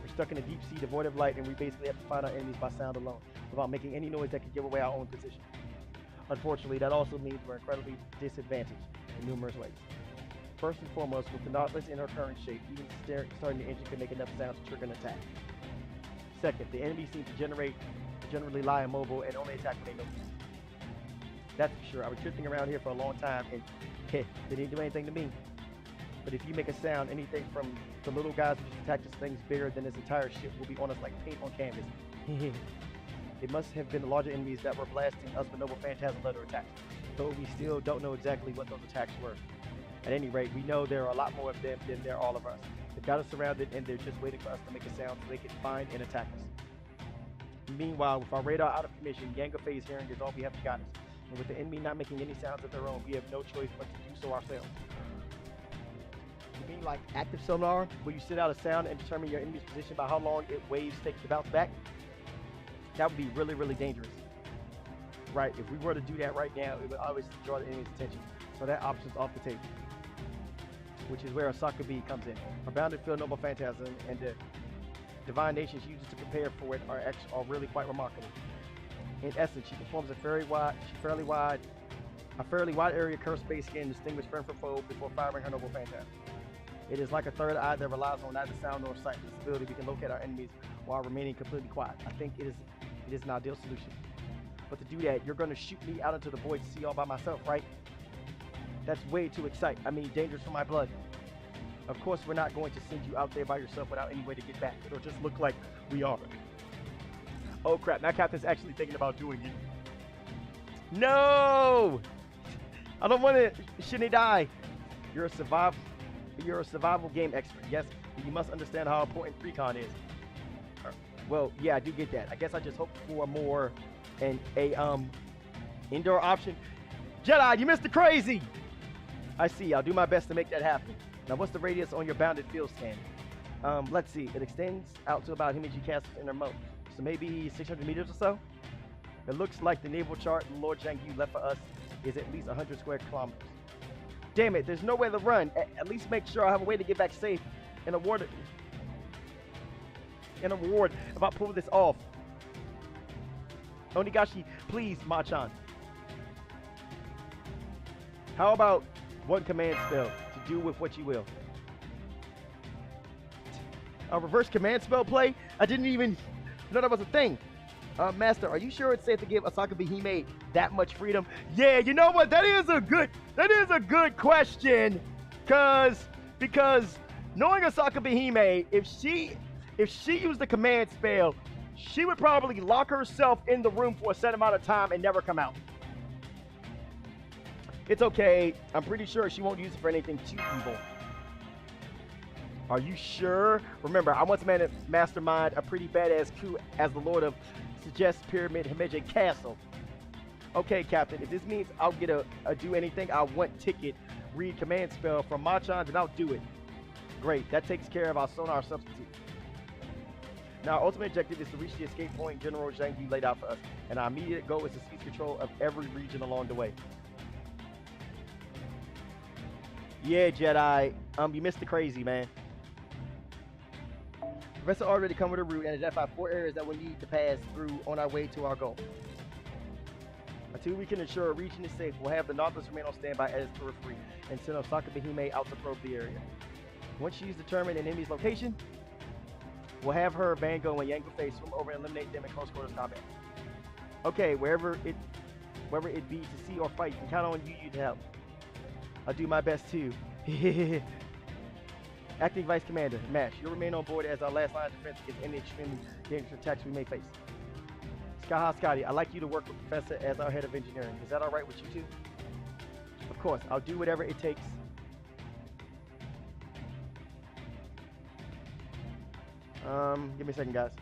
We're stuck in a deep sea devoid of light, and we basically have to find our enemies by sound alone, without making any noise that could give away our own position. Unfortunately, that also means we're incredibly disadvantaged in numerous ways. First and foremost, with the Nautilus in her current shape, even starting the engine can make enough sound to trigger an attack. Second, the enemy seems to generally lie immobile and only attack when they notice. That's for sure. I was drifting around here for a long time, and they didn't do anything to me. But if you make a sound, anything from the little guys who just attack this thing's bigger than this entire ship will be on us like paint on canvas. It must have been the larger enemies that were blasting us with noble phantasm letter attacks, though we still don't know exactly what those attacks were. At any rate, we know there are a lot more of them than there are all of us. They've got us surrounded, and they're just waiting for us to make a sound so they can find and attack us. Meanwhile, with our radar out of commission, Yanga phase hearing is all we have to guide us. And with the enemy not making any sounds of their own, we have no choice but to do so ourselves. You mean like active sonar, where you send out a sound and determine your enemy's position by how long its waves take to bounce back? That would be really, really dangerous. Right, if we were to do that right now, it would always draw the enemy's attention. So that option's off the table. which is where Asakabi comes in. Her bounded field, noble phantasm, and the divine nations she uses to prepare for it are really quite remarkable. In essence, she performs a fairly wide area curve space scan, distinguished friend from foe before firing her noble phantasm. It is like a third eye that relies on neither sound nor sight. This ability, we can locate our enemies while remaining completely quiet. I think it is an ideal solution. But to do that, you're going to shoot me out into the void to sea all by myself, right? That's way too exciting. I mean, dangerous for my blood. Of course, we're not going to send you out there by yourself without any way to get back. It'll just look like we are. Oh crap, now Captain's actually thinking about doing it. No! I don't want to. Shouldn't he die? You're a survival game expert, yes, but you must understand how important recon is. Well, yeah, I do get that. I guess I just hope for more and a indoor option. Jedi, you Mr. Crazy! I see, I'll do my best to make that happen. Now, what's the radius on your bounded field scan? Let's see, it extends out to about Himeji Castle's inner moat. So maybe 600 meters or so? It looks like the naval chart Lord Zhangyu left for us is at least 100 square kilometers. Damn it, there's nowhere to run. At least make sure I have a way to get back safe and award if I pull this off. Onigashi, please, Machan. How about one command spell to do with what you will? A reverse command spell play? I didn't even know that was a thing. Master, are you sure it's safe to give Asakabi Hime that much freedom? Yeah, you know what? That is a good question. Because knowing Asakabi Hime, if she used the command spell, she would probably lock herself in the room for a set amount of time and never come out. It's okay. I'm pretty sure she won't use it for anything too evil. Are you sure? Remember, I once mastermind a pretty badass coup as the Lord of Suggest Pyramid Himeji Castle. Okay, Captain, if this means I'll get a do anything I want ticket, read command spell from Machan, then I'll do it. Great, that takes care of our sonar substitute. Now, our ultimate objective is to reach the escape point General Zhangyu laid out for us, and our immediate goal is to seize control of every region along the way. Yeah, Jedi, you missed the crazy, man. Professor already covered the route and identified 4 areas that we need to pass through on our way to our goal. Until we can ensure a region is safe, we'll have the Nautilus remain on standby at its periphery and send Asakabi Hime out to probe the area. Once she's determined an enemy's location, we'll have her, Bango, and Yango Face swim over and eliminate them in close quarters combat. Okay, wherever it be to see or fight, you can count on you to help. I'll do my best too. Acting Vice Commander, MASH, you'll remain on board as our last line of defense against any extremely dangerous attacks we may face. Skaha Scotty, I'd like you to work with Professor as our head of engineering. Is that alright with you two? Of course, I'll do whatever it takes. Give me a second, guys.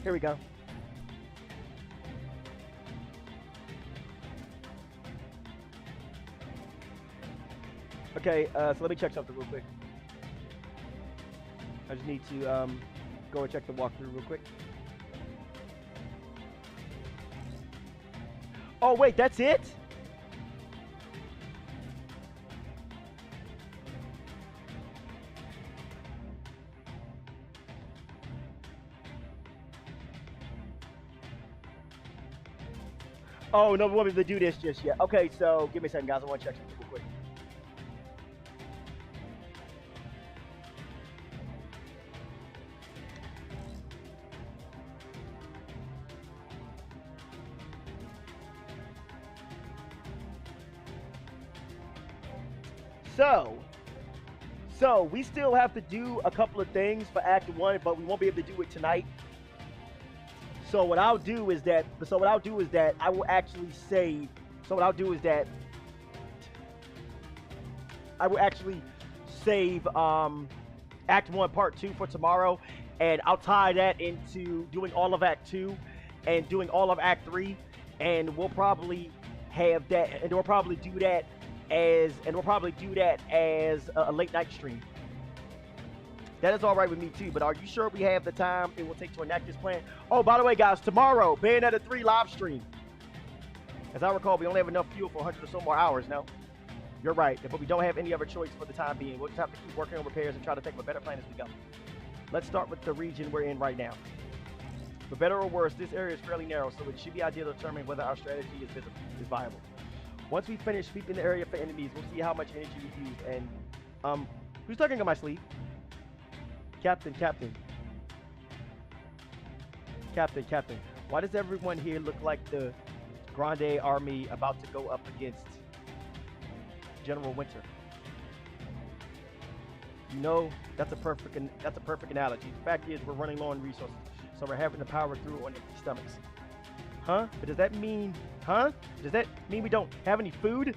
Here we go. Okay, so let me check something real quick. I just need to go and check the walkthrough real quick. Oh wait, that's it? Oh, no, we won't be able to do this just yet. Okay, so give me a second, guys. I want to check something real quick. So we still have to do a couple of things for Act 1, but we won't be able to do it tonight. So what I'll do is that I will actually save. So what I'll do is that I will actually save Act 1 Part 2 for tomorrow, and I'll tie that into doing all of Act 2 and doing all of Act 3, and we'll probably have that, and we'll probably do that as a late night stream. That is all right with me too, but are you sure we have the time it will take to enact this plan? Oh, by the way, guys, tomorrow, Bayonetta 3 live stream. As I recall, we only have enough fuel for 100 or so more hours now. You're right, but we don't have any other choice for the time being. We'll just have to keep working on repairs and try to think of a better plan as we go. Let's start with the region we're in right now. For better or worse, this area is fairly narrow, so it should be ideal to determine whether our strategy is viable. Once we finish sweeping the area for enemies, we'll see how much energy we use. And, who's tugging on my sleeve? Captain. Why does everyone here look like the Grande Army about to go up against General Winter? You know, that's a perfect analogy. The fact is, we're running low on resources, so we're having to power through on empty stomachs. Huh? But does that mean, we don't have any food?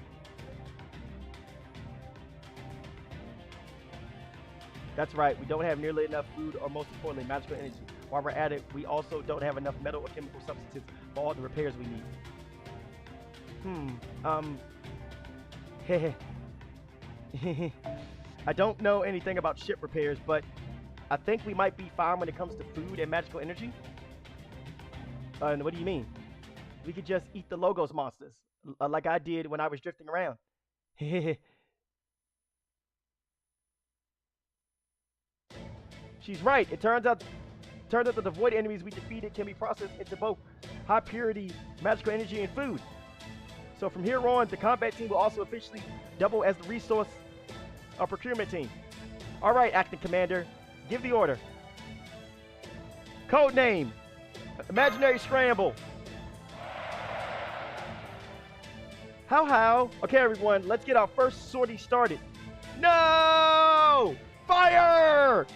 That's right, we don't have nearly enough food, or most importantly, magical energy. While we're at it, we also don't have enough metal or chemical substances for all the repairs we need. I don't know anything about ship repairs, but I think we might be fine when it comes to food and magical energy. And what do you mean? We could just eat the Logos monsters, like I did when I was drifting around. She's right. It turns out that the void enemies we defeated can be processed into both high purity magical energy and food. So from here on, the combat team will also officially double as the resource procurement team. All right, acting commander, give the order. Code name: Imaginary Scramble. How? Okay, everyone, let's get our first sortie started. No! Fire!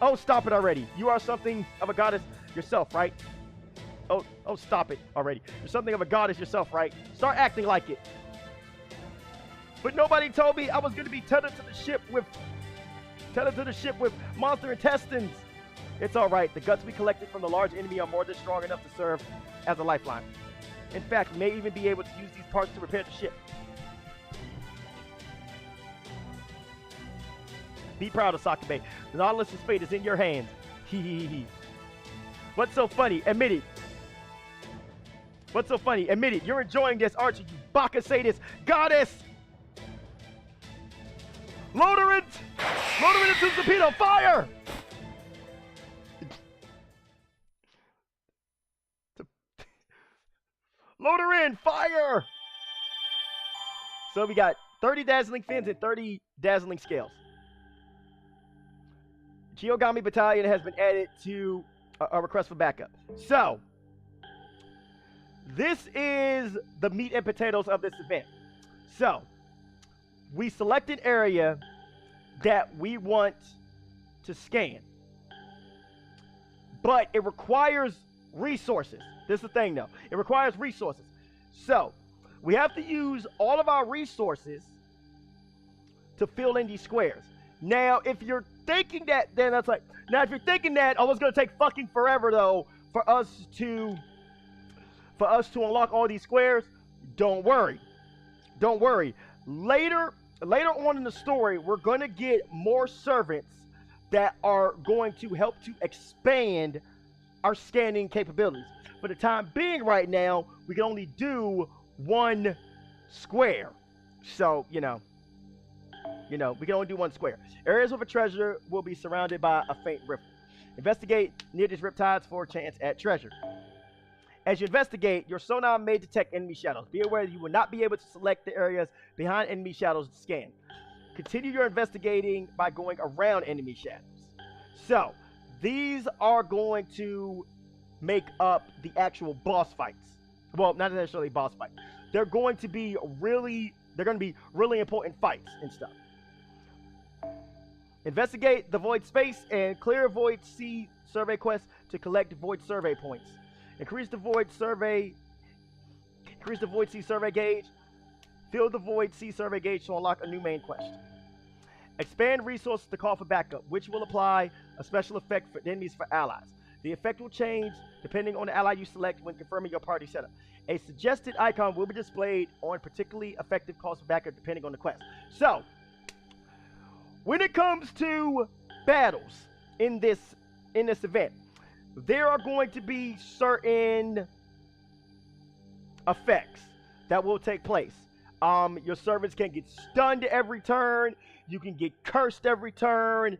Oh, stop it already. You are something of a goddess yourself, right? Oh, stop it already. You're something of a goddess yourself, right? Start acting like it. But nobody told me I was going to be tethered to the ship with monster intestines. It's all right. The guts we collected from the large enemy are more than strong enough to serve as a lifeline. In fact, we may even be able to use these parts to repair the ship. Be proud of Sakabe. The Nautilus's fate is in your hands. Hee. What's so funny? Admit it. What's so funny? Admit it. You're enjoying this, aren't you? You Baka sadist goddess. Loader it into torpedo fire. Loader in fire. So we got 30 dazzling fins and 30 dazzling scales. Chiogami Battalion has been added to a request for backup. So, this is the meat and potatoes of this event. So, we select an area that we want to scan. But it requires resources. This is the thing, though. It requires resources. So, we have to use all of our resources to fill in these squares. Now, if you're thinking that, then that's like, now if you're thinking that, oh, it's going to take fucking forever, though, for us to unlock all these squares, don't worry. Later on in the story, we're going to get more servants that are going to help to expand our scanning capabilities. For the time being right now, we can only do one square. So, we can only do one square. Areas with a treasure will be surrounded by a faint rift. Investigate near these riptides for a chance at treasure. As you investigate, your sonar may detect enemy shadows. Be aware that you will not be able to select the areas behind enemy shadows to scan. Continue your investigating by going around enemy shadows. So, these are going to make up the actual boss fights. Well, not necessarily boss fights. They're going to be really important fights and stuff. Investigate the void space and clear void sea survey quests to collect void survey points. Increase the void sea survey gauge. Fill the void sea survey gauge to unlock a new main quest. Expand resources to call for backup, which will apply a special effect for enemies for allies. The effect will change depending on the ally you select when confirming your party setup. A suggested icon will be displayed on particularly effective calls for backup depending on the quest. So, when it comes to battles, in this event. There are going to be certain effects that will take place. Your servants can get stunned every turn. You can get cursed every turn.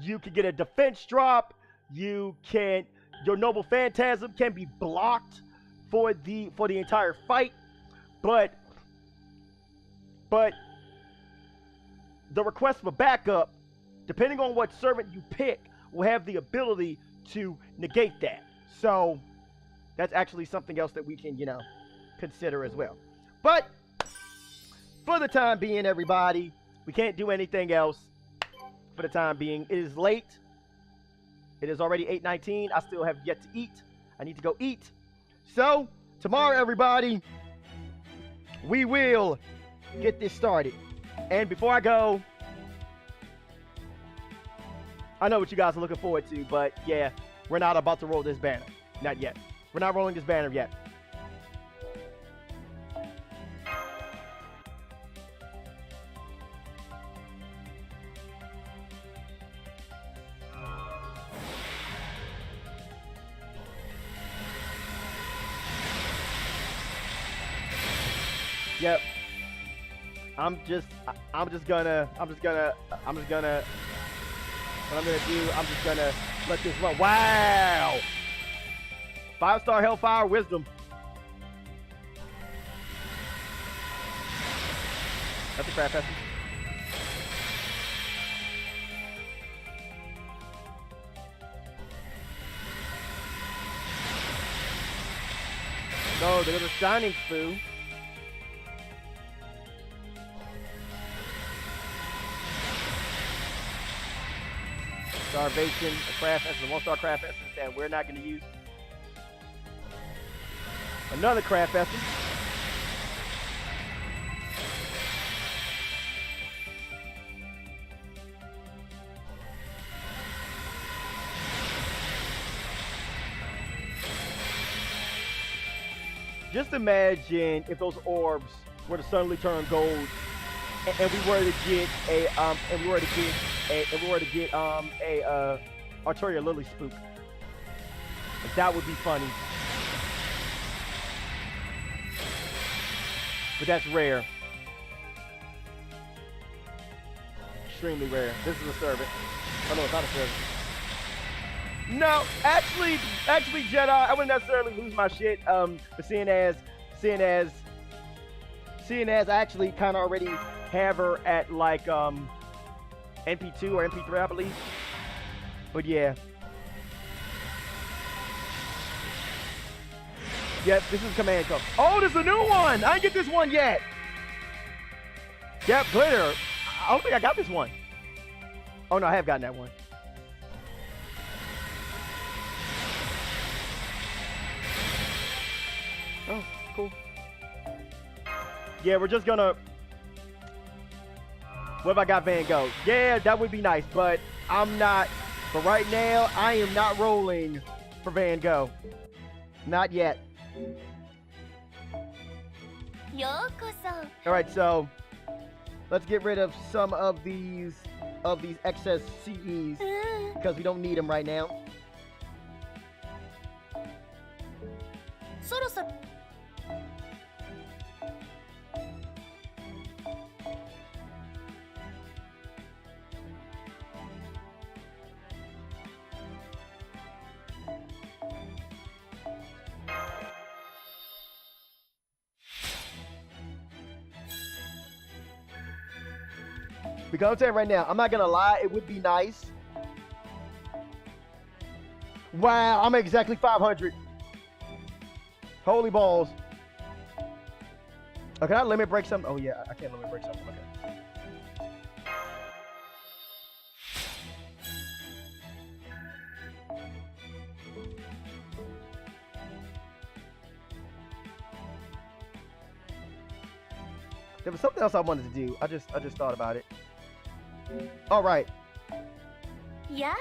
You can get a defense drop. Your noble phantasm can be blocked for the entire fight. But the request for backup, depending on what servant you pick, will have the ability to negate that. So that's actually something else that we can, consider as well. But for the time being, everybody, we can't do anything else for the time being. It is late. It is already 8:19. I still have yet to eat. I need to go eat. So tomorrow, everybody, we will get this started. And before I go, I know what you guys are looking forward to, but yeah, we're not about to roll this banner. Not yet. We're not rolling this banner yet. Yep. What I'm gonna let this run. Wow! 5-star Hellfire Wisdom. That's a crap essence. So there's a Shining Foo. Starvation, a craft essence, a 1-star craft essence that we're not going to use. Another craft essence. Just imagine if those orbs were to suddenly turn gold, and we were to get a Artorial Lily Spook. That would be funny. But that's rare. Extremely rare. This is a servant. Oh no, it's not a servant. No, actually, Jedi, I wouldn't necessarily lose my shit. But seeing as I actually kind of already have her at like NP2 or NP3, I believe. But yeah. Yep, this is Command Code. Oh, there's a new one! I didn't get this one yet! Yep, Glitter. I don't think I got this one. Oh no, I have gotten that one. Oh, cool. Yeah, we're just gonna... What if I got Van Gogh? Yeah, that would be nice, but I'm not... But right now, I am not rolling for Van Gogh. Not yet. Alright, so... Let's get rid of some of these excess CEs, because we don't need them right now. Because I'm saying right now, I'm not gonna lie, it would be nice. Wow, I'm exactly 500. Holy balls. Oh, can I limit break something? Oh yeah, I can't limit break something. Okay. There was something else I wanted to do. I just thought about it. All right. Yeah.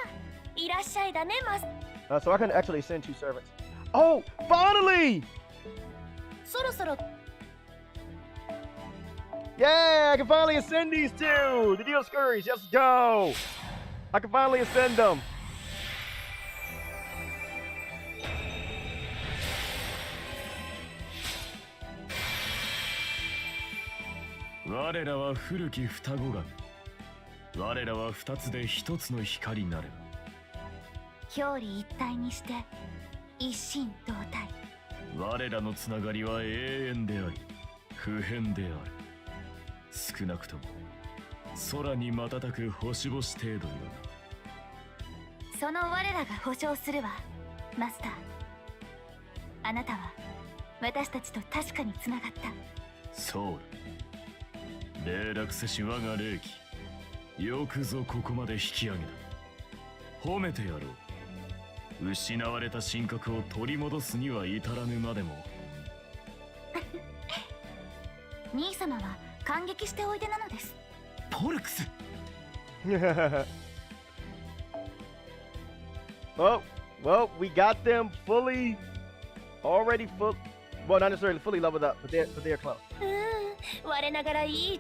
So I can actually send 2 servants. Oh, finally! Yeah, I can finally ascend these 2. The Deal Scurries, let's go. I can finally ascend them. 我らは古き双子神。我らは二つで一つの光なれば。表裏一体にして一心同体。我らのつながりは永遠であり不変である。少なくとも空に瞬く星々程度よな。その我らが保証するわ、マスター。あなたは私たちと確かにつながった。ソウル、霊落せし我が霊気、よくぞここまで引き上げた。褒めてやろう。失われた神格を取り戻すには至らぬまでも。兄様は感激しておいでなのです。ポルクス。Well, we got them already full. Well, not necessarily fully leveled up, but they're close. 我ながらいい。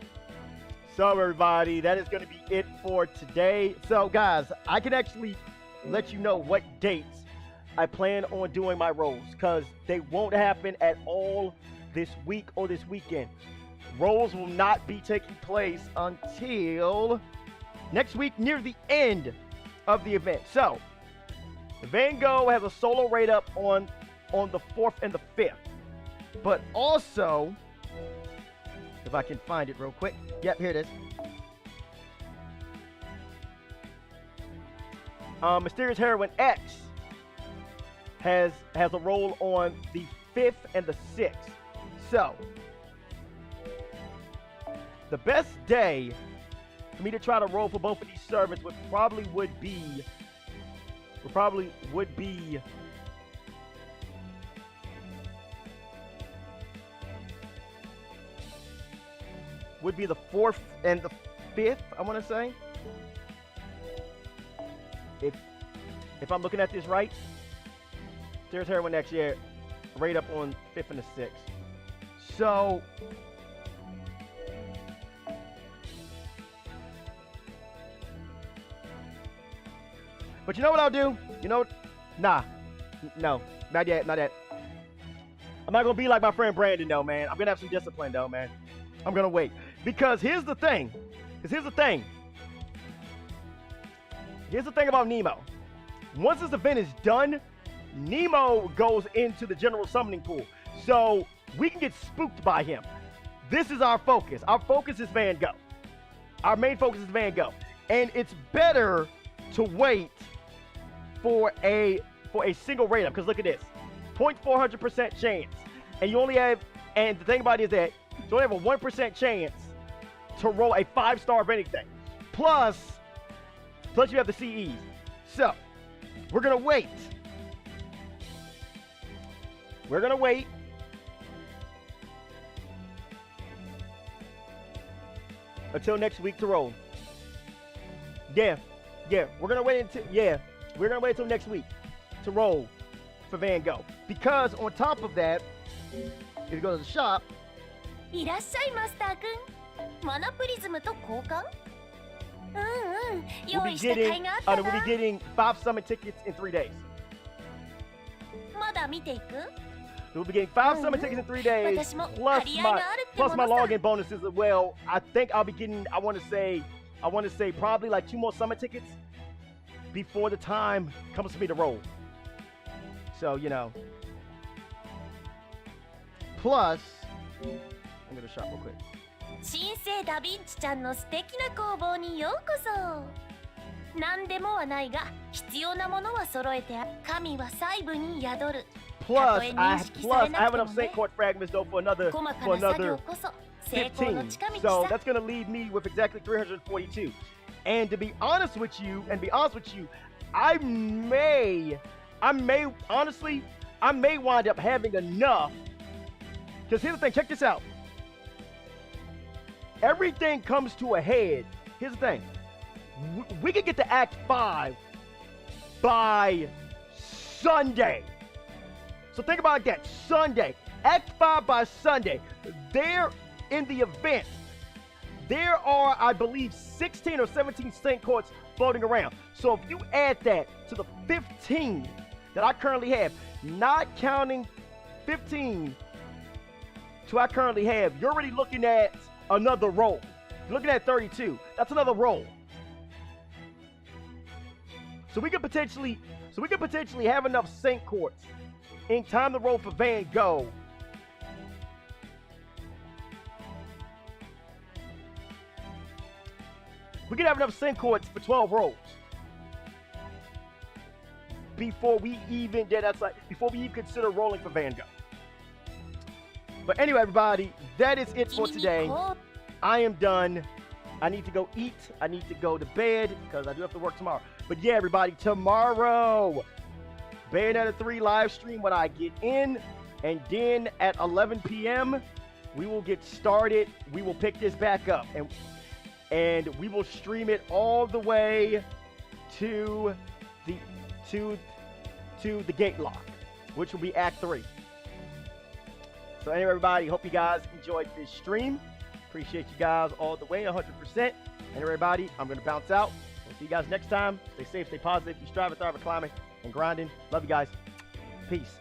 So everybody, that is going to be it for today. So guys, I can actually let you know what dates I plan on doing my rolls, because they won't happen at all this week or this weekend. Rolls will not be taking place until next week near the end of the event. So Van Gogh has a solo rate up on the 4th and the 5th. But also, if I can find it real quick. Yep, here it is. Mysterious Heroine X has a roll on the 5th and the 6th. So, the best day for me to try to roll for both of these servants would probably be the 4th and the 5th, I want to say. If I'm looking at this right, there's Heroine next year, right up on 5th and the 6th. So, but you know what I'll do? No, not yet. I'm not gonna be like my friend Brandon though, man. I'm gonna have some discipline though, man. I'm gonna wait. Because here's the thing about Nemo. Once this event is done, Nemo goes into the general summoning pool. So we can get spooked by him. This is our focus. Our focus is Van Gogh. Our main focus is Van Gogh. And it's better to wait for a single rate up. Because look at this. 0.400% chance. And the thing about it is that you only have a 1% chance to roll a 5-star of anything. Plus you have the CEs. So, we're gonna wait. Until next week to roll. Yeah. We're gonna wait until next week to roll for Van Gogh. Because on top of that, if you go to the shop, いらっしゃいマスターくん。マナプリズムと交換？用意した甲斐があったな。we'll be getting 5 summon tickets in 3 days. まだ見ていく？ We'll be getting 5 summon tickets in 3 days, plus my login bonuses as well. I think I'll be getting, I want to say probably like 2 more summon tickets before the time comes for me to roll. So, plus, I'm going to shop real quick. 新生ダヴィンチちゃんの素敵な工房にようこそ。何でもはないが必要なものは揃えて神は細部に宿る。 Plus, I have enough Saint Court fragments though for another 15. So that's gonna leave me with exactly 342. And to be honest with you, I may wind up having enough. Because here's the thing, check this out. Everything comes to a head. Here's the thing. We could get to Act 5 by Sunday. So think about that. Sunday. Act 5 by Sunday. There in the event, there are, I believe, 16 or 17 Saint Courts floating around. So if you add that to the 15 that I currently have, not counting 15 to I currently have, you're already looking at another roll. You're looking at 32. That's another roll. So we could potentially have enough sync quartz in time to roll for Van Gogh. We could have enough sync quartz for 12 rolls before we even consider rolling for Van Gogh. But anyway, everybody, that is it for today. I am done. I need to go eat. I need to go to bed because I do have to work tomorrow. But yeah, everybody, tomorrow, Bayonetta 3 live stream when I get in. And then at 11 p.m., we will get started. We will pick this back up. And we will stream it all the way to the gate lock, which will be Act 3. So anyway, everybody, hope you guys enjoyed this stream. Appreciate you guys all the way, 100%. And everybody, I'm going to bounce out. We'll see you guys next time. Stay safe, stay positive. You strive, thrive, climbing, and grinding. Love you guys. Peace.